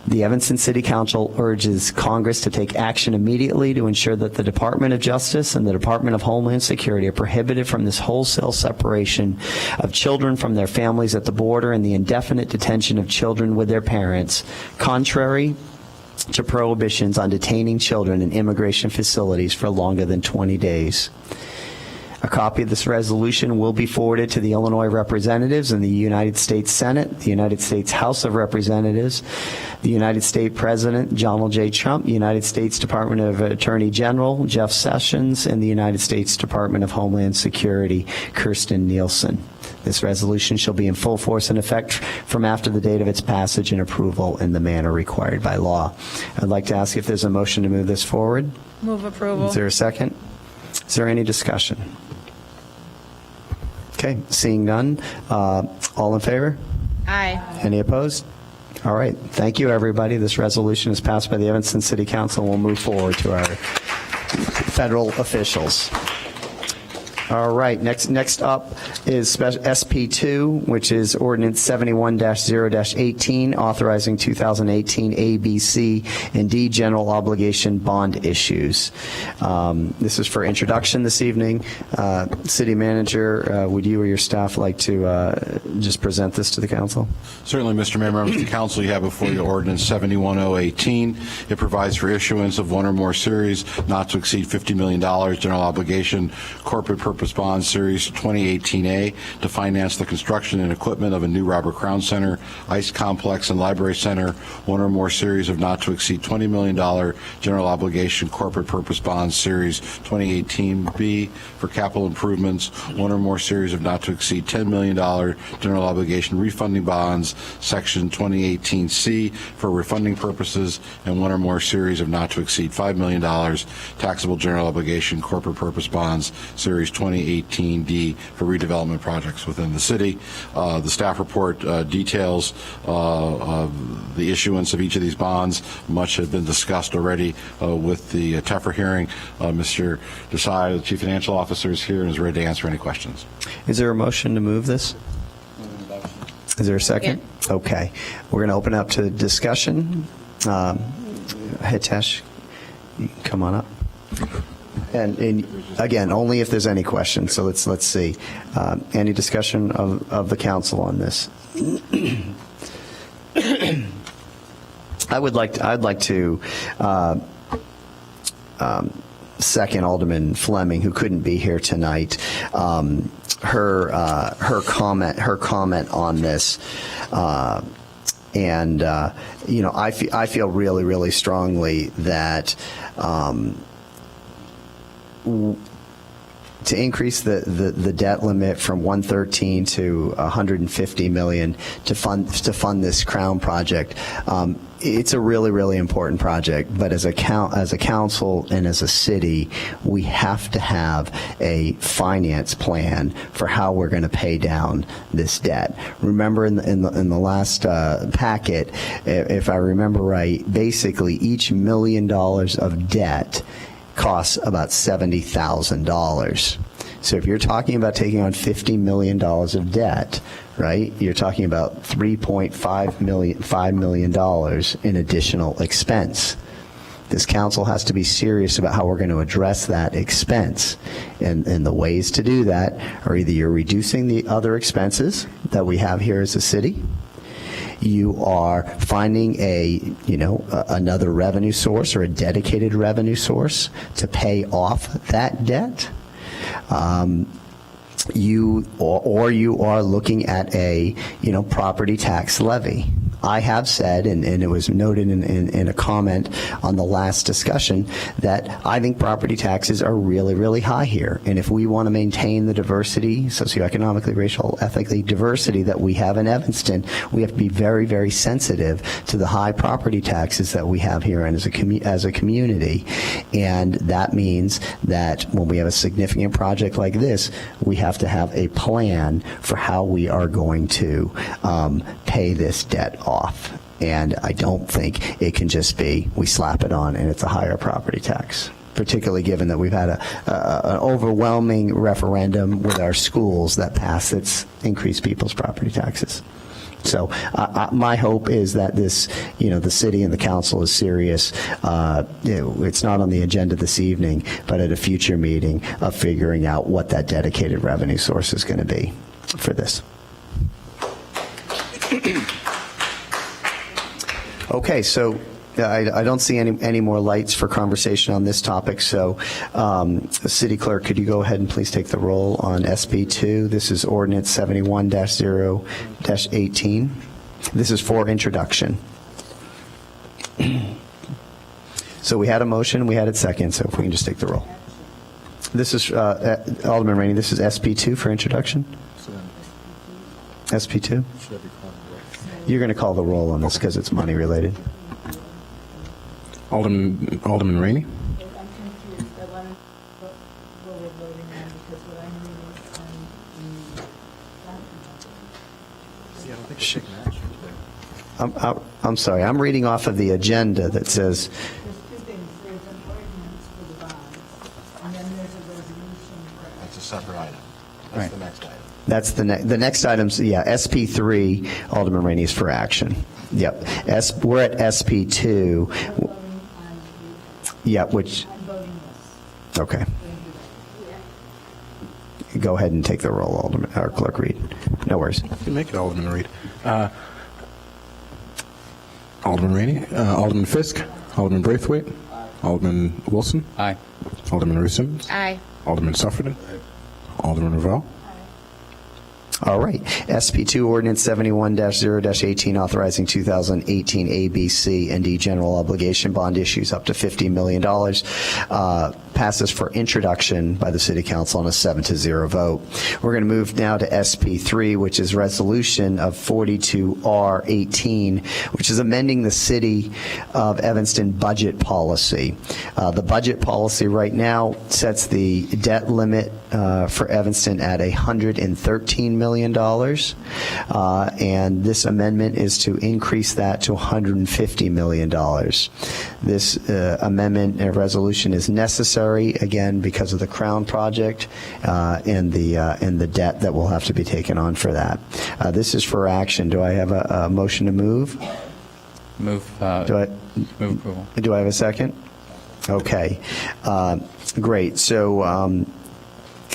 The Evanston City Council urges Congress to take action immediately to ensure that the Department of Justice and the Department of Homeland Security are prohibited from this wholesale separation of children from their families at the border and the indefinite detention of children with their parents, contrary to prohibitions on detaining children in immigration facilities for longer than 20 days. A copy of this resolution will be forwarded to the Illinois representatives in the United States Senate, the United States House of Representatives, the United States President Donald J. Trump, the United States Department of Attorney General Jeff Sessions, and the United States Department of Homeland Security Kirsten Nielsen. This resolution shall be in full force and effect from after the date of its passage and approval in the manner required by law. I'd like to ask if there's a motion to move this forward. Move approval. Is there a second? Is there any discussion? Okay, seeing none. All in favor? Aye. Any opposed? All right. Thank you, everybody. This resolution is passed by the Evanston City Council. We'll move forward to our federal officials. All right, next up is SP2, which is Ordinance 71-0-18, authorizing 2018 A, B, C, and D general obligation bond issues. This is for introduction this evening. City Manager, would you or your staff like to just present this to the council? Certainly, Mr. Mayor, members of the council, you have before you Ordinance 71-018. It provides for issuance of one or more series not to exceed $50 million general obligation corporate purpose Bonds Series 2018A to finance the construction and equipment of a new Robert Crown Center, ICE Complex, and Library Center, one or more series of not to exceed $20 million general obligation corporate purpose bonds Series 2018B for capital improvements, one or more series of not to exceed $10 million general obligation refunding bonds Section 2018C for refunding purposes, and one or more series of not to exceed $5 million taxable general obligation corporate purpose bonds Series 2018D for redevelopment projects within the city. The staff report details the issuance of each of these bonds. Much has been discussed already with the TEFRA hearing. Mr. Desai, the Chief Financial Officer, is here and is ready to answer any questions. Is there a motion to move this? Is there a second? Okay. We're going to open up to discussion. Hitesh, you can come on up. And again, only if there's any questions. So let's see. Any discussion of the council on this? I'd like to second Alderman Fleming, who couldn't be here tonight. Her comment on this. And I feel really, really strongly that to increase the debt limit from 113 to 150 million to fund this Crown project. It's a really, really important project, but as a council and as a city, we have to have a finance plan for how we're going to pay down this debt. Remember in the last packet, if I remember right, basically each $1 million of debt costs about $70,000. So if you're talking about taking on $50 million of debt, right, you're talking about $3.5 million in additional expense. This council has to be serious about how we're going to address that expense. And the ways to do that are either you're reducing the other expenses that we have here as a city, you are finding another revenue source or a dedicated revenue source to pay off that debt. You are looking at a property tax levy. I have said, and it was noted in a comment on the last discussion, that I think property taxes are really, really high here. And if we want to maintain the diversity, socioeconomically, racial, ethnically diversity that we have in Evanston, we have to be very, very sensitive to the high property taxes that we have here and as a community. And that means that when we have a significant project like this, we have to have a plan for how we are going to pay this debt off. And I don't think it can just be we slap it on and it's a higher property tax, particularly given that we've had an overwhelming referendum with our schools that passed its increased people's property taxes. So my hope is that this, the city and the council is serious. It's not on the agenda this evening, but at a future meeting of figuring out what that dedicated revenue source is going to be for this. Okay, so I don't see any more lights for conversation on this topic, so City Clerk, could you go ahead and please take the roll on SB2? This is Ordinance 71-0-18. This is for introduction. So we had a motion, we had it second, so if we can just take the roll. This is, Alderman Rainey, this is SB2 for introduction? SB2? You're going to call the roll on this because it's money related. Alderman Rainey? I'm sorry. I'm reading off of the agenda that says. There's two things. There's an ordinance for the bonds, and then there's a resolution. That's a separate item. That's the next item. That's the next items. Yeah, SP3, Alderman Rainey, is for action. Yep. We're at SP2. Yeah, which. Okay. Go ahead and take the roll, Alderman or Clerk Reed. No worries. You can make it, Alderman Reed. Alderman Rainey, Alderman Fisk, Alderman Braithwaite, Alderman Wilson. Aye. Alderman Rusims. Aye. Alderman Sufferton. Alderman Ravel. All right. SP2 Ordinance 71-0-18 authorizing 2018 A, B, C, and D general obligation bond issues up to $50 million passes for introduction by the City Council on a 7-0 vote. We're going to move now to SP3, which is resolution of 42R18, which is amending the City of Evanston budget policy. The budget policy right now sets the debt limit for Evanston at $113 million, and this amendment is to increase that to $150 million. This amendment and resolution is necessary, again, because of the Crown project and the debt that will have to be taken on for that. This is for action. Do I have a motion to move? Move approval. Do I have a second? Okay. Great. So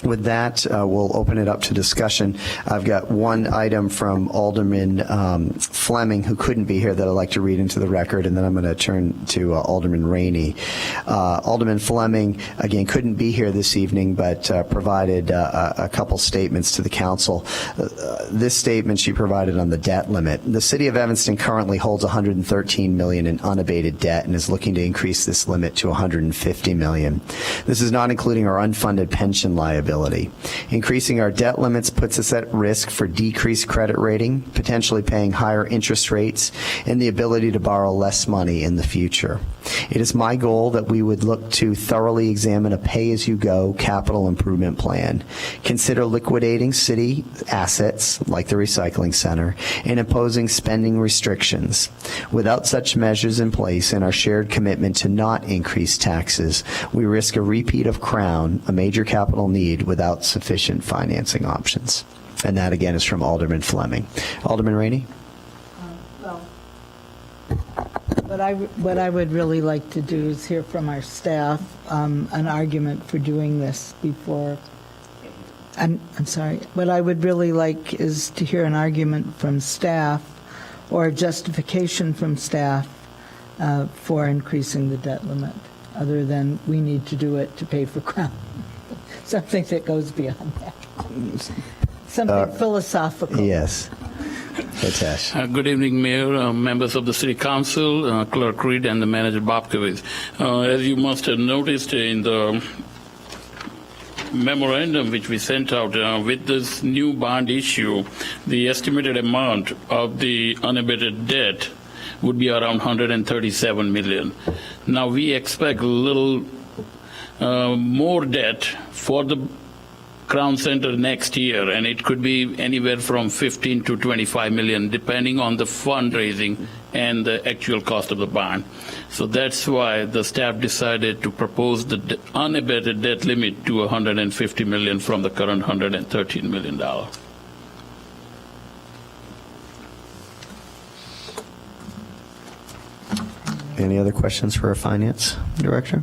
with that, we'll open it up to discussion. I've got one item from Alderman Fleming, who couldn't be here, that I'd like to read into the record, and then I'm going to turn to Alderman Rainey. Alderman Fleming, again, couldn't be here this evening, but provided a couple statements to the council. This statement she provided on the debt limit. The City of Evanston currently holds $113 million in unabated debt and is looking to increase this limit to $150 million. This is not including our unfunded pension liability. liability. Increasing our debt limits puts us at risk for decreased credit rating, potentially paying higher interest rates, and the ability to borrow less money in the future. It is my goal that we would look to thoroughly examine a pay-as-you-go capital improvement plan, consider liquidating city assets like the recycling center, and imposing spending restrictions. Without such measures in place and our shared commitment to not increase taxes, we risk a repeat of Crown, a major capital need, without sufficient financing options. And that, again, is from Alderman Fleming. Alderman Rainey? What I would really like to do is hear from our staff an argument for doing this before. I'm sorry. What I would really like is to hear an argument from staff or a justification from staff for increasing the debt limit, other than we need to do it to pay for Crown. Something that goes beyond that. Something philosophical. Yes. Hitesh. Good evening, Mayor, members of the City Council, Clerk Reed, and the Manager Bobkowitz. As you must have noticed in the memorandum which we sent out with this new bond issue, the estimated amount of the unabated debt would be around $137 million. Now we expect a little more debt for the Crown Center next year, and it could be anywhere from 15 to 25 million, depending on the fundraising and the actual cost of the bond. So that's why the staff decided to propose the unabated debt limit to 150 million from the current $113 million. Any other questions for our finance director?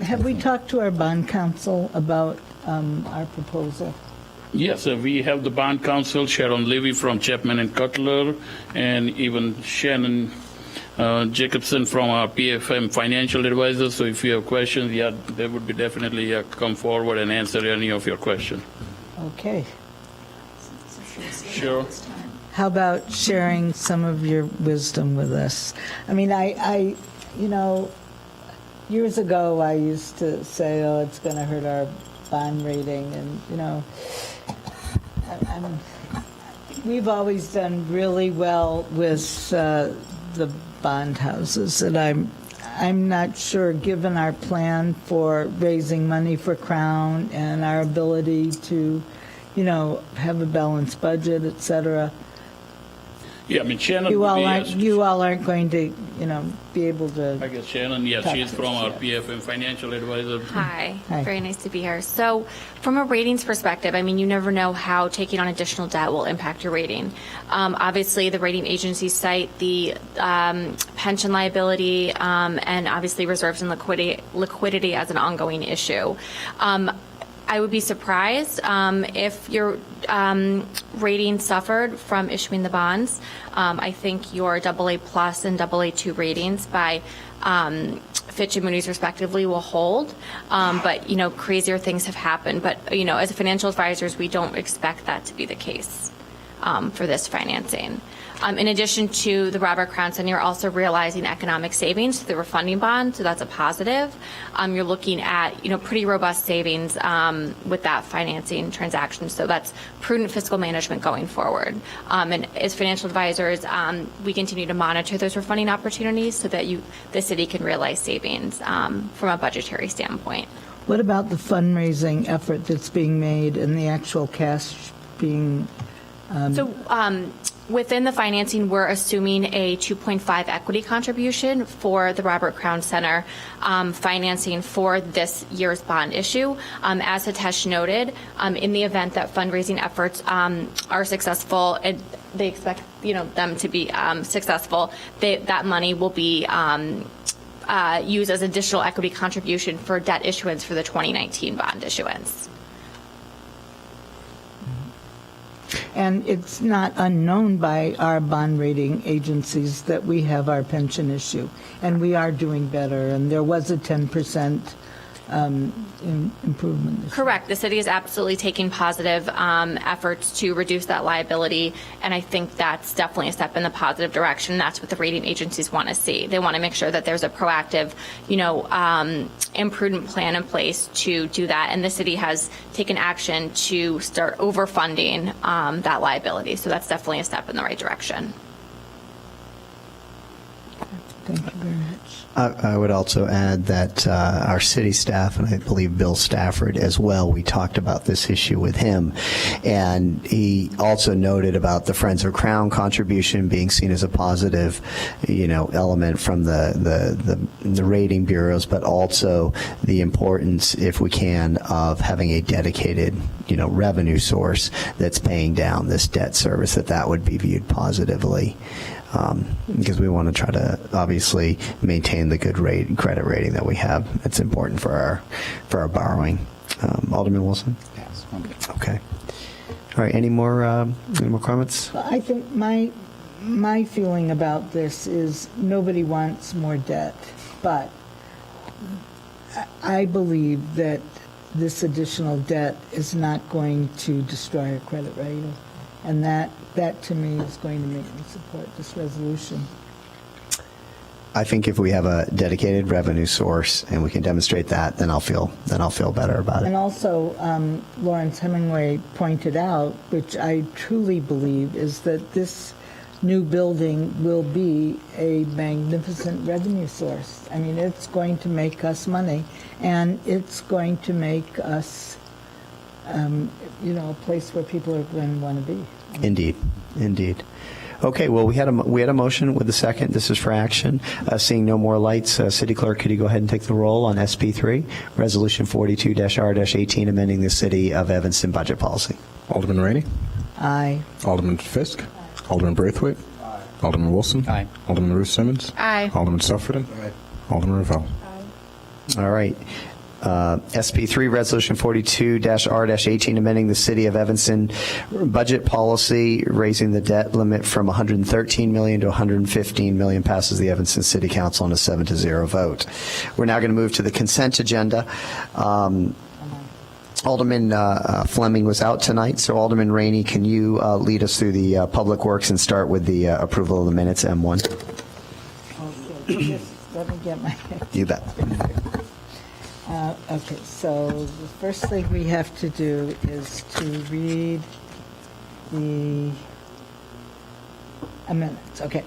Have we talked to our bond counsel about our proposal? Yes, we have the bond counsel, Sharon Levy from Chapman and Cutler, and even Shannon Jacobson from our PFM financial advisor. So if you have questions, yeah, they would be definitely come forward and answer any of your questions. Okay. Sure. How about sharing some of your wisdom with us? I mean, I years ago, I used to say, "Oh, it's going to hurt our bond rating," and we've always done really well with the bond houses, and I'm not sure, given our plan for raising money for Crown and our ability to, have a balanced budget, et cetera. Yeah, I mean, Shannon. You all aren't going to, be able to. I guess Shannon, yeah, she's from our PFM financial advisor. Hi. Very nice to be here. So from a ratings perspective, I mean, you never know how taking on additional debt will impact your rating. Obviously, the rating agencies cite the pension liability and obviously reserves and liquidity as an ongoing issue. I would be surprised if your rating suffered from issuing the bonds. I think your AA plus and AA2 ratings by Fitch and Moody's respectively will hold. But, crazier things have happened. But, as financial advisors, we don't expect that to be the case for this financing. In addition to the Robert Crown Center, you're also realizing economic savings through the refunding bond, so that's a positive. You're looking at, pretty robust savings with that financing transaction, so that's prudent fiscal management going forward. And as financial advisors, we continue to monitor those refunding opportunities so that the city can realize savings from a budgetary standpoint. What about the fundraising effort that's being made and the actual cash being? Within the financing, we're assuming a 2.5 equity contribution for the Robert Crown Center financing for this year's bond issue. As Hitesh noted, in the event that fundraising efforts are successful, and they expect them to be successful, that money will be used as additional equity contribution for debt issuance for the 2019 bond issuance. And it's not unknown by our bond rating agencies that we have our pension issue, and we are doing better. And there was a 10% improvement. Correct. The city is absolutely taking positive efforts to reduce that liability, and I think that's definitely a step in the positive direction. That's what the rating agencies want to see. They want to make sure that there's a proactive, imprudent plan in place to do that, and the city has taken action to start overfunding that liability. So that's definitely a step in the right direction. Thank you very much. I would also add that our city staff, and I believe Bill Stafford as well, we talked about this issue with him, and he also noted about the Friends of Crown contribution being seen as a positive, element from the rating bureaus, but also the importance, if we can, of having a dedicated, revenue source that's paying down this debt service, that would be viewed positively. Because we want to try to obviously maintain the good credit rating that we have. It's important for our borrowing. Alderman Wilson? Yes. Okay. All right. Any more comments? Well, I think my feeling about this is nobody wants more debt, but I believe that this additional debt is not going to destroy our credit rating, and that to me is going to make me support this resolution. I think if we have a dedicated revenue source and we can demonstrate that, then I'll feel better about it. And also, Lawrence Hemingway pointed out, which I truly believe, is that this new building will be a magnificent revenue source. I mean, it's going to make us money, and it's going to make us, a place where people are going to want to be. Indeed. Okay, well, we had a motion with a second. This is for action. Seeing no more lights, City Clerk, could you go ahead and take the roll on SP3, Resolution 42-R-18, amending the City of Evanston budget policy? Alderman Rainey? Aye. Alderman Fisk? Alderman Braithwaite? Aye. Alderman Wilson? Aye. Alderman Ruth Simmons? Aye. Alderman Sufferton? Aye. Alderman Ravel? Aye. All right. SP3, Resolution 42-R-18, amending the City of Evanston budget policy, raising the debt limit from $113 million to $115 million, passes the Evanston City Council on a 7-0 vote. We're now going to move to the consent agenda. Alderman Fleming was out tonight, so Alderman Rainey, can you lead us through the Public Works and start with the approval of the minutes, M1? Okay, just let me get my... You bet. Okay, so the first thing we have to do is to read the amendments. Okay.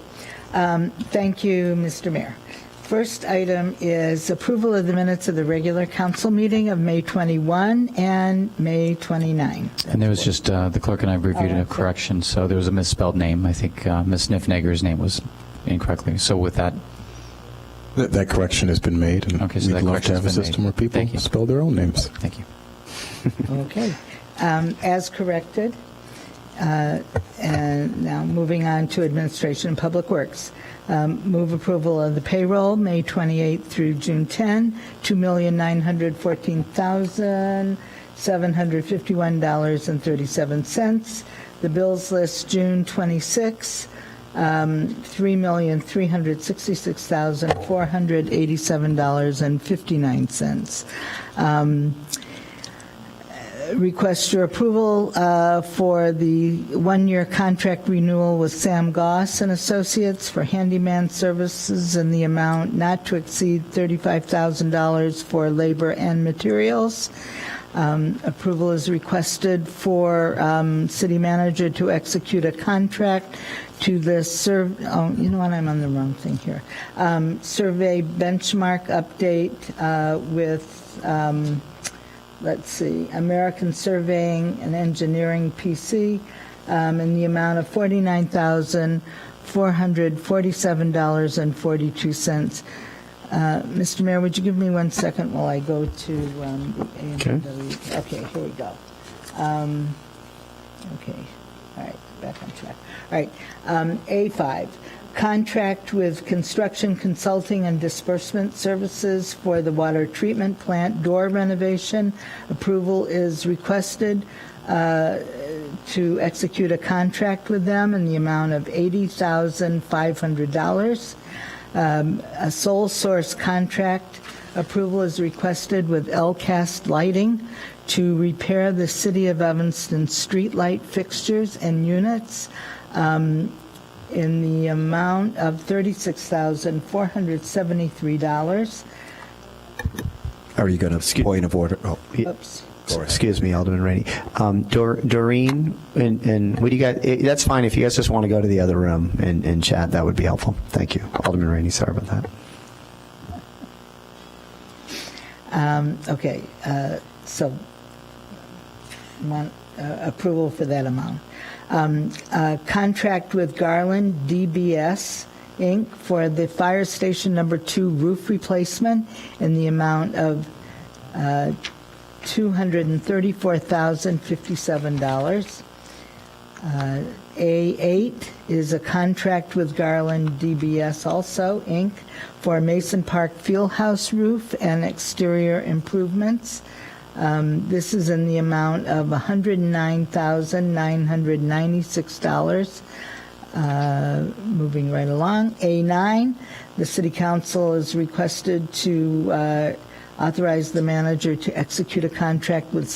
Thank you, Mr. Mayor. First item is approval of the minutes of the regular council meeting of May 21 and May 29. And there was just, the clerk and I reviewed a correction, so there was a misspelled name. I think Ms. Niffneger's name was incorrectly. So with that... That correction has been made, and okay, so we'd love to have a system where people spell their own names. Thank you. Okay. As corrected. And now moving on to Administration and Public Works. Move approval of the payroll, May 28 through June 10, $2,914,751.37. The bills list, June 26, $3,366,487.59. Request your approval for the one-year contract renewal with Sam Goss and Associates for handyman services in the amount not to exceed $35,000 for labor and materials. Approval is requested for city manager to execute a contract to the you know what, I'm on the wrong thing here. Survey benchmark update with, let's see, American Surveying and Engineering PC in the amount of $49,447.42. Mr. Mayor, would you give me 1 second while I go to Okay. Okay, here we go. Okay, all right, back on track. All right, A5, contract with construction consulting and disbursement services for the water treatment plant door renovation. Approval is requested to execute a contract with them in the amount of $80,500. A sole source contract approval is requested with LCAST Lighting to repair the City of Evanston streetlight fixtures and units in the amount of $36,473. Are you going to point of order? Oh, Oops. Excuse me, Alderman Rainey. Doreen, and what do you got? That's fine if you guys just want to go to the other room and chat. That would be helpful. Thank you, Alderman Rainey. Sorry about that. Okay, so want approval for that amount. Contract with Garland DBS Inc. for the Fire Station Number 2 roof replacement in the amount of $234,057. A8 is a contract with Garland DBS also, Inc., for Mason Park Fieldhouse roof and exterior improvements. This is in the amount of $109,996. Moving right along. A9, the City Council is requested to authorize the manager to execute a contract with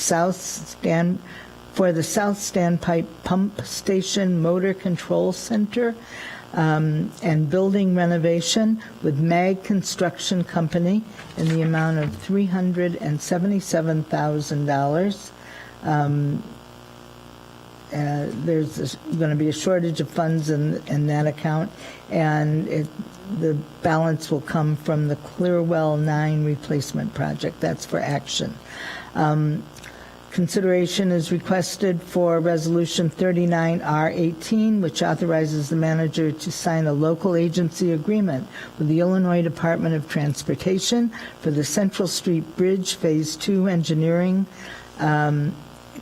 for the South Standpipe Pump Station Motor Control Center and building renovation with MAG Construction Company in the amount of $377,000. There's going to be a shortage of funds in that account, and the balance will come from the Clearwell 9 replacement project. That's for action. Consideration is requested for Resolution 39R18, which authorizes the manager to sign a local agency agreement with the Illinois Department of Transportation for the Central Street Bridge Phase 2 engineering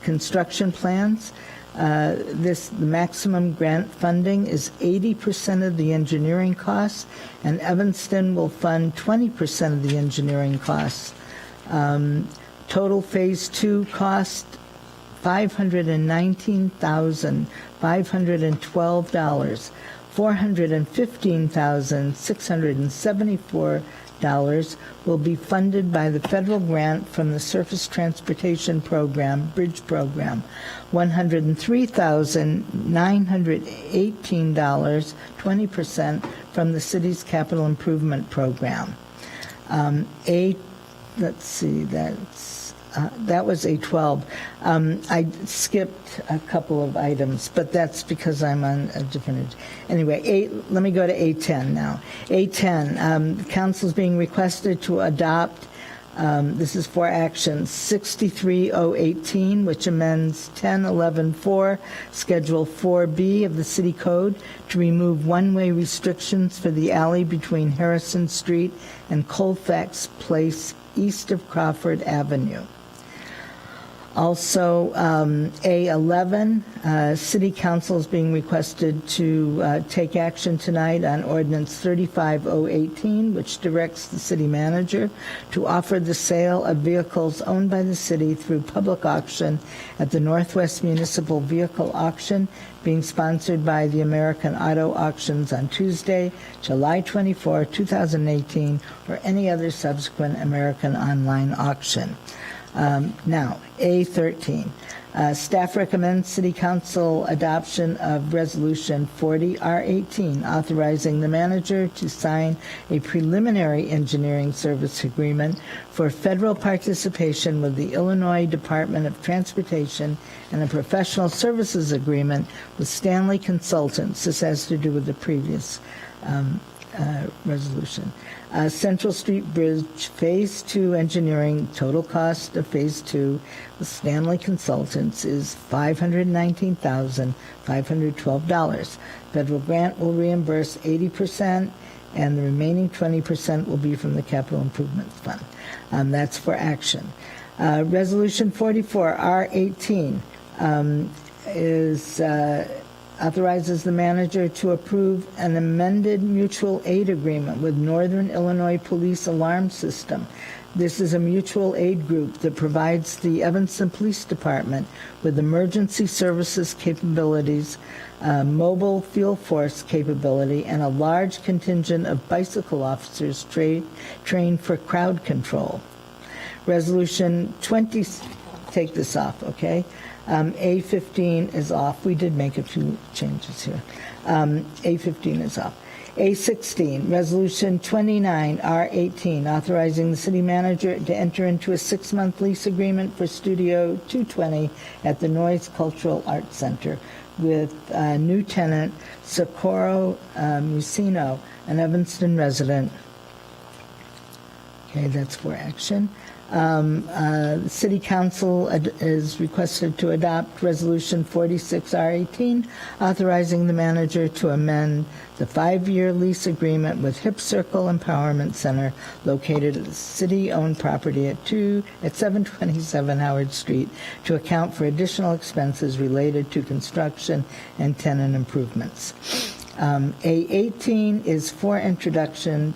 construction plans. The maximum grant funding is 80% of the engineering costs, and Evanston will fund 20% of the engineering costs. Total Phase 2 cost $519,512. $415,674 will be funded by the federal grant from the Surface Transportation Program, Bridge Program. $103,918, 20% from the city's capital improvement program. Let's see, that was A12. I skipped a couple of items, but that's because I'm on a different. Anyway, let me go to A10 now. A10, the council is being requested to adopt. This is for action 63018, which amends 1011-4, Schedule 4B of the City Code to remove one-way restrictions for the alley between Harrison Street and Colfax Place east of Crawford Avenue. Also, A11, City Council is being requested to take action tonight on Ordinance 35018, which directs the city manager to offer the sale of vehicles owned by the city through public auction at the Northwest Municipal Vehicle Auction, being sponsored by the American Auto Auctions on Tuesday, July 24, 2018, or any other subsequent American online auction. Now, A13. Staff recommends City Council adoption of Resolution 40R18, authorizing the manager to sign a preliminary engineering service agreement for federal participation with the Illinois Department of Transportation and a professional services agreement with Stanley Consultants. This has to do with the previous resolution. Central Street Bridge Phase 2 engineering, total cost of Phase 2 with Stanley Consultants is $519,512. Federal grant will reimburse 80%, and the remaining 20% will be from the Capital Improvement Fund. That's for action. Resolution 44R18 authorizes the manager to approve an amended mutual aid agreement with Northern Illinois Police Alarm System. This is a mutual aid group that provides the Evanston Police Department with emergency services capabilities, mobile field force capability, and a large contingent of bicycle officers trained for crowd control. Resolution 20, take this off, okay? A15 is off. We did make a few changes here. A15 is off. A16, Resolution 29, R18, authorizing the city manager to enter into a 6-month lease agreement for Studio 220 at the Noyes Cultural Arts Center with new tenant Socorro Musino, an Evanston resident. Okay, that's for action. The City Council is requested to adopt Resolution 46R18, authorizing the manager to amend the 5-year lease agreement with Hip Circle Empowerment Center located at the city-owned property at 727 Howard Street to account for additional expenses related to construction and tenant improvements. A18 is for introduction.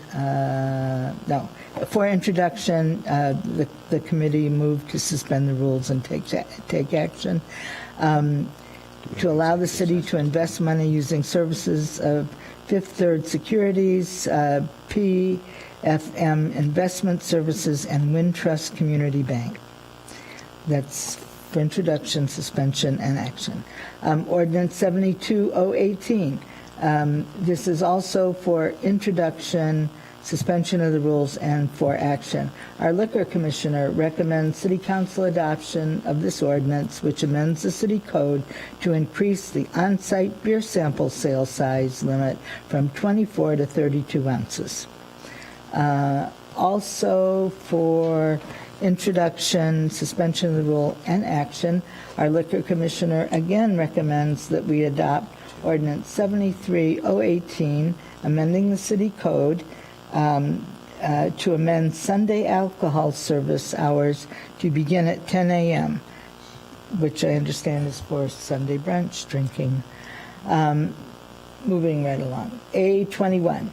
For introduction, the committee moved to suspend the rules and take action to allow the city to invest money using services of Fifth Third Securities, PFM Investment Services, and Wintrust Community Bank. That's for introduction, suspension, and action. Ordinance 72018. This is also for introduction, suspension of the rules, and for action. Our Liquor Commissioner recommends City Council adoption of this ordinance, which amends the city code to increase the on-site beer sample sale size limit from 24 to 32 ounces. Also for introduction, suspension of the rule, and action, our Liquor Commissioner again recommends that we adopt Ordinance 73018, amending the city code to amend Sunday alcohol service hours to begin at 10 a.m., which I understand is for Sunday brunch drinking. Moving right along. A21.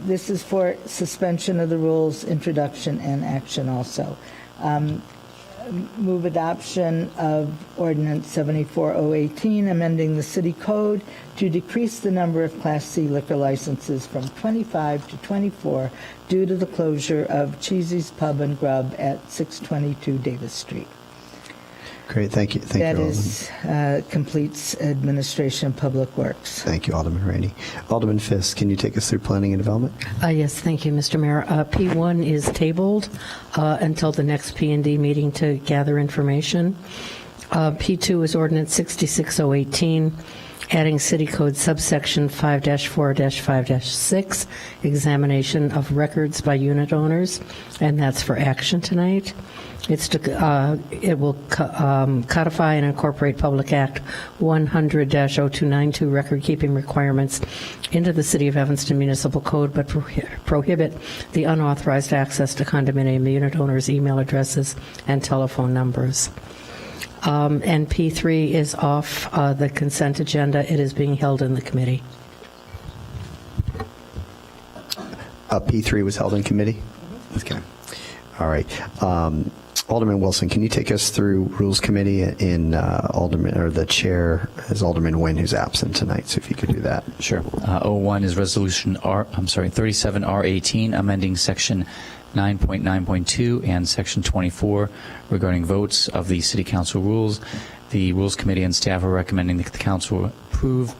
This is for suspension of the rules, introduction, and action also. Move adoption of Ordinance 74018, amending the city code to decrease the number of Class C liquor licenses from 25 to 24 due to the closure of Cheesy's Pub and Grub at 622 Davis Street. Great, thank you. Thank That you, is completes Administration of Public Works. Thank you, Alderman Rainey. Alderman Fisk, can you take us through planning and development? Yes, thank you, Mr. Mayor. P1 is tabled until the next P&D meeting to gather information. P2 is Ordinance 66018, adding City Code subsection 5-4-5-6, examination of records by unit owners, and that's for action tonight. It will codify and incorporate Public Act 100-0292 record-keeping requirements into the City of Evanston Municipal Code, but prohibit the unauthorized access to condominium unit owners' email addresses and telephone numbers. And P3 is off the consent agenda. It is being held in the committee. P3 was held in committee? Okay. All right. Alderman Wilson, can you take us through Rules Committee in the chair is Alderman Nguyen, who's absent tonight, so if you could do that. Sure. 01 is Resolution 37R18, amending Section 9.9.2 and Section 24 regarding votes of the City Council rules. The Rules Committee and staff are recommending that the Council approve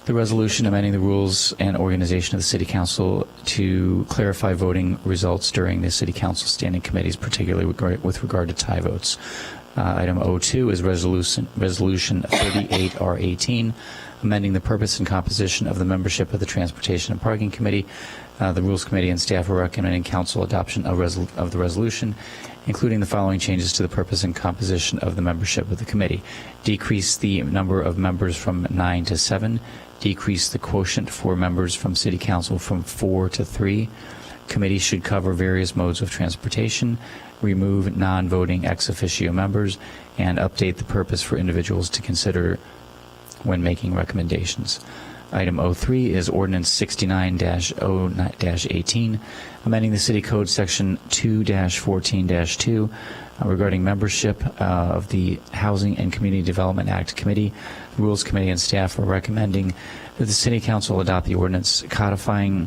the resolution amending the rules and organization of the City Council to clarify voting results during the City Council standing committees, particularly with regard to tie votes. Item 02 is Resolution 38R18, amending the purpose and composition of the membership of the Transportation and Parking Committee. The Rules Committee and staff are recommending Council adoption of the resolution, including the following changes to the purpose and composition of the membership of the committee. Decrease the number of members from 9 to 7. Decrease the quotient for members from City Council from 4 to 3. Committee should cover various modes of transportation. Remove non-voting ex officio members, and update the purpose for individuals to consider when making recommendations. Item 03 is Ordinance 69-0-18, amending the City Code Section 2-14-2 regarding membership of the Housing and Community Development Act Committee. Rules Committee and staff are recommending that the City Council adopt the ordinance codifying,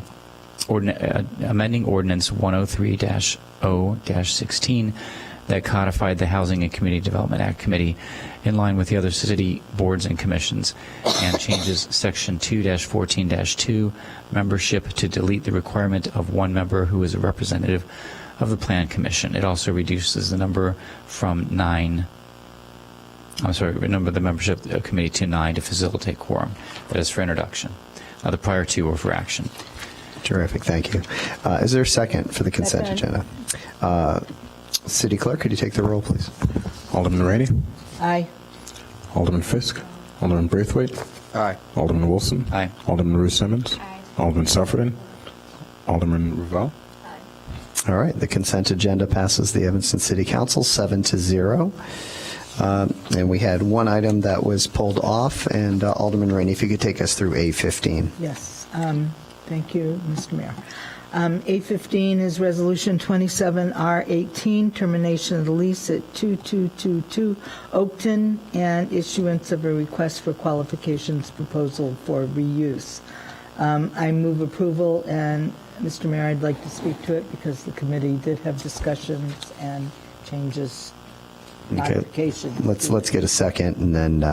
amending Ordinance 103-0-16 that codified the Housing and Community Development Act Committee in line with the other city boards and commissions, and changes Section 2-14-2 membership to delete the requirement of one member who is a representative of the Plan Commission. It also reduces the number from the membership committee to 9 to facilitate quorum. That is for introduction. The prior two are for action. Terrific, thank you. Is there a second for the consent agenda? City Clerk, could you take the roll, please? Alderman Rainey. Aye. Alderman Fisk. Alderman Braithwaite. Aye. Alderman Wilson. Aye. Alderman Ruth Simmons. Aye. Alderman Sufferton. Alderman Ravel. All right, the consent agenda passes the Evanston City Council 7-0. And we had one item that was pulled off, and Alderman Rainey, if you could take us through A15. Yes. Thank you, Mr. Mayor. A15 is Resolution 27R18, termination of the lease at 2222 Oakton, and issuance of a request for qualifications proposal for reuse. I move approval, and Mr. Mayor, I'd like to speak to it because the committee did have discussions and changes, modifications. Let's get a second, and then,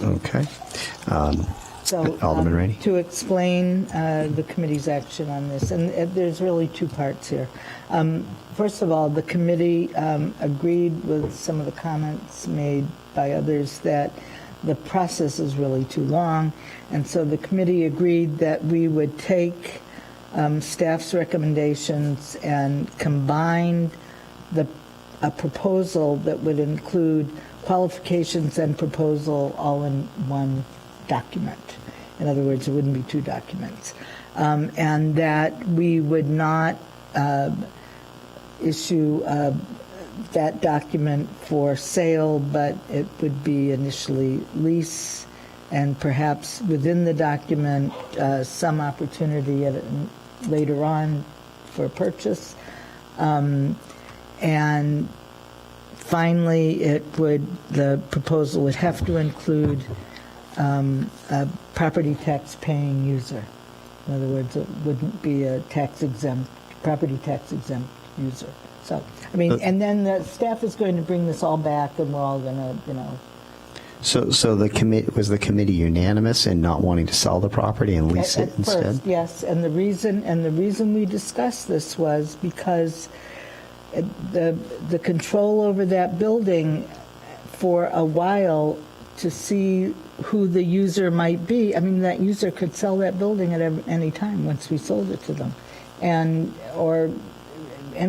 okay. So, Alderman Rainey. to explain the committee's action on this, and there's really two parts here. First of all, the committee agreed with some of the comments made by others that the process is really too long, and so the committee agreed that we would take staff's recommendations and combine a proposal that would include qualifications and proposal all in one document. In other words, it wouldn't be two documents. And that we would not issue that document for sale, but it would be initially lease, and perhaps within the document some opportunity later on for purchase. And finally, the proposal would have to include a property tax paying user. In other words, it wouldn't be a property tax exempt user. So, I mean, and then the staff is going to bring this all back, and we're all going to, So the committee unanimous in not wanting to sell the property and lease it instead? First, yes, and the reason we discussed this was because the control over that building for a while to see who the user might be. I mean, that user could sell that building at any time once we sold it to them, and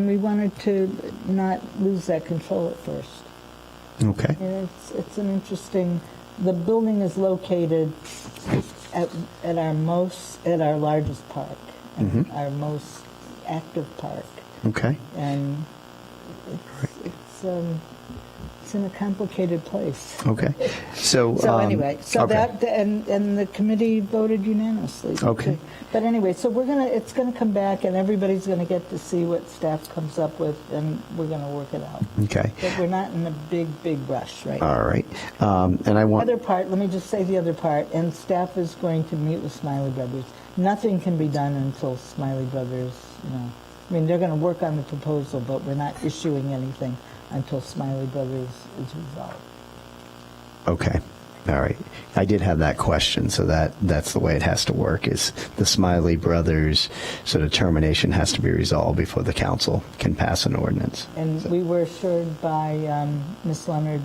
we wanted to not lose that control at first. Okay. And it's an interesting. The building is located at our largest park, our most active park. Okay. And it's in a complicated place. Okay. So anyway, that and the committee voted unanimously. Okay. But anyway, so it's gonna come back, and everybody's gonna get to see what staff comes up with, and we're gonna work it out. Okay. But we're not in a big rush right now. All right. And I want... Let me just say the other part, and staff is going to meet with Smiley Brothers. Nothing can be done until Smiley Brothers, I mean, they're going to work on the proposal, but we're not issuing anything until Smiley Brothers is resolved. Okay. All right. I did have that question, so that's the way it has to work, is the Smiley Brothers sort of termination has to be resolved before the council can pass an ordinance. And we were assured by Ms. Leonard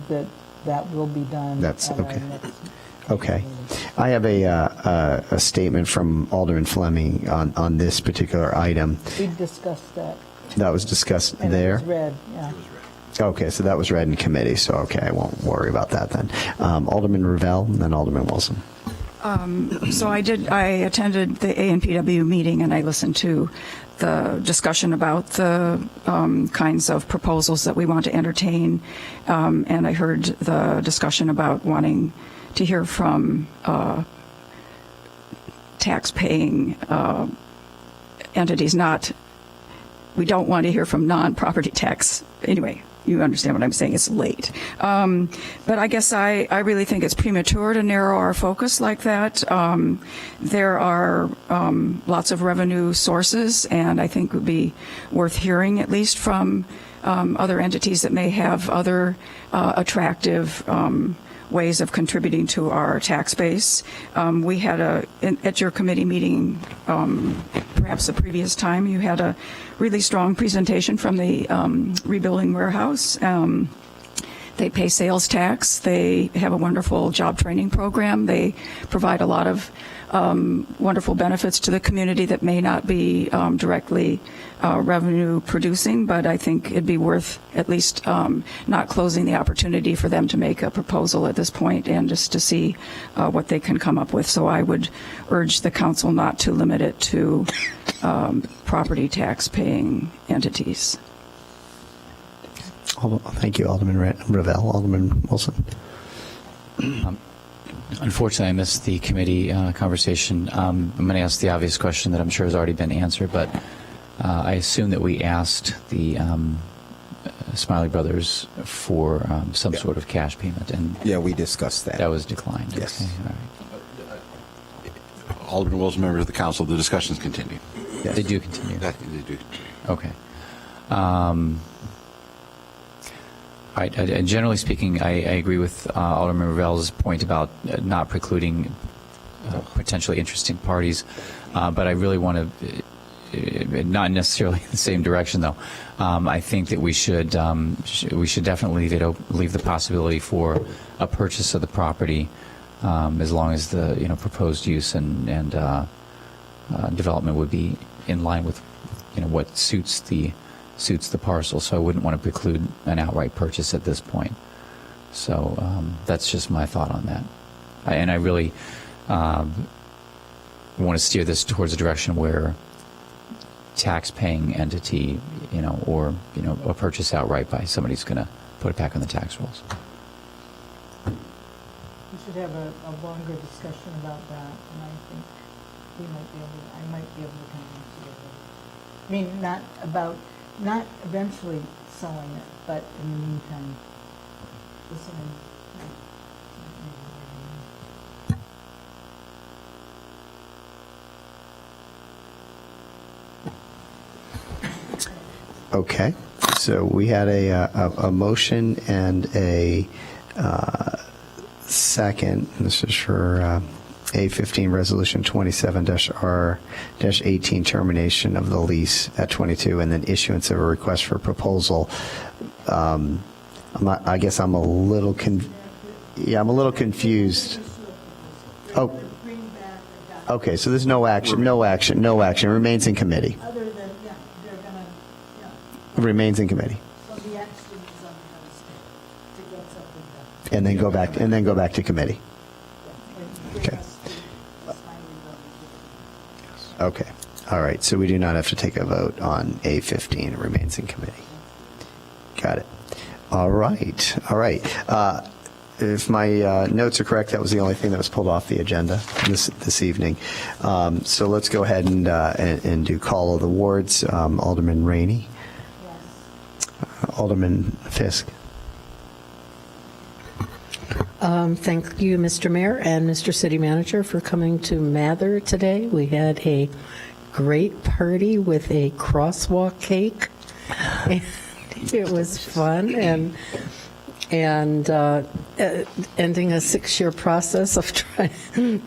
that will be done. That's at okay. our next Okay. I have a statement from Alderman Fleming on this particular item. We discussed that. That was discussed And there? it was read, yeah. Okay, so that was read in committee, so okay, I won't worry about that then. Alderman Ravel and then Alderman Wilson. So I attended the ANPW meeting, and I listened to the discussion about the kinds of proposals that we want to entertain, and I heard the discussion about wanting to hear from tax-paying entities, we don't want to hear from non-property tax. Anyway, you understand what I'm saying. It's late. But I guess I really think it's premature to narrow our focus like that. There are lots of revenue sources, and I think it would be worth hearing at least from other entities that may have other attractive ways of contributing to our tax base. We had at your committee meeting, perhaps the previous time, you had a really strong presentation from the Rebuilding Warehouse. They pay sales tax. They have a wonderful job training program. They provide a lot of wonderful benefits to the community that may not be directly revenue producing, but I think it'd be worth at least not closing the opportunity for them to make a proposal at this point and just to see what they can come up with. So I would urge the council not to limit it to property tax paying entities. Thank you, Alderman Ravel. Alderman Wilson. Unfortunately, I missed the committee conversation. I'm going to ask the obvious question that I'm sure has already been answered, but I assume that we asked the Smiley Brothers for some sort of cash payment, and yeah, we discussed that. That was declined. Yes. Okay, all right. Alderman Wilson, members of the council, the discussions continue. Yes. They do continue. They do continue. Okay. Generally speaking, I agree with Alderman Ravel's point about not precluding potentially interesting parties, but I really want to, not necessarily in the same direction though. I think that we should definitely leave the possibility for a purchase of the property as long as the proposed use and development would be in line with what suits the parcel, so I wouldn't want to preclude an outright purchase at this point. So that's just my thought on that. And I really want to steer this towards a direction where tax-paying entity, or a purchase outright by somebody's going to put it back on the tax rolls. We should have a longer discussion about that, and I think I might be able to come together. I mean, not eventually selling it, but in the meantime, listening. Okay, so we had a motion and a second. This is for A15 Resolution 27-R-18 termination of the lease at 22, and then issuance of a request for proposal. I guess I'm a little confused. Oh, okay. So there's no action. It remains in committee. Other than, they're going to, It remains in committee, so the action is on the to get something done. and then go back to committee. Okay. Okay. All right. So we do not have to take a vote on A15. It remains in committee. Got it. All right. All right. If my notes are correct, that was the only thing that was pulled off the agenda this evening. So let's go ahead and do call of the wards. Alderman Rainey. Yes. Alderman Fisk. Thank you, Mr. Mayor and Mr. City Manager, for coming to Mather today. We had a great party with a crosswalk cake. It was fun and ending a 6-year process of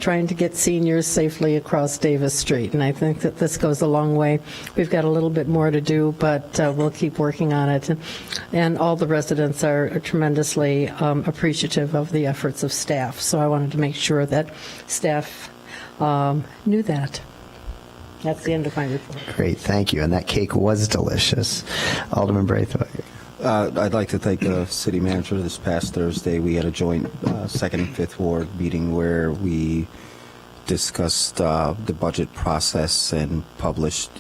trying to get seniors safely across Davis Street. And I think that this goes a long way. We've got a little bit more to do, but we'll keep working on it. And all the residents are tremendously appreciative of the efforts of staff. So I wanted to make sure that staff knew that. That's the end of my report. Great, thank you. And that cake was delicious. Alderman Braithwaite. I'd like to thank the city manager. This past Thursday, we had a joint 2nd and 5th Ward meeting where we discussed the budget process and published,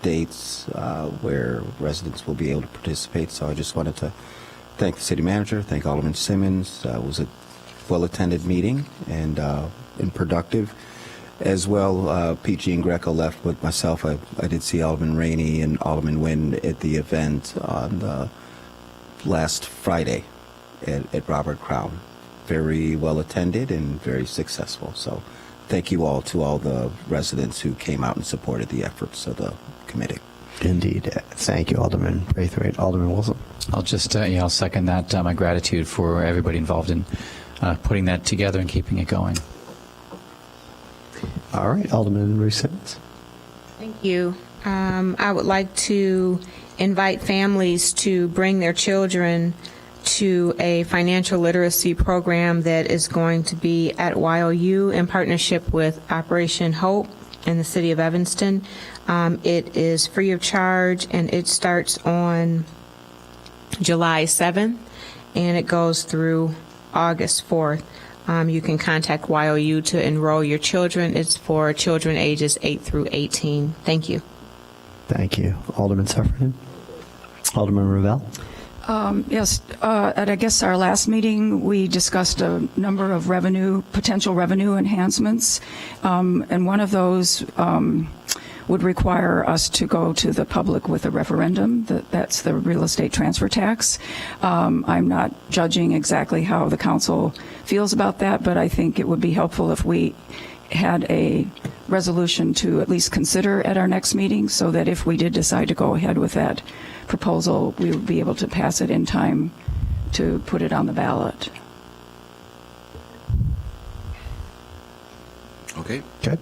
dates where residents will be able to participate. So I just wanted to thank the city manager, thank Alderman Simmons. It was a well-attended meeting and productive. as well. Pete Jean Greco left with myself. I did see Alderman Rainey and Alderman Nguyen at the event on last Friday at Robert Crown. Very well attended and very successful. So thank you all to all the residents who came out and supported the efforts of the committee. Indeed. Thank you, Alderman Braithwaite. Alderman Wilson. I'll just, I'll second that. My gratitude for everybody involved in putting that together and keeping it going. All right, Alderman Ruth Simmons. Thank you. I would like to invite families to bring their children to a financial literacy program that is going to be at YOU in partnership with Operation Hope in the city of Evanston. It is free of charge, and it starts on July 7th, and it goes through August 4th. You can contact YOU to enroll your children. It's for children ages 8 through 18. Thank you. Thank you. Alderman Sufferton. Alderman Ravel. Yes, at I guess our last meeting, we discussed a number of potential revenue enhancements, and one of those would require us to go to the public with a referendum. That's the real estate transfer tax. I'm not judging exactly how the council feels about that, but I think it would be helpful if we had a resolution to at least consider at our next meeting, so that if we did decide to go ahead with that proposal, we would be able to pass it in time to put it on the ballot. Okay. Good.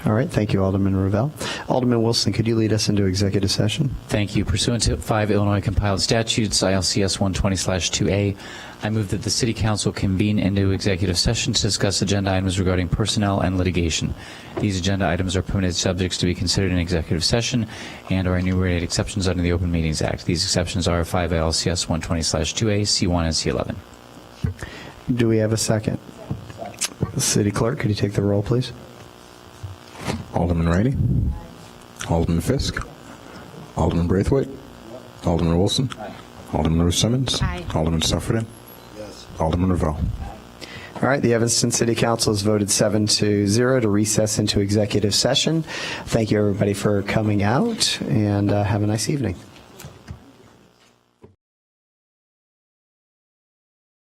All right. Thank you, Alderman Ravel. Alderman Wilson, could you lead us into executive session? Thank you. Pursuant to 5 Illinois compiled statutes, ILCS 120/2A, I move that the City Council convene into executive session to discuss agenda items regarding personnel and litigation. These agenda items are permitted subjects to be considered in executive session and are enumerated exceptions under the Open Meetings Act. These exceptions are 5 ILCS 120/2A, C1, and C11. Do we have a second? City Clerk, could you take the roll, please? Alderman Rainey, Alderman Fisk, Alderman Braithwaite, Alderman Wilson, Alderman Ruth Simmons, Alderman Sufferton, Alderman Ravel. All right, the Evanston City Council has voted 7-0 to recess into executive session. Thank you, everybody, for coming out, and have a nice evening.